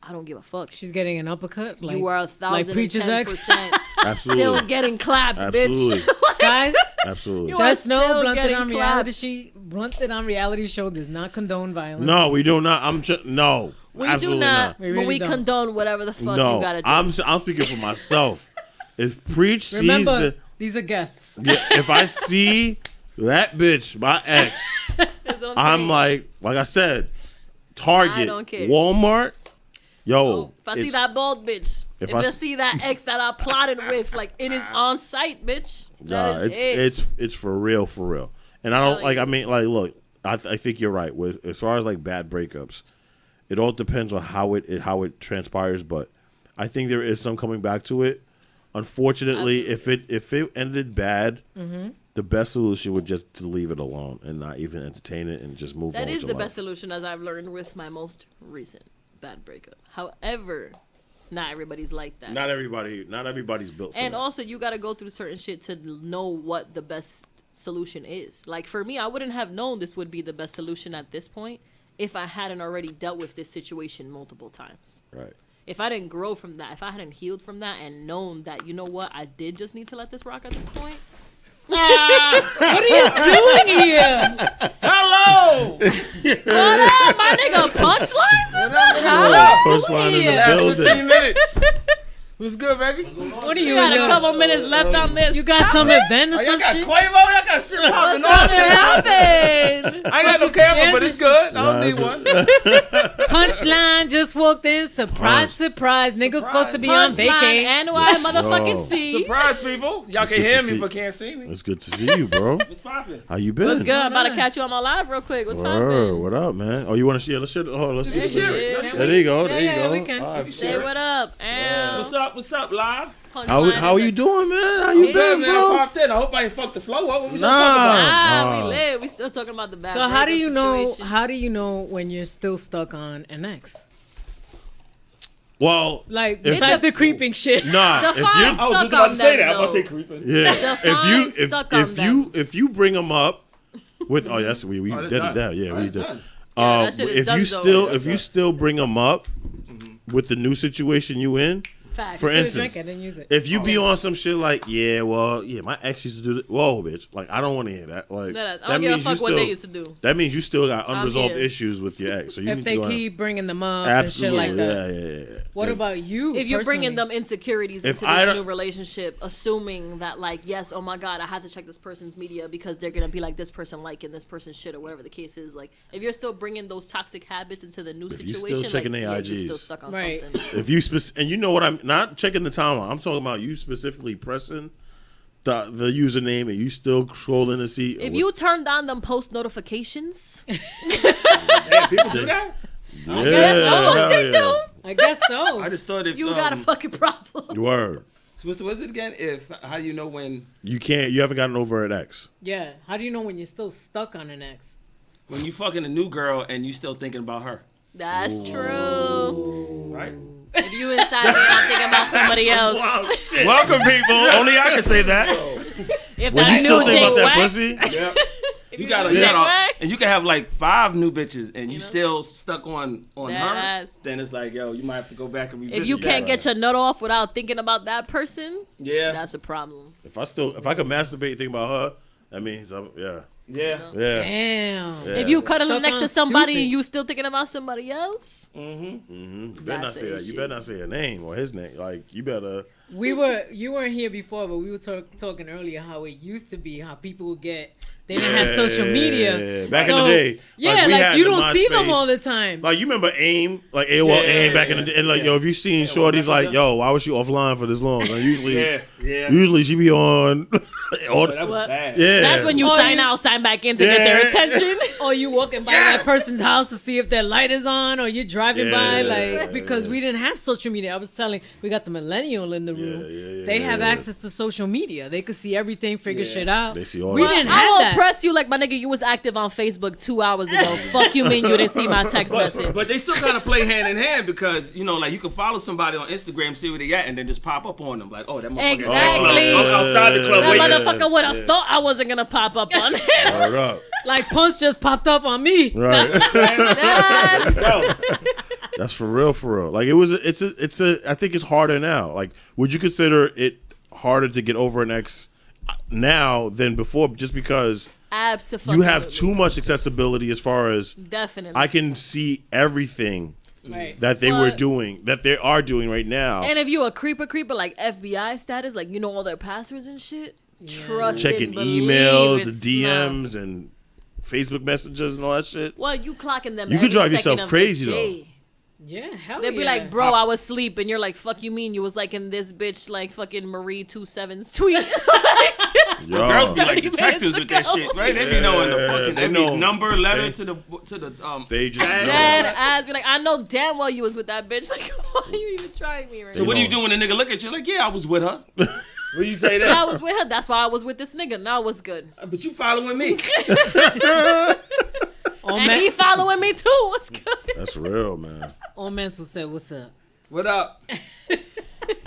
I don't give a fuck. She's getting an uppercut. Like, You are like Preacher's ex. 1,010% Absolutely. still getting clapped, Absolutely. bitch. Guys, Absolutely. You are just know still blunted getting on clapped. Blunted on reality show does not condone violence. No, we do not. No. We absolutely do not, We but really we don't. condone whatever the fuck No, you gotta do. I'm speaking for myself. If Preach sees Remember, these are guests. if I see that bitch, my ex, That's what I'm saying. like I said, Target, I don't care. Walmart. Yo, Oh, if I see it's- that bald bitch, if I I s- see that ex that I plotted with, like it is on site, bitch. Nah, That is it's for real, and I don't Telling like. you. I mean, like, look, I think you're right with as far as like bad breakups. It all depends on how it transpires, but I think there is some coming back to it. Unfortunately, if it ended bad, the best solution would just to leave it alone and not even entertain it and just move on. That with is your the life. best solution, as I've learned with my most recent bad breakup. However, not everybody's like that. Not everybody's built for And that. also, you got to go through certain shit to know what the best solution is. Like, for me, I wouldn't have known this would be the best solution at this point if I hadn't already dealt with this situation multiple times. Right. If I didn't grow from that, if I hadn't healed from that and known that, you know what, I did just need to let this rock at this point. What are you doing here? Hello! What up, my nigga? Punchlines in the house? First line in the Yeah. building. 15 minutes. What's good, baby? What are you You got a doing? couple minutes left on this. You got some event or Oh, y'all some got shit? Quavo? Y'all got shit popping What's off. happened? I ain't got no camera, but it's good. I don't need one. Punchline just walked in. Surprise, surprise. Niggas supposed to be on Punchline, vacay. NY motherfucking Yo. C. Surprise, people. Y'all It's can good hear to me, see- but can't see me. It's good to see you, bro. What's popping? How you been? What's good? I'm about to catch you on my live real quick. What's poppin'? What up, man? Oh, you want to see it? Let's see it. Hold on, let's see Yeah, it. sure. Yeah. There you go. There you Yeah, go. we can. All right. Say what up. What's up, live? How you doing, man? How you Yeah, been, Man, I bro? popped in. I hope I ain't fucked the flow up. What was y'all Nah. talking about? Ah, Nah. we lit. We still talking about the bad. So how do breakup you know? situation. How do you know when you're still stuck on an ex? Well, Like If- besides the creeping shit. nah. The If fine you, I was stuck just about on to say them, that. I was about to say though. creeping. yeah, The fine stuck on if you bring them up with yes, we Oh, that's did it done. down. Yeah, Oh, we that's did. done. Yeah, that shit is If done, you though. still That's if you done. still bring them up with the new situation you in, Facts. for Instead of instance, drink, I didn't use it. if you be on some shit like, yeah, my ex used to do this. Whoa, bitch. Like, I don't want to hear that. Like, I don't give a fuck what they used to do. That means you still got unresolved here. issues with your ex. So you If need they to go keep bringing them up absolutely, and shit like that. yeah. What about you? If you're bringing personally? them insecurities If into I this don't- new relationship, assuming that like, yes, oh my God, I had to check this person's media because they're gonna be like this person liking this person's shit or whatever the case is. Like, if you're still bringing those toxic habits into the new If you still situation, checking like, their yeah, IGs. you're still stuck on Right. something. If you and you know what I'm not checking the timeline. I'm talking about you specifically pressing the username and you still scrolling to see. If you turned on them post notifications, Hey, people do that? yeah, guess the fuck hell they yeah. do. I guess so. I just thought if You got a fucking problem. Word. what's it again? How do you know when You haven't gotten over an ex. Yeah. How do you know when you're still stuck on an ex? you fucking a new girl and you still thinking about her, That's true. right? If you inside me, I'm thinking about somebody else. Welcome, people. Only I can say that. If When you that still new think dick about that whack, pussy, Yeah. if You you gotta, new you dick gotta, whack, and you can have like 5 new bitches, and you know? still stuck on her. Yes. Then it's like, yo, you might have to go back and revisit. if you that. can't get your nut off without thinking about that person, yeah, that's a problem. if I could masturbate and think about her, that means yeah, yeah. Damn. Yeah. If you cuddling Stuck next on to somebody stupid. and you still thinking about somebody else, You better not That's say an that. You issue. better not say her name or his name. Like you better. You weren't here before, but we were talking earlier how it used to be, how people would they didn't have social media. Back in the So, day. Yeah, we like had you the don't see them MySpace. all the time. Like you remember AIM, like AOL AIM back in the day, and like yo, if you seen Shorty's like, yo, why was she offline for this long? And usually, usually she be on. on that was What? bad. yeah, that's when you Oh, sign you- out, sign back in to get their Yeah. attention. Or you walking by that person's house to see if their light is on, or you're driving by, like, because we didn't have social media. I was telling, we got the millennial in the room. They have access to social media. They could see everything, figure shit out. They see all We that didn't shit. I have will that. press you like my nigga. You was active on Facebook 2 hours ago. Fuck you, mean you didn't see my text message? But they still kind of play hand in hand because, you know, like you can follow somebody on Instagram, see where they at, and then just pop up on them. Like, oh, that motherfucker Exactly. outside the club. that waiting. motherfucker would have thought I wasn't gonna pop up on him. Word up. Like Punch just popped up on me. Right. Yes. Yo, That's for real, for real. Like it's a. I think it's harder now. Like, would you consider it harder to get over an ex now than before? Just because Absolutely. you have too much accessibility as far as Definitely. I can see everything Right. that they were But- doing, that they are doing right now. and if you a creeper like FBI status, like you know all their passwords and shit. Trust Checking and believe emails it's and DMs and Facebook messages and all that shit. Well, you clocking them. You could every drive second yourself of the crazy, though. day. Yeah, hell They'd yeah. be like, bro, I was asleep, and you're like, fuck you mean you was like in this bitch like fucking Marie 27's tweet. Yo. girls be 30 like detectives with that minutes shit, right? They be knowing the Yeah, fucking they every know. number, letter They- to the They just tag. know. Dead ass be like, I know damn well you was with that bitch. Like, why are you even trying me right So now? what do you do when a nigga look at you? Like, yeah, I was with her. Will you say that? Yeah, I was with her. That's why I was with this nigga. Now what's good? But you following me? All, And he following me too. What's good? That's real, man. all Mental said, what's up? What up?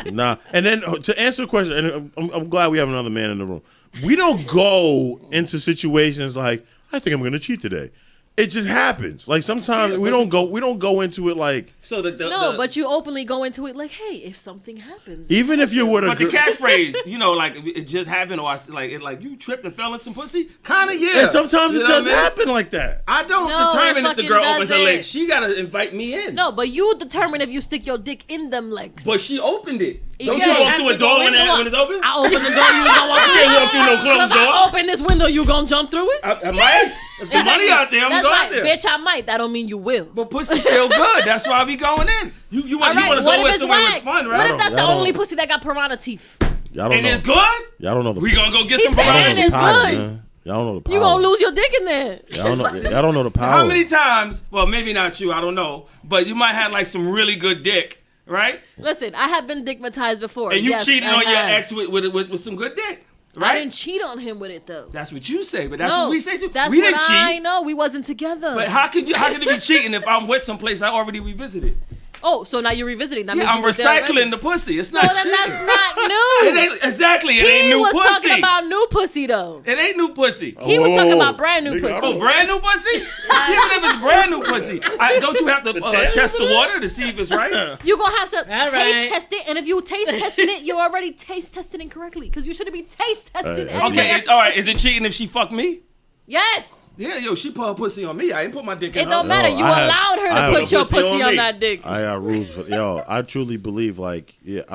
Nah. And then to answer the question, and I'm glad we have another man in the room. We don't go into situations like, I think I'm going to cheat today. It just happens. Like sometimes we don't go into it like, So No, but you openly go into it like, hey, if something happens. even if you're with a But the girl. catchphrase, you know, like it just happened, or like you tripped and fell in some pussy. Kind of, yeah. And sometimes You it know what does I mean? happen like that. I don't No, determine it if the fucking girl opens her doesn't. legs. She gotta invite me in. No, but you determine if you stick your dick in them legs. But she opened it. You Don't can't you walk have through to a door go when into when it's open? I open the door, you gonna walk You can't walk through no closed I door. open this window, you gonna jump through it? I might. If the money out there, I'm That's going right, out there. bitch. I might. That don't mean you will. But pussy feel good. That's why I be going in. You All want right, to what go if with it's somewhere with whack? fun, What right? if that's the Y'all only don't- pussy that got piranha teeth? Y'all don't And know. it's good. Y'all don't know the. We gonna go get He some said y'all don't know and the it's power, good. man. Y'all don't know the power. You gonna lose your dick in there. Y'all don't know the power. How many times? Well, maybe not you. I don't know. But you might have like some really good dick, right? Listen, I have been dickmatized before. And you Yes, cheated I on your have. ex with some good dick, I right? didn't cheat on him with it though. That's what you say, but that's No, what we say too. That's We what didn't cheat. I know. We wasn't together. But how can it be cheating if I'm with someplace I already revisited? Oh, so now you're revisiting. That Yeah, means I'm you were there already. recycling the pussy. It's So not then cheating. that's not It new. ain't, exactly. It He ain't new was pussy. talking about new pussy though. It ain't new pussy. He was talking Whoa. about brand new Nigga, I pussy. don't- Oh, brand new pussy? Even if it's brand new pussy, don't you have to test the water to see if it's right? You're gonna have to All taste right. test it, and if you taste testing it, you're already taste testing incorrectly because you shouldn't be taste testing. Hey, anything Okay, that's all right. Is it cheating if she fucked me? Yes. Yeah, yo, she put her pussy on me. I ain't put my dick in It her. don't matter. You allowed her to put your pussy on me. that dick. I got rules for I truly believe I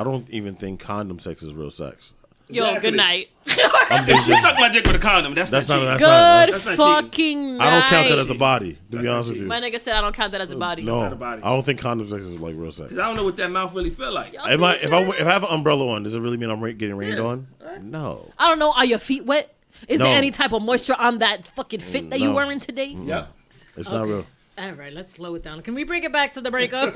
don't even think condom sex is real sex. Yo, Exactly. good night. If she sucked my dick with a condom, that's not cheating. Good That's not fucking night. I don't count that as a body. To be honest with you, My nigga said I don't count that as a body. no, not a body. I don't think condom sex is like real sex. I don't know what that mouth really feel like. Y'all If see I this if shit? I have an umbrella on, does it really mean I'm getting rained on? No. I don't know. Are your feet wet? Is No. there any type of moisture on that fucking fit that you No. wearing today? Yep. It's not real. All right, let's slow it down. Can we bring it back to the breakups?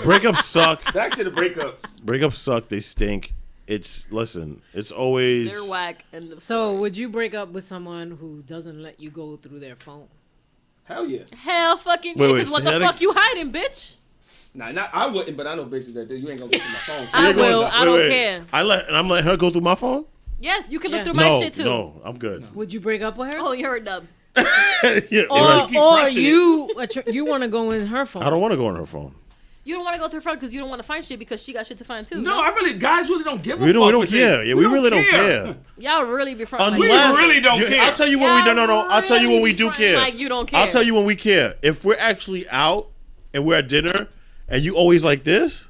Breakups suck. Back to the breakups. Breakups suck. They stink. It's always. They're whack. And So, would you break up with someone who doesn't let you go through their phone? Hell yeah. hell fucking Wait, yeah, wait, 'cause what say the that fuck you hiding, bitch? Nah, I wouldn't, but I know bitches that do. You ain't gonna get to my phone. I will. Wait, I don't wait. care. I'm letting her go through my phone. Yes, you can Yeah. look through my No, shit too. no, I'm good. Would you break up with her? Oh, you're a dub. Yeah, Or, like, keep or pressing you want to go in her phone? I don't want to go on her phone. You don't want to go through front because you don't want to find shit because she got shit to find too. No, guys really don't give a We fuck. don't with care. it. Yeah, we really don't care. Y'all really be front We like really don't care. I'll tell you when we Y'all no. I'll tell you when we really do front care. like you don't care. I'll tell you when we care. If we're actually out and we're at dinner and you always like this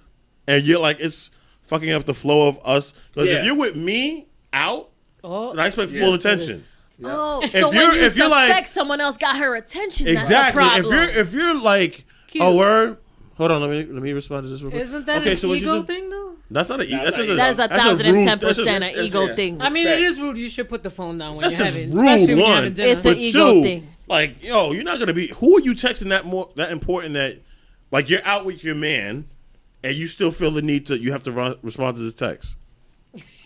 and you're like it's fucking up the flow of us because Yeah. if you're with me out, Oh, then I expect full attention. Oh, If so you're- when you if you're suspect like- someone else got her attention, Exactly. that's a problem. If you're like Cute. oh word. Hold on, let me respond to this real quick. isn't that okay, an so what you ego said- thing though? That's not an ego. That's just that is that's 1,010% an that's- ego yeah. thing. I mean, Respect. it is rude. You should put the phone down when That's you're just having, rude, especially when you're one. having dinner. It's an But ego two, thing. like, yo, you're not gonna be. Who are you texting that important that, like, you're out with your man, and you still feel the need to. You have to respond to this text.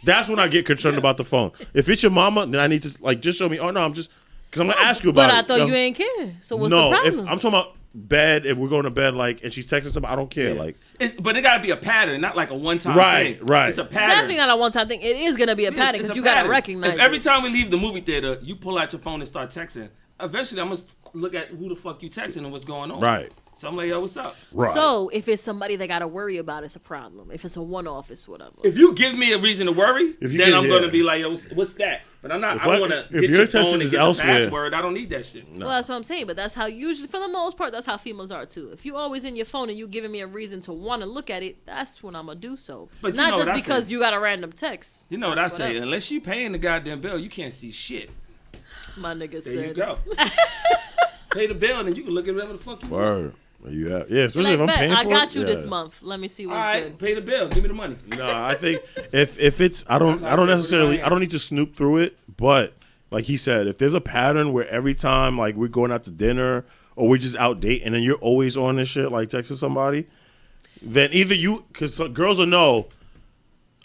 That's when I get concerned about the phone. If it's your mama, then I need to like just show me. Oh no, I'm just because I'm gonna ask you about But it. I thought No. you ain't care. So what's No, the if problem? I'm talking about bed, if we're going to bed, like, and she's texting somebody, I don't care. Like, But it gotta be a pattern, not like a one-time Right, thing. right. It's a pattern. Definitely not a one-time thing. It is gonna be a Yeah, pattern it's because a you gotta pattern. recognize If every it. time we leave the movie theater, you pull out your phone and start texting. Eventually, I'm gonna look at who the fuck you texting and what's going on. right, So I'm like, yo, what's up? right. So if it's somebody they gotta worry about, it's a problem. If it's a one-off, it's whatever. If you give me a reason to worry, If you then get- I'm yeah. gonna be like, yo, what's that? But I'm not. I don't want to if get your your attention phone and is get elsewhere- the password. I don't need that shit. Well, that's what I'm saying. But that's how usually, for the most part, that's how females are too. If you always in your phone and you giving me a reason to want to look at it, that's when I'm gonna do so. But you not know just what I because say. you got a random text. You know what I That's say? whatever. Unless you paying the goddamn bill, you can't see shit. My nigga There said. you go. Pay the bill, and you can look at whatever the fuck you want. Word. Yeah, especially Like, if I'm bet, paying for I got it. you this yeah. month. Let me see All what's right, good. pay the bill. Give me the money. No, I think if it's I don't That's how I feel necessarily with I don't need to snoop through it, but like he said, if there's a pattern where every time like we're going out to dinner or we're just out dating and then you're always on this shit like texting somebody, then either you because girls will know.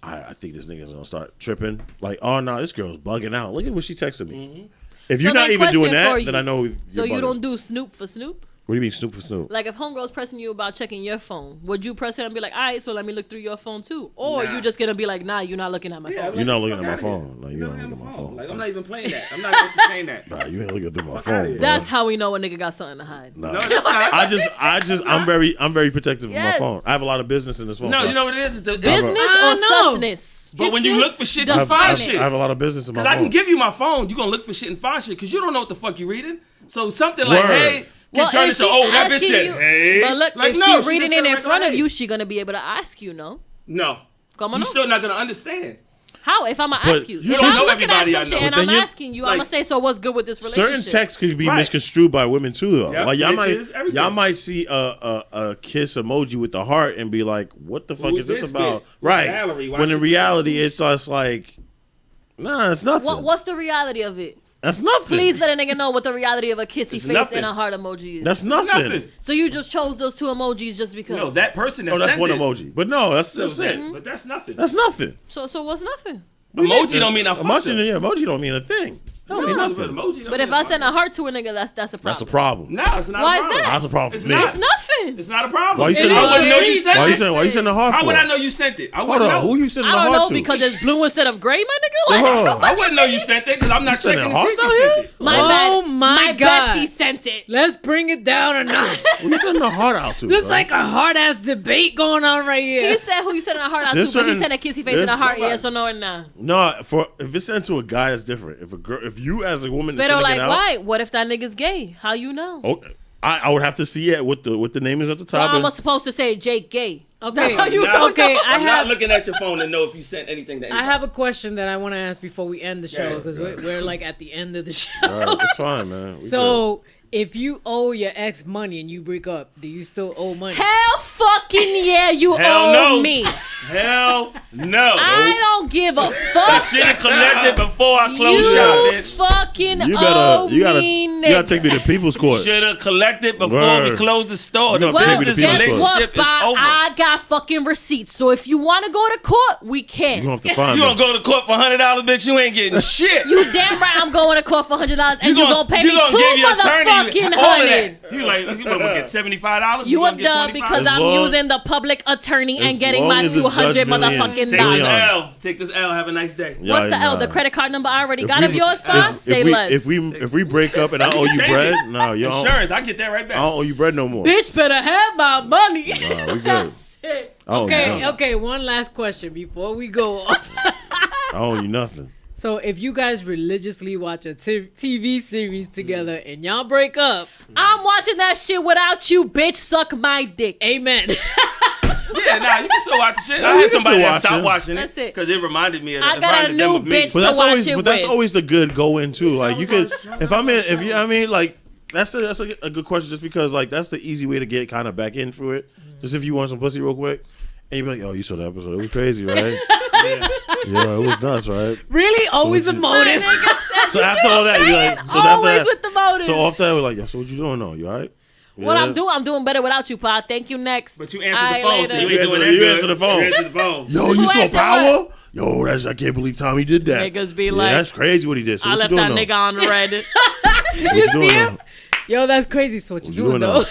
I think this nigga's gonna start tripping. Like, oh no, this girl's bugging out. Look at what she texted me. If you're So not then even doing question for that, you. then I know. So you're you bugging. don't do Snoop for Snoop? What do you mean snoop for snoop? Like if homegirl's pressing you about checking your phone, would you press her and be like, all right, so let me look through your phone too? Or Nah. you just gonna be like, nah, you're not looking at my phone. You're not looking at fuck my outta phone. here. No, you You're don't not look at my phone. Like I'm not even playing that. I'm not entertaining that. Nah, you ain't looking through my outta phone. here. bro. That's how we know a nigga got something to hide. Nah. No, that's not. I'm very protective Yes. of my phone. I have a lot of business in this phone. No, so you know what it is? Business I or know. susness? But when you look for shit, you Define find it. shit. I have a lot of business in my Because I phone. can give you my phone, you're going to look for shit and find shit because you don't know what the fuck you reading. So something like, Word. hey, can Well, turn if into, she oh, that bitch asking said, you, hey. but look, like, if no, she reading just it in said front of hey. you, she gonna be able to ask you, no? No. Come on, You're no. still not going to understand. How? If I'm gonna But ask you, you if don't I'm know looking at everybody I some shit know. and But I'm then you- asking you, I'm gonna like- say, so what's good with this relationship? Certain texts could be Right. misconstrued by women too, though. Yep, like bitches, everything. y'all might see a kiss emoji with the heart and be like, "What the fuck Who is this is this about?" bitch? Who's Right? Valerie? Why When in she- reality, it's just like, nah, it's nothing. What's the reality of it? That's nothing. Please let a nigga know what the reality of a kissy It's face nothing. and a heart emoji is. That's nothing. Nothing. So you just chose those two emojis just because? No, that person that Oh, that's sent one it emoji. But no, that's knows it. that, But that's nothing. That's nothing. So what's nothing? Emoji don't mean I fucked Emoji, her. yeah, emoji don't mean a thing. Don't mean No, nothing. but emoji don't But if mean I fuck send her. a heart to a nigga, that's a problem. That's a problem. No, it's not Why a is problem. that? That's a problem It's for me. not. It's nothing. It's not a problem. Why you I sending wouldn't know you is. sent Why you it. sending? Why you sending a heart How for? would I know you sent it? I Hold wouldn't on, know. who you sending I the don't heart know to? because it's blue instead of gray, my nigga. Like, Oh. I wouldn't know you sent it because I'm not sending checking hearts to see out if you here? sent it. my Oh bad. my God. bestie sent it. Let's bring it down a notch. Who you sending the heart out to? There's bro? like a hard ass debate going on right here. He said who you sent in a heart out There's to, but he certain- sent a kissy face in a there's- heart. Yes or no or nah. No, if it's sent to a guy, it's different. If you as a woman is But sending like, it out, why? What if that nigga's gay? How you know? oh, I would have to see it what the name is at the So top. I'm supposed to say Jake gay. Okay. That's how you Not- gonna okay, know. I I'm not have looking at your phone to know if you sent anything to I anybody. have a question that I want to ask before we end the show Yeah, because we're like at the end of the show. All right, it's fine, man. We So if you owe your ex money and you break up, do you still owe money? Hell fucking yeah, you Hell owe no. me. Hell no. I don't give a That fuck. shit is collected before I close You shop, bitch. fucking good. owe You gotta me, take me to people's court. Should have collected before we Word. close the store. You The gonna take Well, me to business people's guess court. relationship what? is over. I got fucking receipts. So if you want to go to court, we You can. gonna have to find You me. gonna go to court for $100, bitch? You ain't getting shit. You damn right I'm going to court for $100 and you gonna pay me gonna two give your attorney motherfucking all of $100. that. You like you gonna get $75? You gonna up get dub 25? because As I'm long- using the public attorney as and getting long my as it's 200 Judge Million. motherfucking Take this Million. dollars. L. Take this L. Have a nice day. Yeah, What's the L? nah. The credit card number I already If got we- of yours, Bob? Say less. If we break up and I owe you Change bread, it. no, you don't. Insurance. I get that right I back. don't owe you bread no more. Bitch better have my money. Nah, we good. That's it. I owe you Okay, nothing. okay. One last question before we go off. I owe you nothing. So if you guys religiously watch a TV series together and y'all break up, I'm watching that shit without you, bitch. Suck my dick. amen. Yeah, nah, you can still watch the shit. Yeah, I you had can somebody still that watch stopped it. watching it That's it. because it reminded me of I it got a reminded them new of me. bitch But to that's watch always, it but that's with. always the good go in too. Like you could, if I'm in, if you, I mean, like that's a good question just because like that's the easy way to get kind of back in through it. Just if you want some pussy real quick, and you be like, oh, you saw that episode? It was crazy, right? Yeah, it was nuts, right? Really? Always a you- motive. So after all that, you're like, so Always after with the motive. so after that, we're like, yeah. So what you doing? No, you all right? What Yeah. I'm doing better without you, Pa. Thank you. Next. But you answered the Alright, phone, so later. you ain't doing that You good. answered the phone. You answered the phone. Yo, Who you saw answered Power? what? Yo, I can't believe Tommy did that. Niggas be Yeah, like, that's crazy what he did. So I what left you that doing nigga on red. now? What you doing him? now? Yo, that's crazy. So what you doing now? though?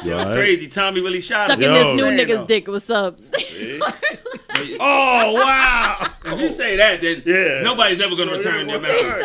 You all right? Crazy. Tommy really shot him. Sucking Yo. this new Saying, nigga's though. dick. What's up? Oh wow! If you say that, then Yeah. nobody's ever gonna return your message.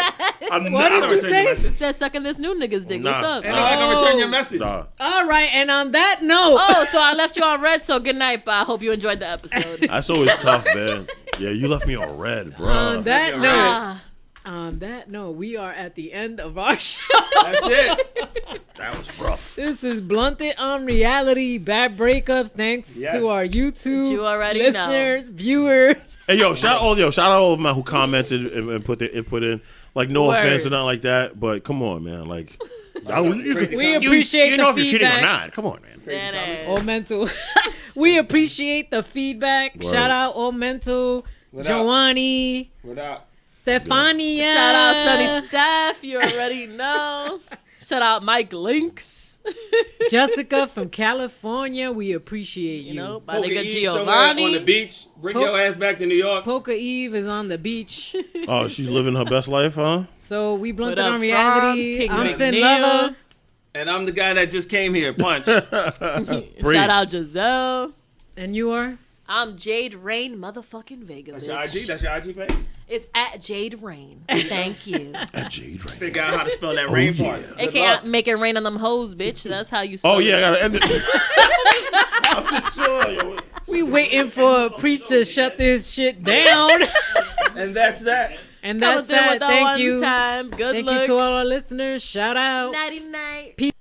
I'm What not did you Return your say? message. Said sucking this new nigga's dick. Nah. What's up? Ain't nobody gonna return your message. Nah. All right, and on that note, Oh, so I left you on red. So good night, Pa. I hope you enjoyed the episode. That's always tough, man. Yeah, you left me on red, bro. on that You're note, Ah. on that note, we are at the end of our show. That's it. That was rough. This is Blunted on Reality, Bad Breakups. Thanks Yes. to our YouTube You already listeners, viewers. Hey, shout out all of them who commented and put their input in. Like, no Word. offense or nothing like that, but come on, man. Like, We appreciate the feedback. not. Come on, man. That ass. All mental. We appreciate the feedback. Word. Shout out All Mental, What up? Giovanni, Without Stefania. Shout out Sunny Staff. You already know. Shout out Mike Links. Jessica from California. We appreciate you. You know, my Poker nigga Eve somewhere on the Giovanni. beach. Bring your ass back to New York. Poker Eve is on the beach. Oh, she's living her best life, huh? So we Blunted What up, on Reality. Franz, King I'm Sin McNeil. Lover. And I'm the guy that just came here. Punch. Shout out Giselle. And you are? I'm Jade Rain, motherfucking Vega. That's your IG? Bitch. That's your IG page? It's at Jade Rain. Thank you. At Jade right. Figure out how to spell that rain part. yeah. It Good luck. can't make it rain on them hoes, bitch. That's how you spell Oh, yeah, I it. gotta end it. I'm just sure. Yo. We waiting for a priest to shut this shit down. And that's that. And Coming that's through that. with the Thank one you. time. Good Thank looks. you to all our listeners. Shout out. Nighty night. Peace.